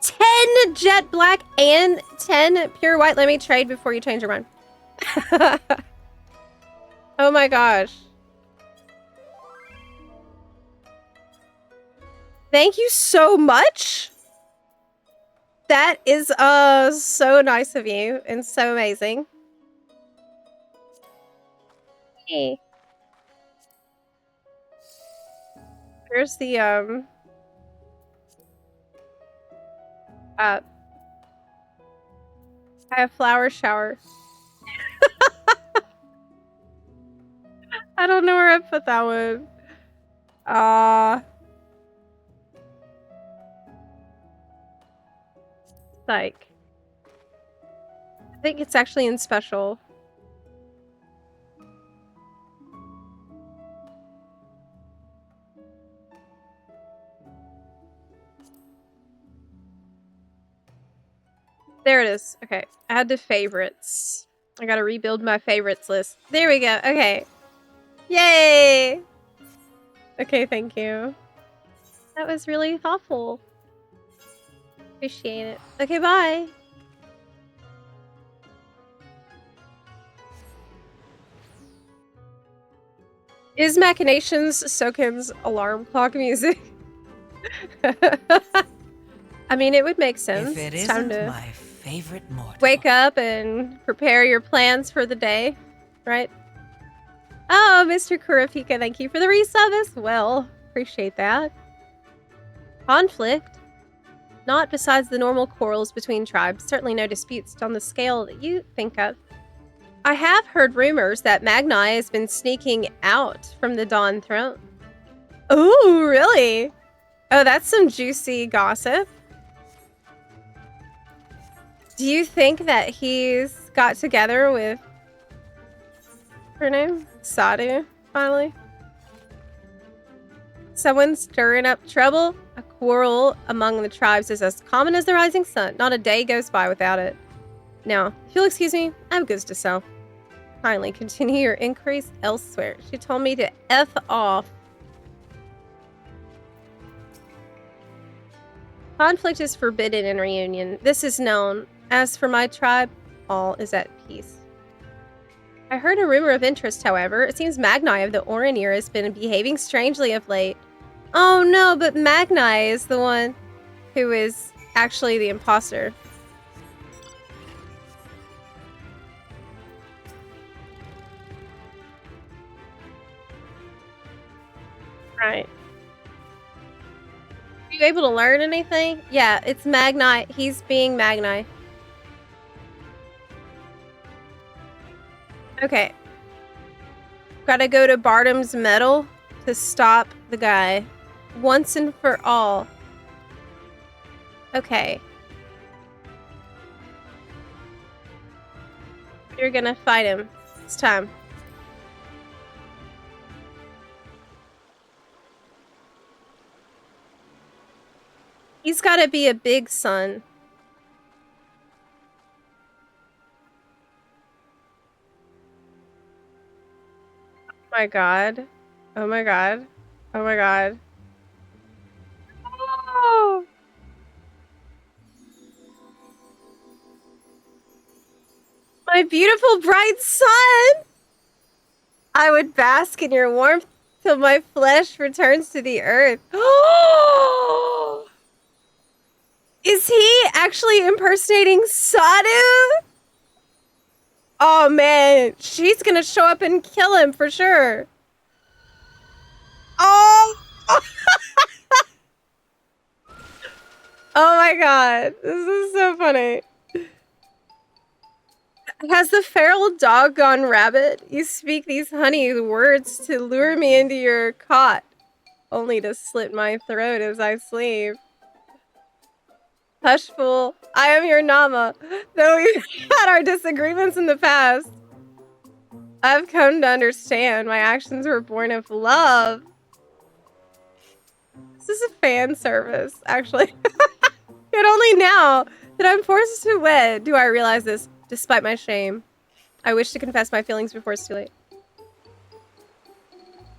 10 jet black and 10 pure white. Let me trade before you change your mind. Oh my gosh. Thank you so much. That is so nice of you and so amazing. Hey. Here's the I have flower shower. I don't know where I put that one. Like, I think it's actually in special. There it is. Okay, add to favorites. I gotta rebuild my favorites list. There we go. Okay. Yay! Okay, thank you. That was really thoughtful. Appreciate it. Okay, bye. Is Machinations Soken's alarm clock music? I mean, it would make sense. If it it's time isn't to my favorite mortal. wake up and prepare your plans for the day, right? Oh, Mr. Kurapika, thank you for the resub as well. Appreciate that. Conflict? Not besides the normal quarrels between tribes. Certainly no disputes on the scale that you think of. I have heard rumors that Magnai has been sneaking out from the Dawntrail. Ooh, really? Oh, that's some juicy gossip. Do you think that he's got together with her name? Sadu, finally? Someone stirring up trouble? A quarrel among the tribes is as common as the rising sun. Not a day goes by without it. Now, if you'll excuse me, I have goods to sell. Kindly continue your inquiries elsewhere. She told me to F off. Conflict is forbidden in Reunion. This is known. As for my tribe, all is at peace. I heard a rumor of interest, however. It seems Magnai of the Oranir has been behaving strangely of late. Oh no, but Magnai is the one who is actually the imposter. Right. Are you able to learn anything? Yeah, it's Magnai. He's being Magnai. Okay. Gotta go to Bartum's Metal to stop the guy. Once and for all. Okay. You're gonna fight him. It's time. He's gotta be a big son. Oh my god. Oh my god. Oh my god. Oh. My beautiful bright sun! I would bask in your warmth till my flesh returns to the earth. Oh! Is he actually impersonating Sadu? Oh man, she's gonna show up and kill him for sure. Oh! Oh my god, this is so funny. Has the feral dog gone rabbit? You speak these honey words to lure me into your cot, only to slit my throat as I sleep. Hush, fool. I am your Nama. Though we had our disagreements in the past, I've come to understand my actions were born of love. This is a fan service, actually. Yet only now that I'm forced to wed do I realize this, despite my shame. I wish to confess my feelings before it's too late.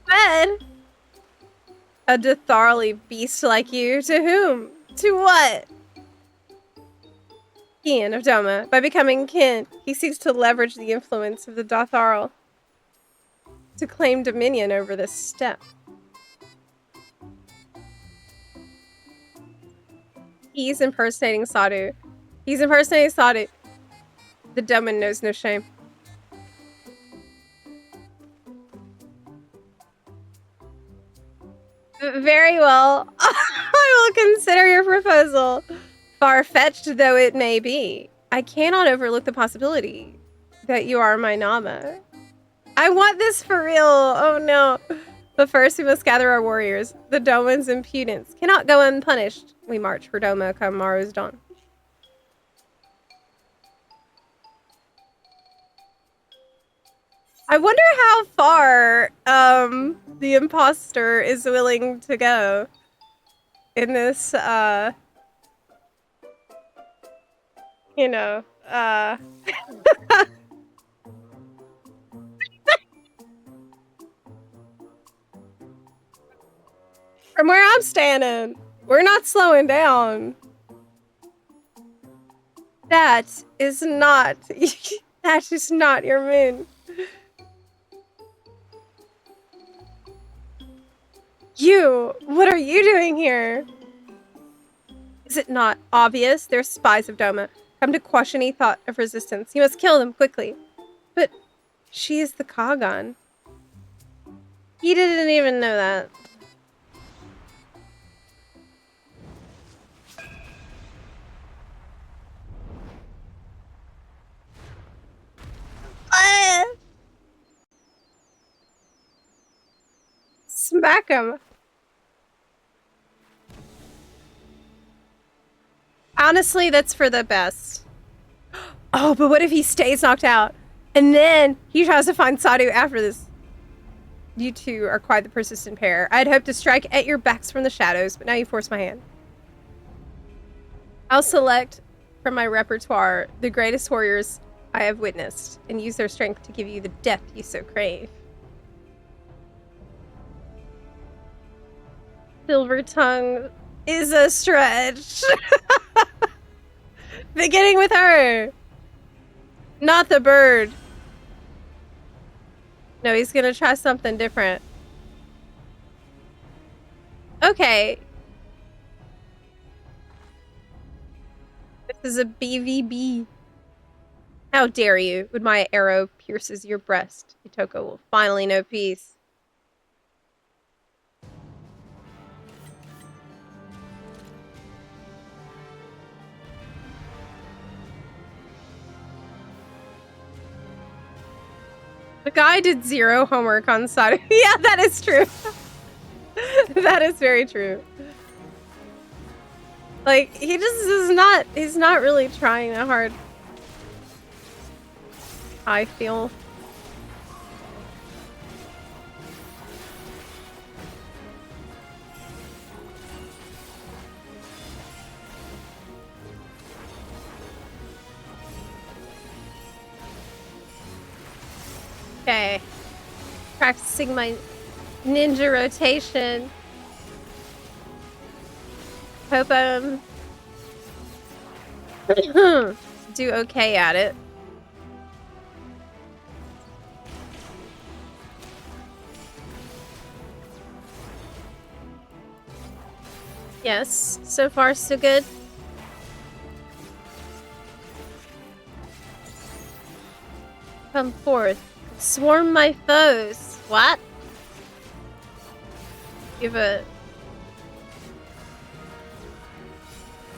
Wed? A Dawntrail beast like you? To whom? To what? Kin of Doma. By becoming kin, he seeks to leverage the influence of the Dawntrail to claim dominion over this steppe. He's impersonating Sadu. He's impersonating Sadu. The Doman knows no shame. Very well. I will consider your proposal. Far-fetched though it may be, I cannot overlook the possibility that you are my Nama. I want this for real. Oh no. But first we must gather our warriors. The Doman's impudence cannot go unpunished. We march for Doma come tomorrow's dawn. I wonder how far the imposter is willing to go in this you know, from where I'm standing, we're not slowing down. That is not that is not your moon. You, what are you doing here? Is it not obvious? They're spies of Doma, come to quash any thought of resistance. You must kill them quickly. But she is the Kagan. He didn't even know that. Smack him. Honestly, that's for the best. Oh, but what if he stays knocked out? And then he tries to find Sadu after this. You two are quite the persistent pair. I'd hoped to strike at your backs from the shadows, but now you force my hand. I'll select from my repertoire the greatest warriors I have witnessed and use their strength to give you the death you so crave. Silver tongue is a stretch. Beginning with her. Not the bird. No, he's gonna try something different. Okay. This is a BVB. How dare you? When my arrow pierces your breast, Itoko will finally know peace. The guy did zero homework on Sadu. Yeah, that is true. That is very true. Like, he just is not, he's not really trying that hard. I feel. Okay. Practicing my ninja rotation. Hope do okay at it. Yes, so far so good. Come forth. Swarm my foes. What? Give a...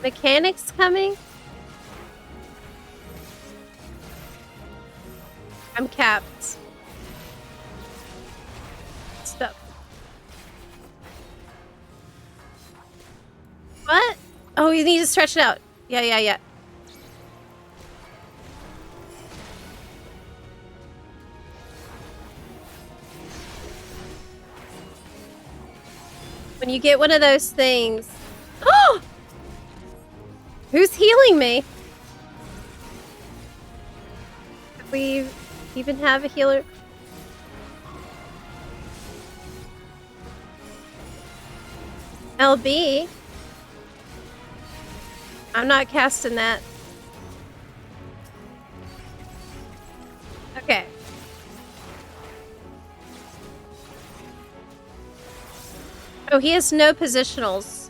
Mechanics coming? I'm capped. Stop. What? Oh, you need to stretch it out. Yeah. When you get one of those things... Oh! Who's healing me? Do we even have a healer? LB? I'm not casting that. Okay. Oh, he has no positionals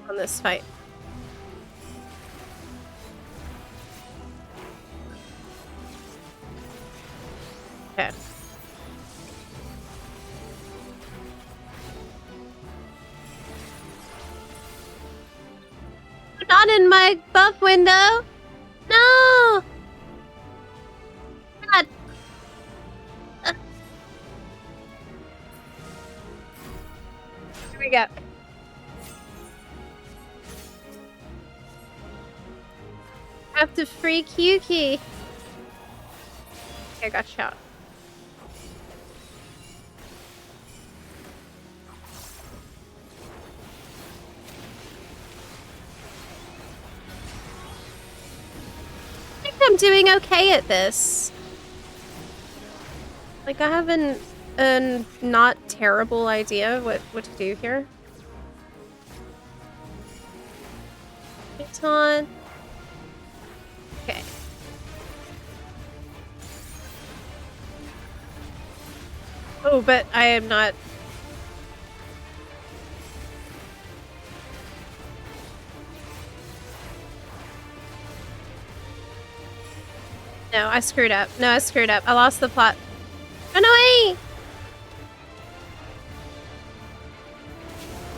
on this fight. Okay. Not in my buff window! No! God. Here we go. I have to free Kyuki. Okay, I got shot. I think I'm doing okay at this. Like, I have a not terrible idea what to do here. It's on. Okay. Oh, but I am not. No, I screwed up. I lost the plot. Run away!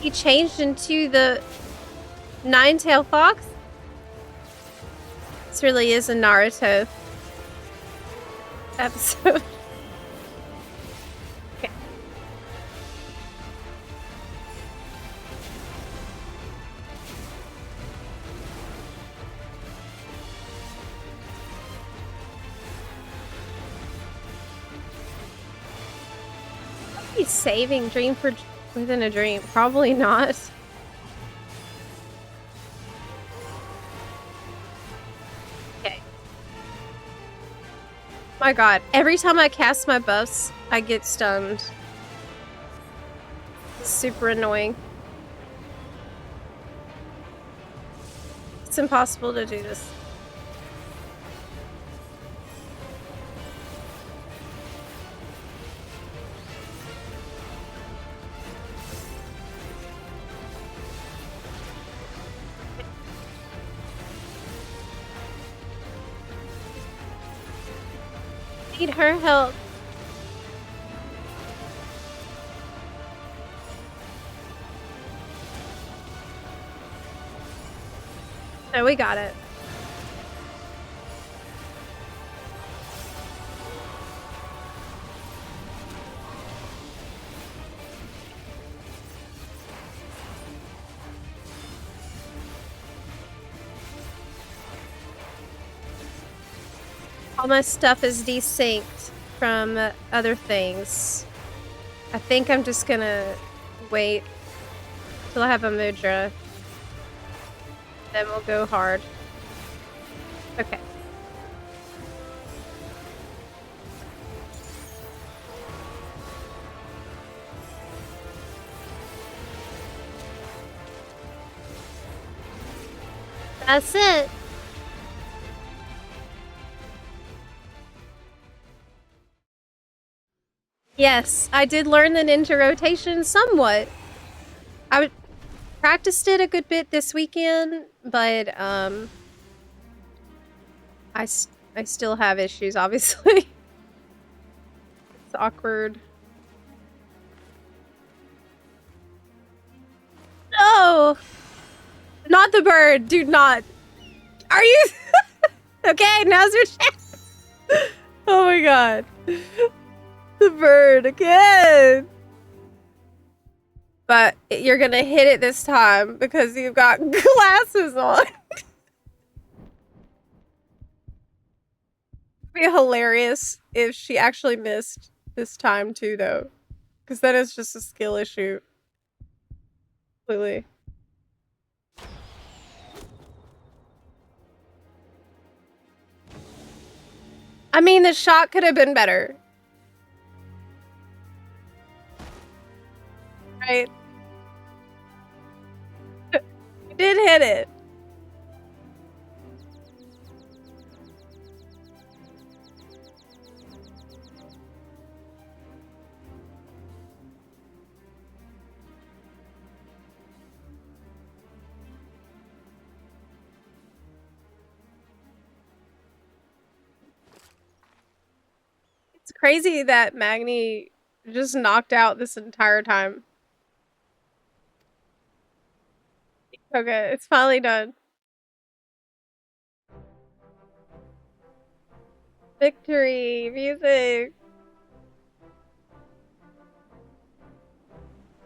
He changed into the nine-tailed fox? This really is a Naruto episode. Okay. He's saving dream for within a dream. Probably not. Okay. My god. Every time I cast my buffs, I get stunned. It's super annoying. It's impossible to do this. Need her help. No, we got it. All my stuff is desynced from other things. I think I'm just gonna wait till I have a mudra. Then we'll go hard. Okay. That's it. Yes, I did learn the ninja rotation somewhat. I practiced it a good bit this weekend, but I still have issues, obviously. It's awkward. No! Not the bird, do not. Are you? Okay, now's your chance. Oh my god. The bird again. But you're gonna hit it this time because you've got glasses on. It'd be hilarious if she actually missed this time too, though. Because then it's just a skill issue. Completely. I mean, the shot could have been better. Right? You did hit it. It's crazy that Magni just knocked out this entire time. Okay, it's finally done. Victory music.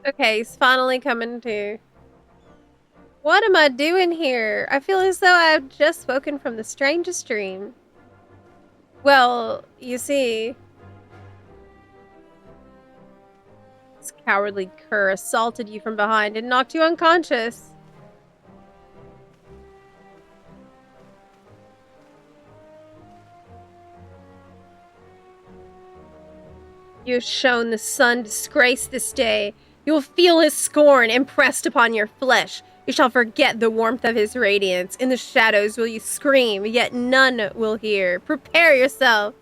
Okay, he's finally coming to. What am I doing here? I feel as though I've just woken from the strangest dream. Well, you see, this cowardly cur assaulted you from behind and knocked you unconscious. You have shown the sun disgrace this day. You will feel his scorn impressed upon your flesh. You shall forget the warmth of his radiance. In the shadows will you scream, yet none will hear. Prepare yourself.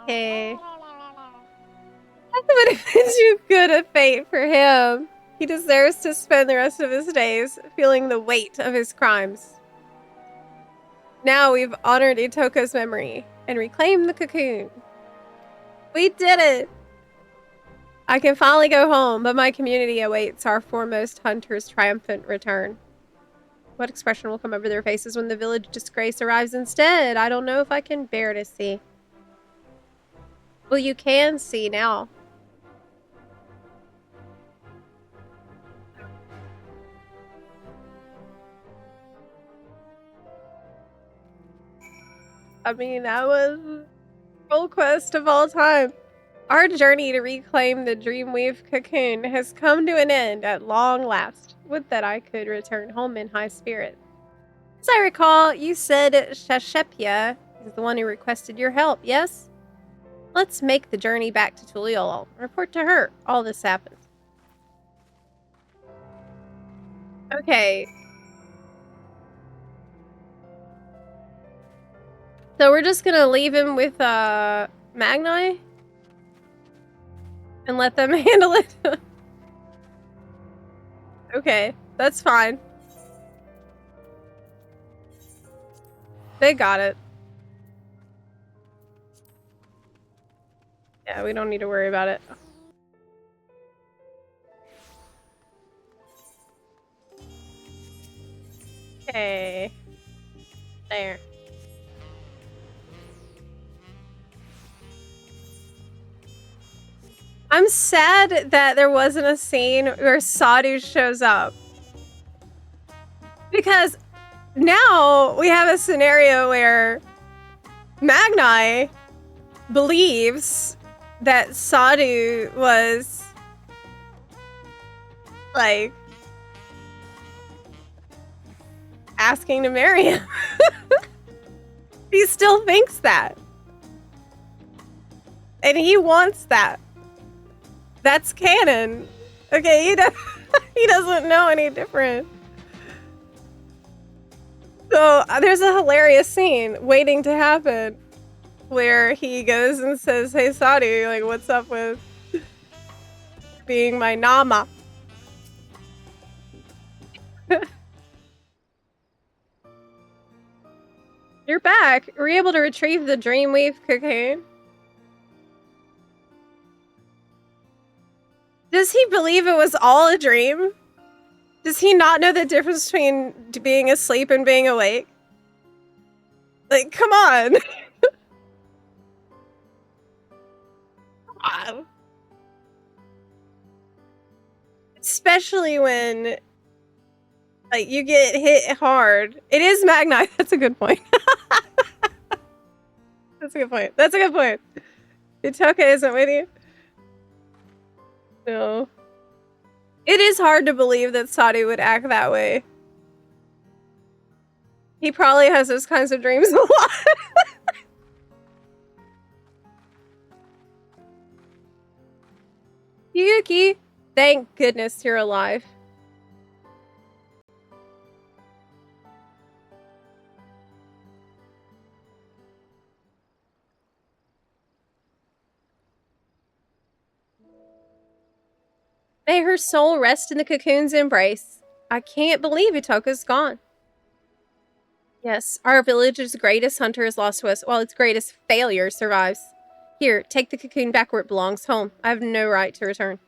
Okay. That would have been too good a fate for him. He deserves to spend the rest of his days feeling the weight of his crimes. Now we've honored Itoka's memory and reclaimed the cocoon. We did it! I can finally go home, but my community awaits our foremost hunter's triumphant return. What expression will come over their faces when the village disgrace arrives instead? I don't know if I can bear to see. Well, you can see now. I mean, that was full quest of all time. Our journey to reclaim the Dreamweave cocoon has come to an end at long last. Would that I could return home in high spirits. As I recall, you said Shashepia is the one who requested your help, yes? Let's make the journey back to Tuliol. Report to her. All this happened. Okay. So we're just gonna leave him with Magni and let them handle it. Okay, that's fine. They got it. Yeah, we don't need to worry about it. Okay. There. I'm sad that there wasn't a scene where Sadhu shows up. Because now we have a scenario where Magni believes that Sadhu was like asking to marry him. He still thinks that. And he wants that. That's canon. Okay, he doesn't know any different. So there's a hilarious scene waiting to happen where he goes and says, "Hey, Saudi, like, what's up with being my Nama?" You're back. Were you able to retrieve the Dreamweave cocoon? Does he believe it was all a dream? Does he not know the difference between being asleep and being awake? Like, come on. Wow. Especially when, like, you get hit hard. It is Magnite. That's a good point. That's a good point. That's a good point. Itoka isn't with you? No. It is hard to believe that Saudi would act that way. He probably has those kinds of dreams a lot. Yuki, thank goodness you're alive. May her soul rest in the cocoon's embrace. I can't believe Itoka's gone. Yes, our village's greatest hunter is lost to us, while its greatest failure survives. Here, take the cocoon back where it belongs, home. I have no right to return.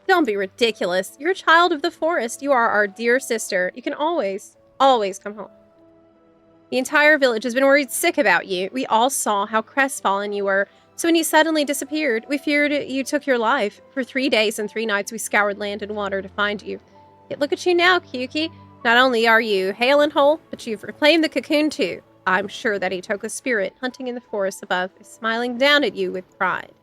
Don't be ridiculous. You're a child of the forest. You are our dear sister. You can always, always come home. The entire village has been worried sick about you. We all saw how crestfallen you were. So when you suddenly disappeared, we feared you took your life. For 3 days and 3 nights, we scoured land and water to find you. Yet look at you now, Kyuki. Not only are you hale and whole, but you've reclaimed the cocoon too. I'm sure that Itoka's spirit, hunting in the forest above, is smiling down at you with pride.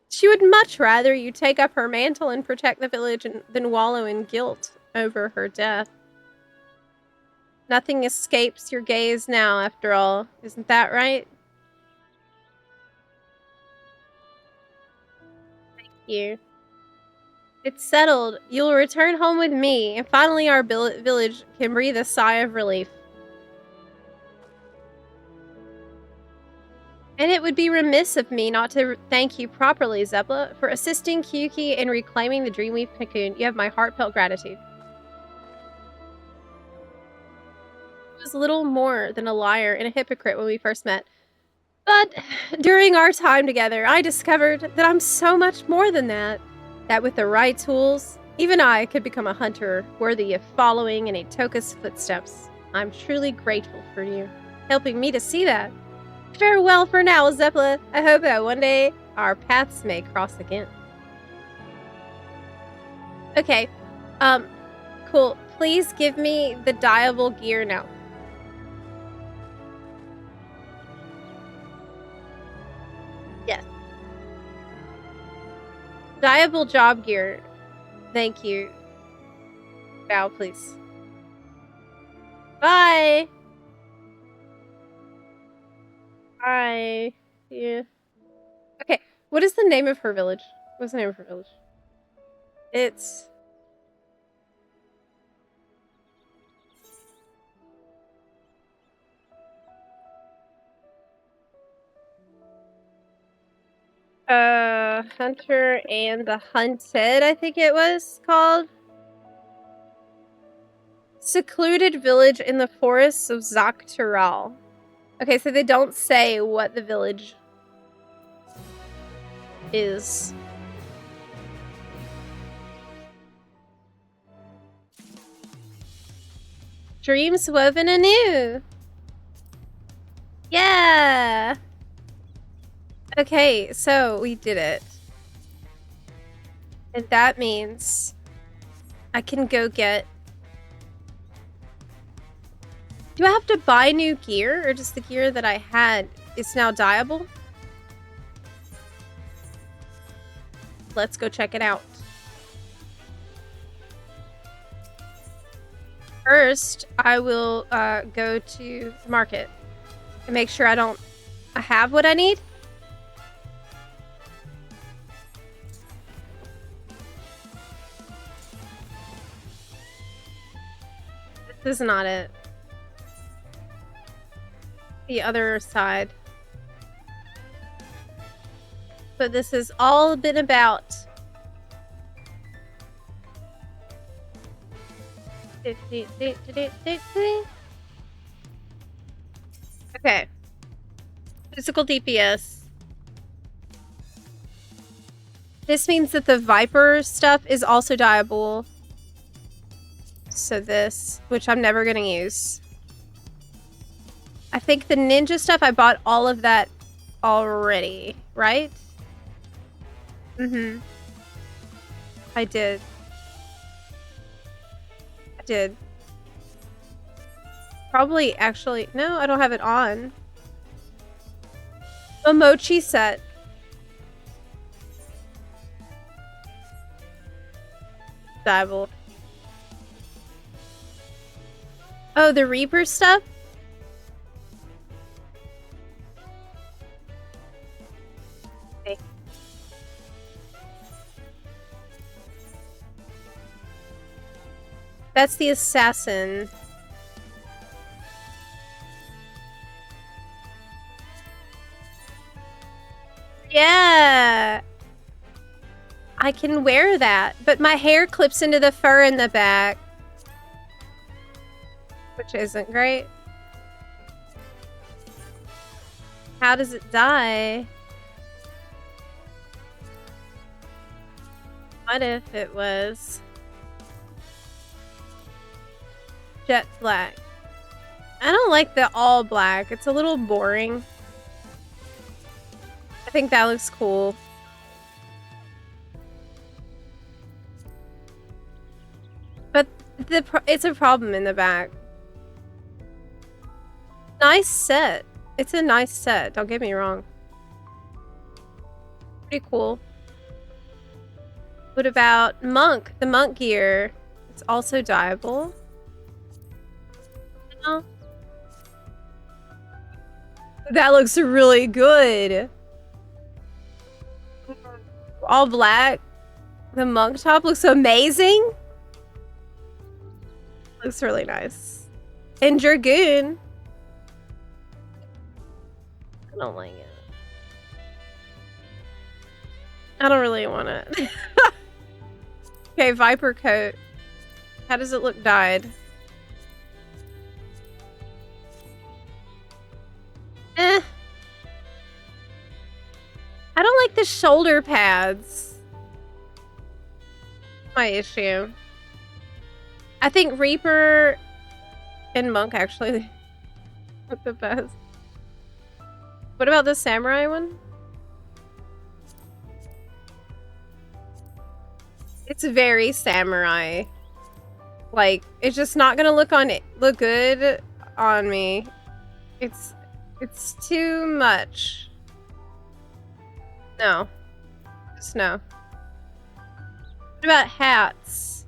She would much rather you take up her mantle and protect the village than wallow in guilt over her death. Nothing escapes your gaze now, after all. Isn't that right? Thank you. It's settled. You'll return home with me, and finally our village can breathe a sigh of relief. And it would be remiss of me not to thank you properly, Zepla, for assisting Kyuki in reclaiming the Dreamweave cocoon. You have my heartfelt gratitude. I was little more than a liar and a hypocrite when we first met. But during our time together, I discovered that I'm so much more than that. That with the right tools, even I could become a hunter worthy of following in Itoka's footsteps. I'm truly grateful for you, helping me to see that. Farewell for now, Zepla. I hope that one day our paths may cross again. Okay, cool. Please give me the dyeable gear now. Yes. Dyeable job gear. Thank you. Bow, please. Bye! Bye. Yeah. Okay, what is the name of her village? What's the name of her village? It's... Hunter and the Hunted, I think it was called. Secluded village in the forests of Zaktaral. Okay, so they don't say what the village is. Dreams woven anew. Yeah. Okay, so we did it. And that means I can go get... Do I have to buy new gear, or just the gear that I had is now dyeable? Let's go check it out. First, I will go to the market and make sure I have what I need. This is not it. The other side. But this has all been about. Okay. Physical DPS. This means that the Viper stuff is also dyeable. So this, which I'm never gonna use. I think the ninja stuff, I bought all of that already, right? Mm-hmm. I did. I did. Probably, actually, no, I don't have it on. A mochi set. Dyeable. Oh, the Reaper stuff? Okay. That's the assassin. Yeah. I can wear that, but my hair clips into the fur in the back. Which isn't great. How does it dye? What if it was jet black? I don't like the all black. It's a little boring. I think that looks cool. But it's a problem in the back. Nice set. It's a nice set. Don't get me wrong. Pretty cool. What about monk? The monk gear. It's also dyeable. No. That looks really good. All black. The monk top looks amazing. Looks really nice. And Dragoon. I don't like it. I don't really want it. Okay, Viper coat. How does it look dyed? I don't like the shoulder pads. My issue. I think Reaper and Monk actually look the best. What about the samurai one? It's very samurai. Like, it's just not gonna look good on me. It's too much. No. Just no. What about hats?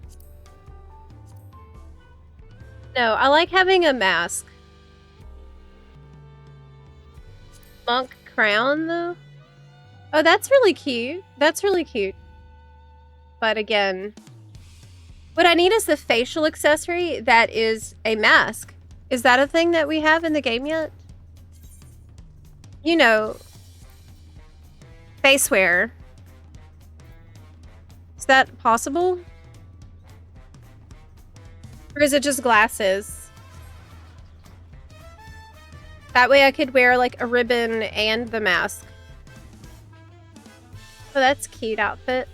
No, I like having a mask. Monk crown, though? Oh, that's really cute. That's really cute. But again, what I need is the facial accessory that is a mask. Is that a thing that we have in the game yet? You know, face wear. Is that possible? Or is it just glasses? That way I could wear like a ribbon and the mask. Oh, that's a cute outfit.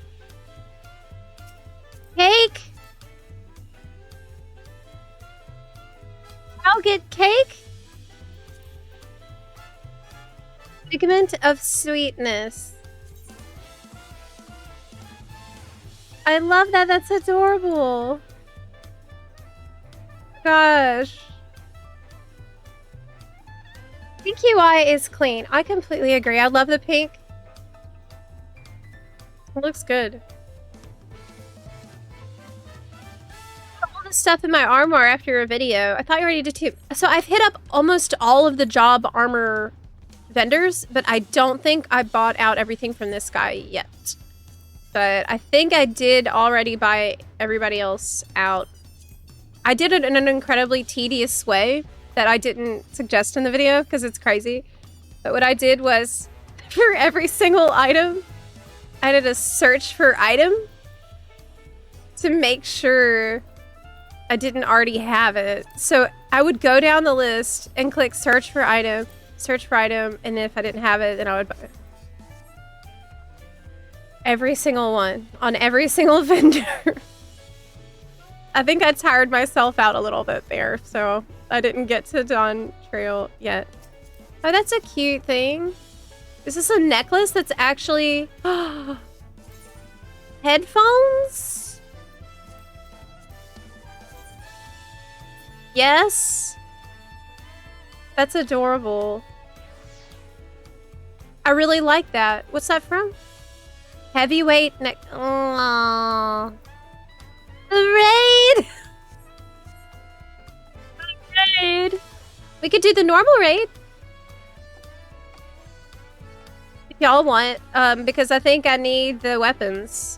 Cake? I'll get cake? Figment of sweetness. I love that. That's adorable. Gosh. Pink UI is clean. I completely agree. I love the pink. It looks good. the stuff in my armor after a video. I thought you already did too. So I've hit up almost all of the job armor vendors, but I don't think I bought out everything from this guy yet. But I think I did already buy everybody else out. I did it in an incredibly tedious way that I didn't suggest in the video because it's crazy. But what I did was, for every single item, I did a search for item to make sure I didn't already have it. So I would go down the list and click search for item, and if I didn't have it, then I would buy it. Every single one, on every single vendor. I think I tired myself out a little bit there, so I didn't get to Dawntrail yet. Oh, that's a cute thing. Is this a necklace that's actually... headphones? Yes. That's adorable. I really like that. What's that from? Heavyweight neck. Aww. The raid! The raid! We could do the normal raid. If y'all want, because I think I need the weapons.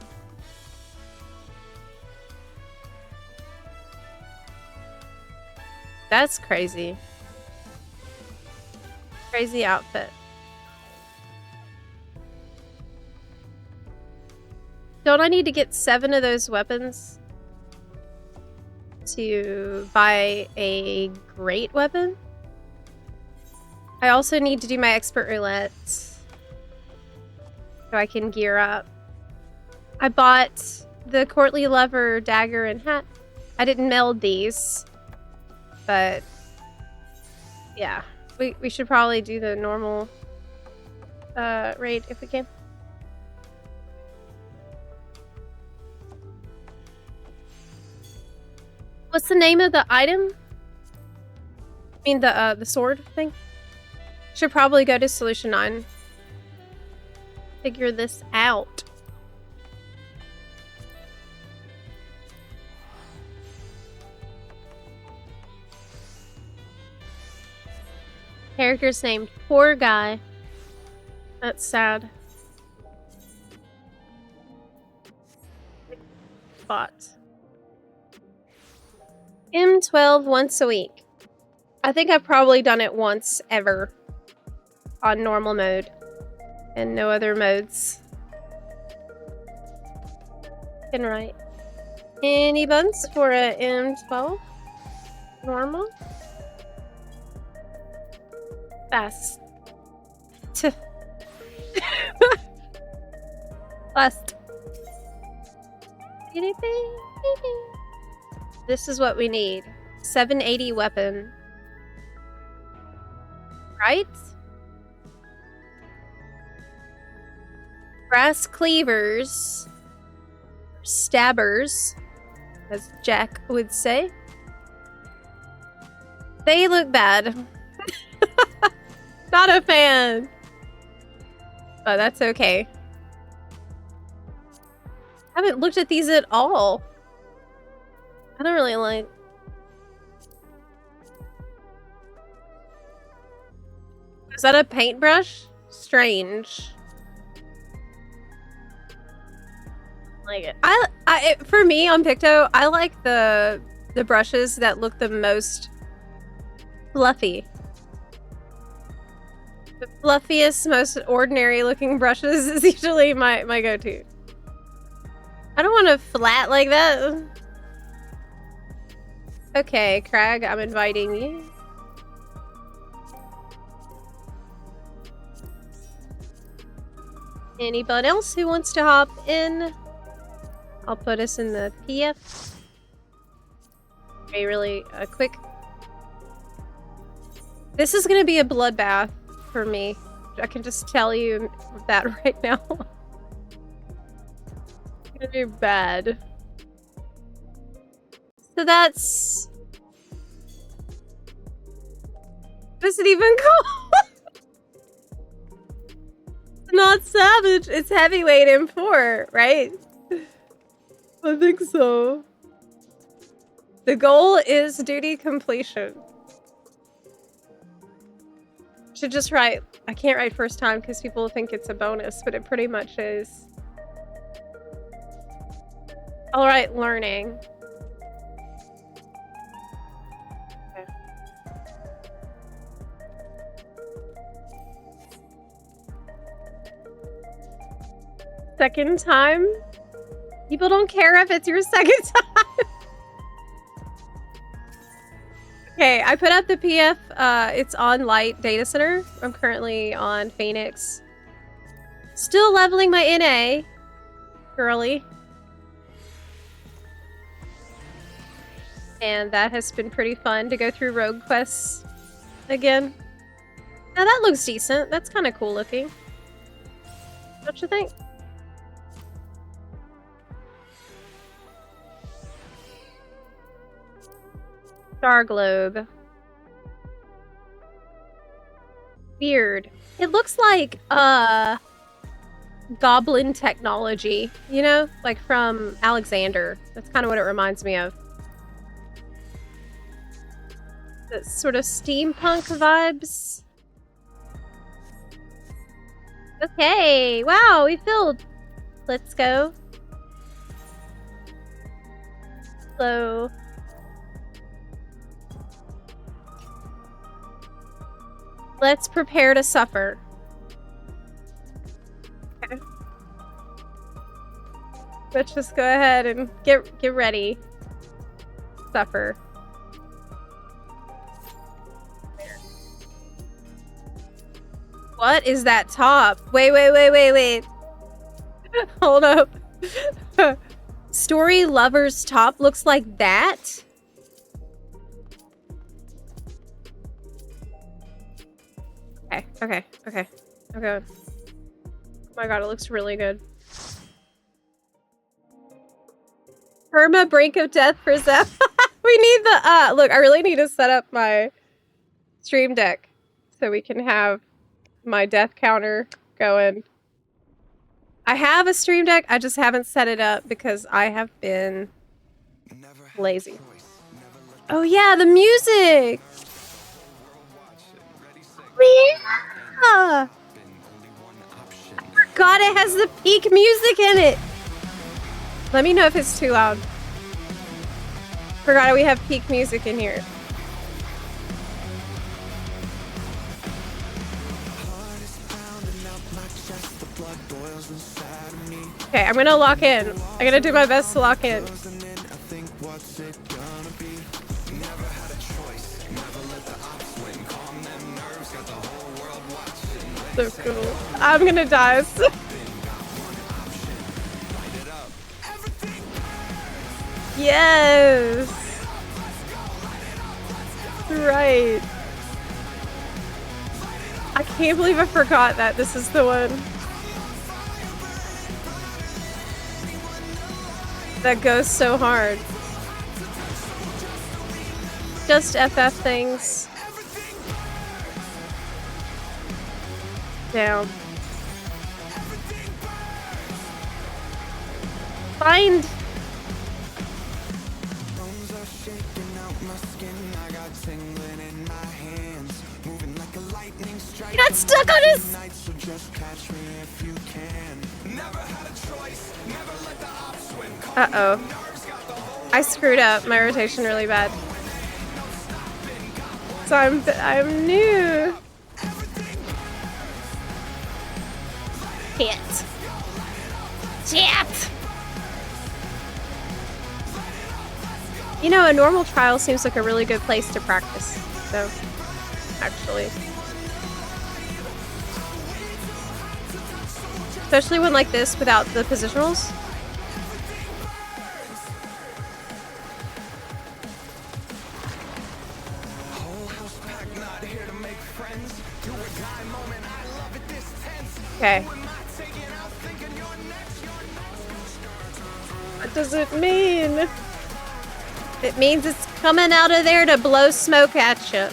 That's crazy. Crazy outfit. Don't I need to get 7 of those weapons to buy a great weapon? I also need to do my expert roulette so I can gear up. I bought the courtly lover dagger and hat. I didn't meld these, but yeah, we should probably do the normal raid if we can. What's the name of the item? I mean the sword thing? Should probably go to Solution 9. Figure this out. Character's named Poor Guy. That's sad. Bot. M12 once a week. I think I've probably done it once ever on normal mode and no other modes. Can write. Any buns for a M12? Normal? Fast. Last. This is what we need. 780 weapon. Right? Brass cleavers. Stabbers, as Jack would say. They look bad. Not a fan. But that's okay. I haven't looked at these at all. I don't really like... Is that a paintbrush? Strange. Like it. For me on Picto, I like the brushes that look the most fluffy. The fluffiest, most ordinary looking brushes is usually my go-to. I don't want a flat like that. Okay, Crag, I'm inviting you. Anyone else who wants to hop in? I'll put us in the PF. Okay, really quick. This is gonna be a bloodbath for me. I can just tell you that right now. It's gonna be bad. So that's... What's it even called? It's not Savage, it's Heavyweight M4, right? I think so. The goal is duty completion. Should just write. I can't write first time because people think it's a bonus, but it pretty much is. I'll write learning. Okay. Second time? People don't care if it's your second time. Okay, I put up the PF. It's on Light Data Center. I'm currently on Phoenix. Still leveling my NA. Girly. And that has been pretty fun to go through rogue quests again. Now that looks decent. That's kind of cool looking. Don't you think? Star globe. Weird. It looks like goblin technology, you know? Like from Alexander. That's kind of what it reminds me of. That sort of steampunk vibes. Okay, wow, we filled. Let's go. Slow. Let's prepare to suffer. Okay. Let's just go ahead and get ready. Suffer. What is that top? Wait. Hold up. Story Lover's top looks like that? Okay. Oh my god, it looks really good. Perma brink of death for Zepla. We need the look, I really need to set up my stream deck so we can have my death counter going. I have a stream deck, I just haven't set it up because I have been lazy. Oh yeah, the music! Yeah! I forgot it has the peak music in it! Let me know if it's too loud. Forgot we have peak music in here. Okay, I'm gonna lock in. I'm gonna do my best to lock in. So cool. I'm gonna die. Yes! Right. I can't believe I forgot that this is the one that goes so hard. Just FF things. Down. Find. He got stuck on his. Uh-oh. I screwed up my rotation really bad. So I'm new. Shit. You know, a normal trial seems like a really good place to practice. So, actually. Especially one like this without the positionals. Okay. What does it mean? It means it's coming out of there to blow smoke at you.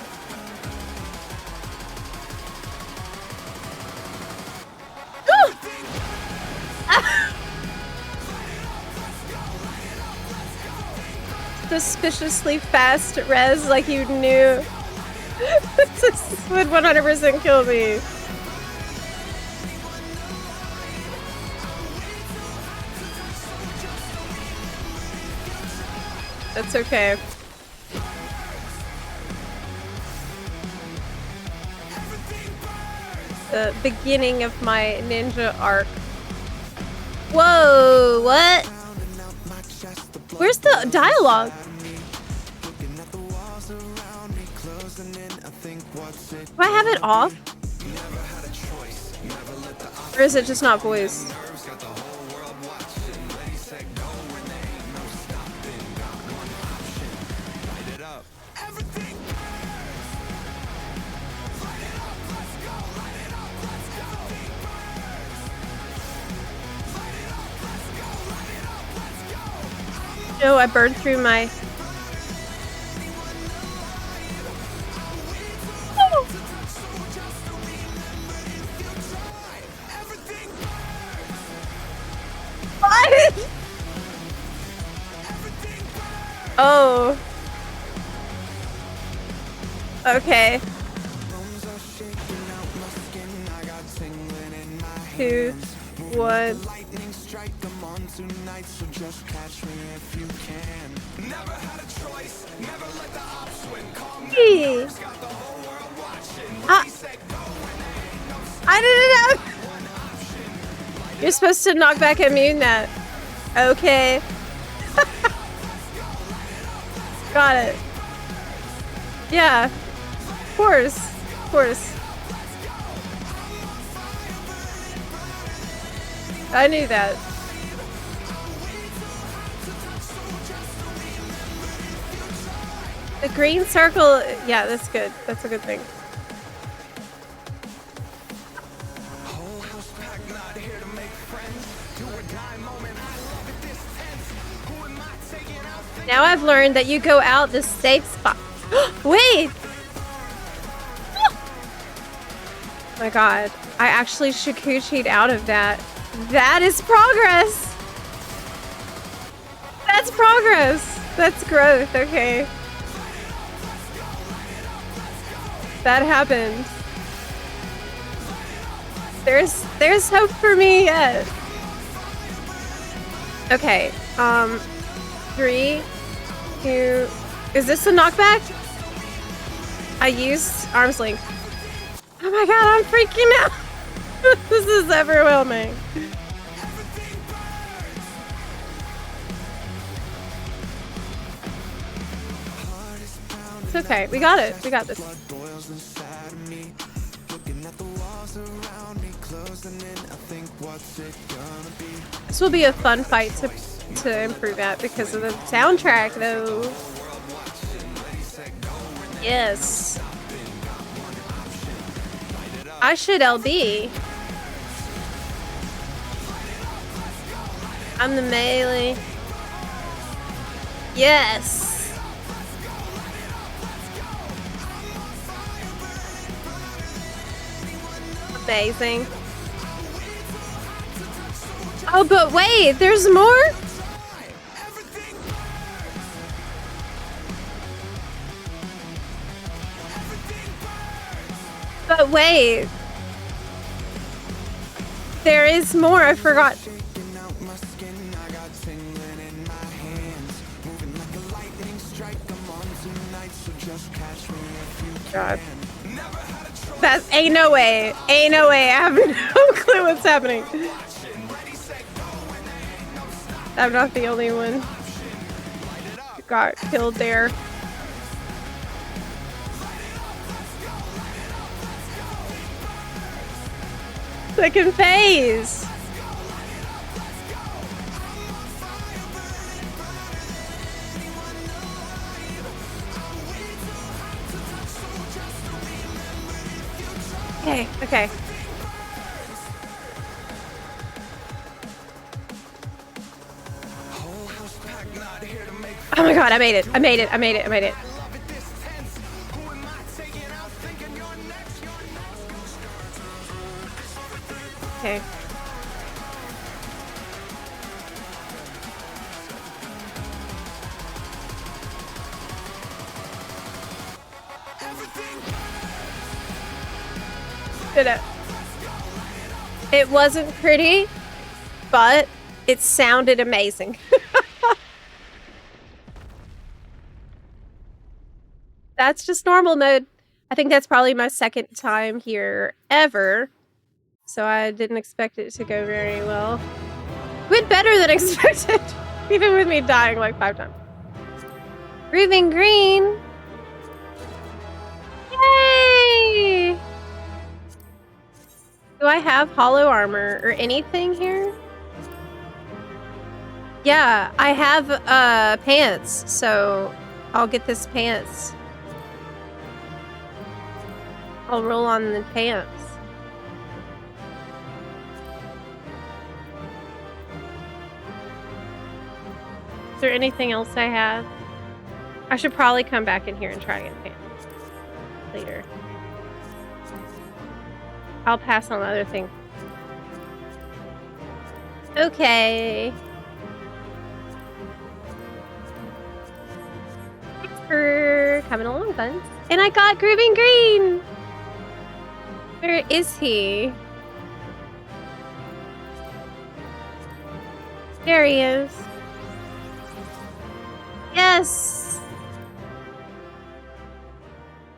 suspiciously fast res like you knew. This would 100% kill me. That's okay. The beginning of my ninja arc. Whoa, what? Where's the dialogue? Do I have it off? Or is it just not voice? No, I burned through my... What? Oh. Okay. 2, 1. I didn't know. You're supposed to knock back immune that. Okay. Got it. Yeah. Of course. Of course. I knew that. The green circle, yeah, that's good. That's a good thing. Now I've learned that you go out the safe spot. Wait! Oh my god. I actually Shikuchi'd out of that. That is progress! That's progress! That's growth, okay. That happened. There's hope for me yet. Okay, 3, 2... Is this a knockback? I used arm's length. Oh my god, I'm freaking out! This is overwhelming. It's okay, we got it. We got this. This will be a fun fight to improve at because of the soundtrack, though. Yes. I should LB. I'm the melee. Yes. Amazing. Oh, but wait, there's more? But wait. There is more, I forgot. God. That's ain't no way. Ain't no way. I have no clue what's happening. I'm not the only one who got killed there. Second phase. Okay, okay. Oh my god, I made it. I made it. I made it. I made it. Okay. No. It wasn't pretty, but it sounded amazing. That's just normal mode. I think that's probably my second time here ever. So I didn't expect it to go very well. Went better than expected. Even with me dying like 5 times. Grooving green. Yay! Do I have hollow armor or anything here? Yeah, I have pants, so I'll get this pants. I'll roll on the pants. Is there anything else I have? I should probably come back in here and try and get pants later. I'll pass on the other thing. Okay. Thanks for coming along, Buns. And I got Grooving Green! Where is he? There he is. Yes!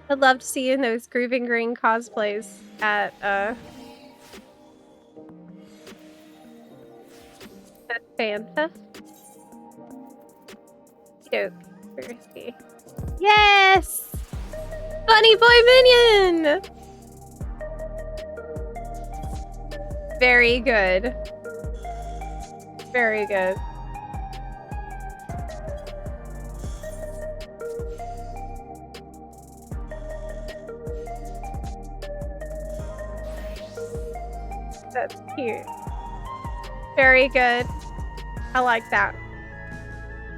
I'd love to see you in those Grooving Green cosplays at Fanta. Where is he? Yes! Bunny Boy Minion! Very good. Very good. That's cute. Very good. I like that.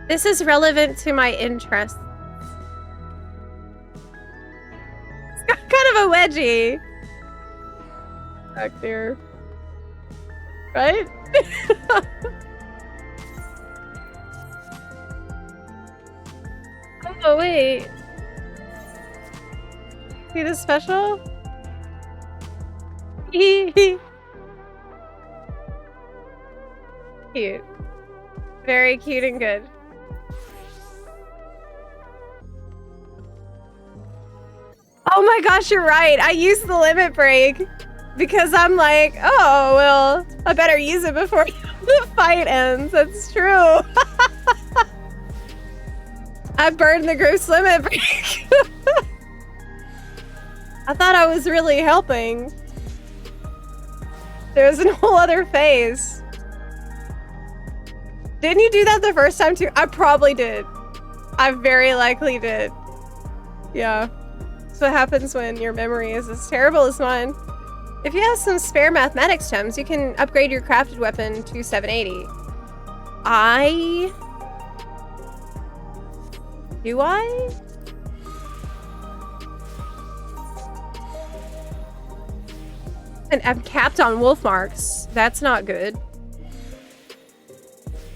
This is relevant to my interests. It's got kind of a wedgie back there. Right? Oh, wait. See the special? Cute. Very cute and good. Oh my gosh, you're right. I used the limit break because I'm like, oh, well, I better use it before the fight ends. That's true. I burned the gross limit break. I thought I was really helping. There's a whole other phase. Didn't you do that the first time too? I probably did. I very likely did. Yeah. That's what happens when your memory is as terrible as mine. If you have some spare mathematics gems, you can upgrade your crafted weapon to 780. Do I? And I'm capped on wolf marks. That's not good.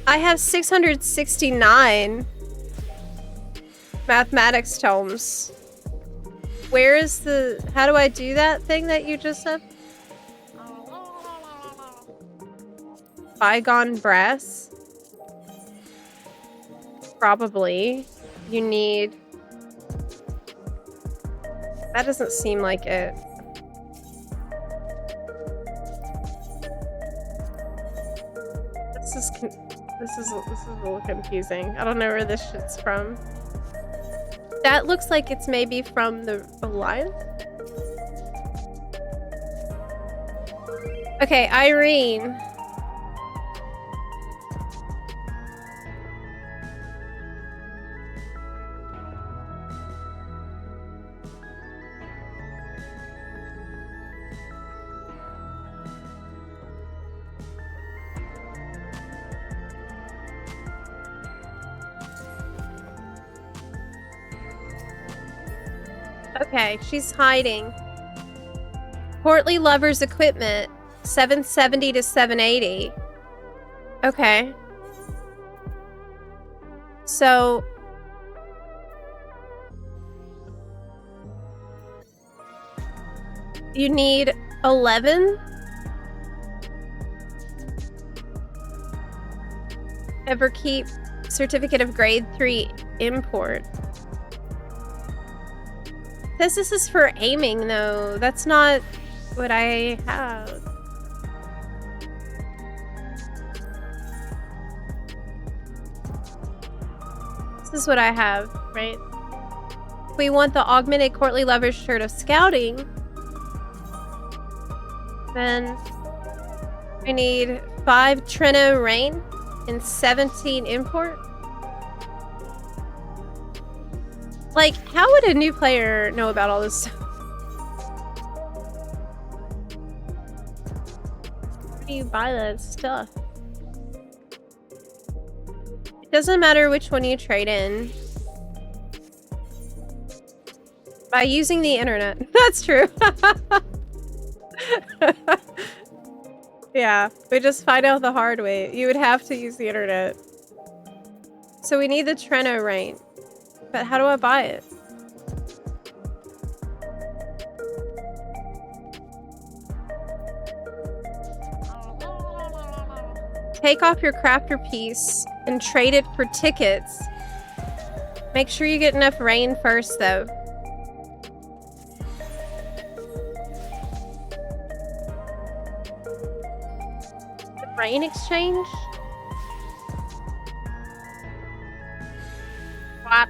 I have 669 mathematics tomes. Where is the... How do I do that thing that you just said? Bygone brass? Probably. You need... That doesn't seem like it. This is a little confusing. I don't know where this shit's from. That looks like it's maybe from the Alliance? Okay, Irene. Okay, she's hiding. Portly Lover's equipment, 770 to 780. Okay. So... You need 11? Ever keep certificate of grade 3 import. This is for aiming though. That's not what I have. This is what I have, right? If we want the augmented courtly lover's shirt of scouting, then I need 5 Treno rain and 17 import. Like, how would a new player know about all this stuff? Where do you buy that stuff? It doesn't matter which one you trade in. By using the internet. That's true. Yeah, we just find out the hard way. You would have to use the internet. So we need the Treno rain. But how do I buy it? Take off your crafter piece and trade it for tickets. Make sure you get enough rain first, though. Rain exchange? What?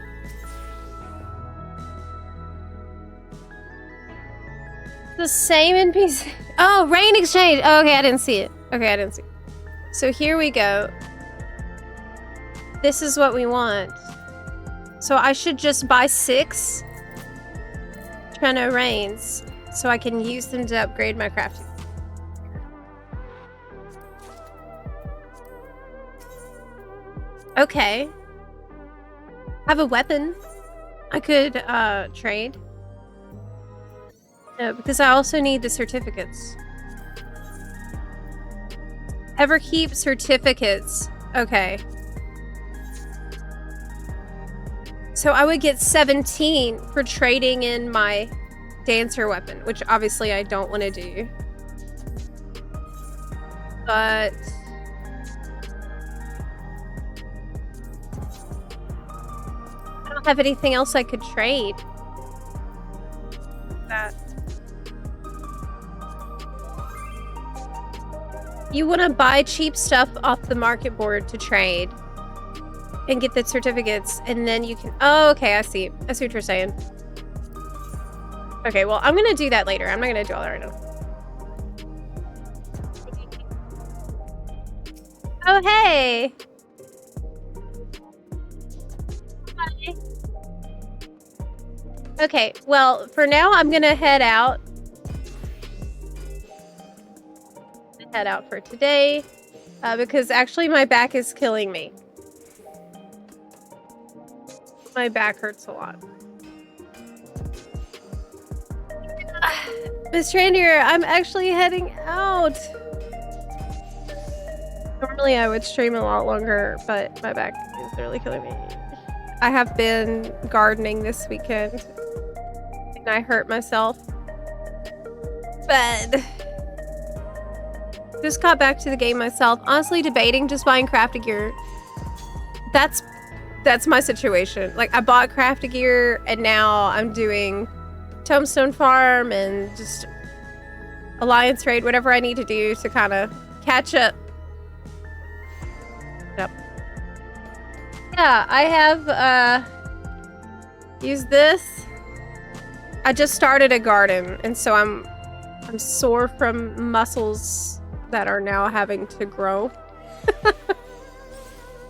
The same NPC. Oh, rain exchange. Oh, okay, I didn't see it. Okay, I didn't see it. So here we go. This is what we want. So I should just buy 6 Treno rains so I can use them to upgrade my crafting. Okay. I have a weapon I could trade. No, because I also need the certificates. Ever keep certificates. Okay. So I would get 17 for trading in my dancer weapon, which obviously I don't want to do. But I don't have anything else I could trade. That. You want to buy cheap stuff off the market board to trade and get the certificates, and then you can... Oh, okay, I see. I see what you're saying. Okay, well, I'm going to do that later. I'm not going to do all that right now. Oh, hey! Hi. Okay, well, for now, I'm going to head out. Head out for today because actually my back is killing me. My back hurts a lot. Miss Randier, I'm actually heading out. Normally I would stream a lot longer, but my back is really killing me. I have been gardening this weekend and I hurt myself. But just got back to the game myself. Honestly, debating just buying crafted gear. That's my situation. Like, I bought crafted gear and now I'm doing Tombstone Farm and just Alliance Raid, whatever I need to do to kind of catch up. Yep. Yeah, I have used this. I just started a garden and so I'm sore from muscles that are now having to grow.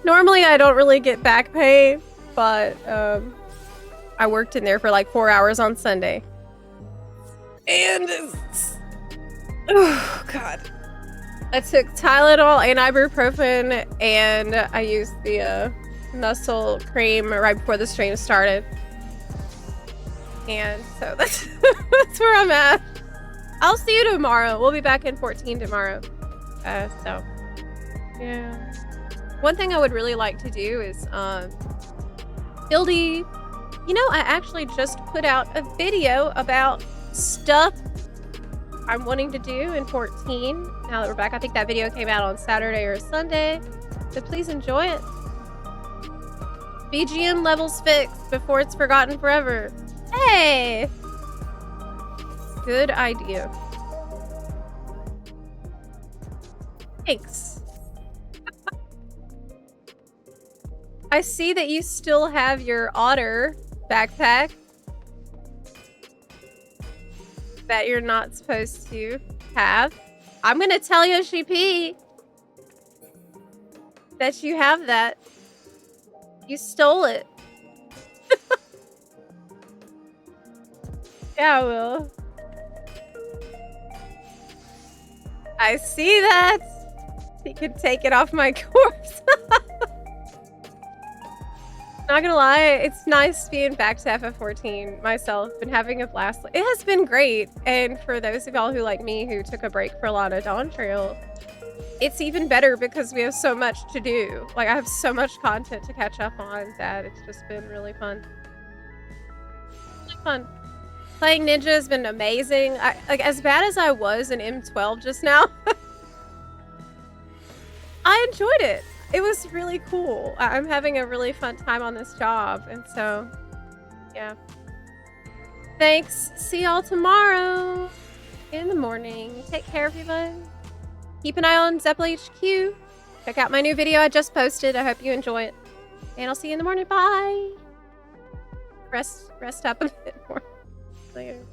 Normally I don't really get back pain, but I worked in there for like 4 hours on Sunday. And oh god. I took Tylenol and ibuprofen and I used the muscle cream right before the stream started. And so that's where I'm at. I'll see you tomorrow. We'll be back in 14 tomorrow. So, yeah. One thing I would really like to do is, Buildy, you know, I actually just put out a video about stuff I'm wanting to do in 14. Now that we're back, I think that video came out on Saturday or Sunday. So please enjoy it. BGM levels fixed before it's forgotten forever. Hey! Good idea. Thanks. I see that you still have your otter backpack that you're not supposed to have. I'm gonna tell Yoshi P that you have that. You stole it. Yeah, I will. I see that. He could take it off my corpse. Not gonna lie, it's nice being back to FF14 myself. Been having a blast. It has been great. And for those of y'all who like me who took a break for a lot of Dawntrail, it's even better because we have so much to do. Like, I have so much content to catch up on that it's just been really fun. Really fun. Playing Ninja has been amazing. Like, as bad as I was in M12 just now, I enjoyed it. It was really cool. I'm having a really fun time on this job. And so, yeah. Thanks. See y'all tomorrow in the morning. Take care, everyone. Keep an eye on Zepla HQ. Check out my new video I just posted. I hope you enjoy it. And I'll see you in the morning. Bye. Rest up a bit more. Later.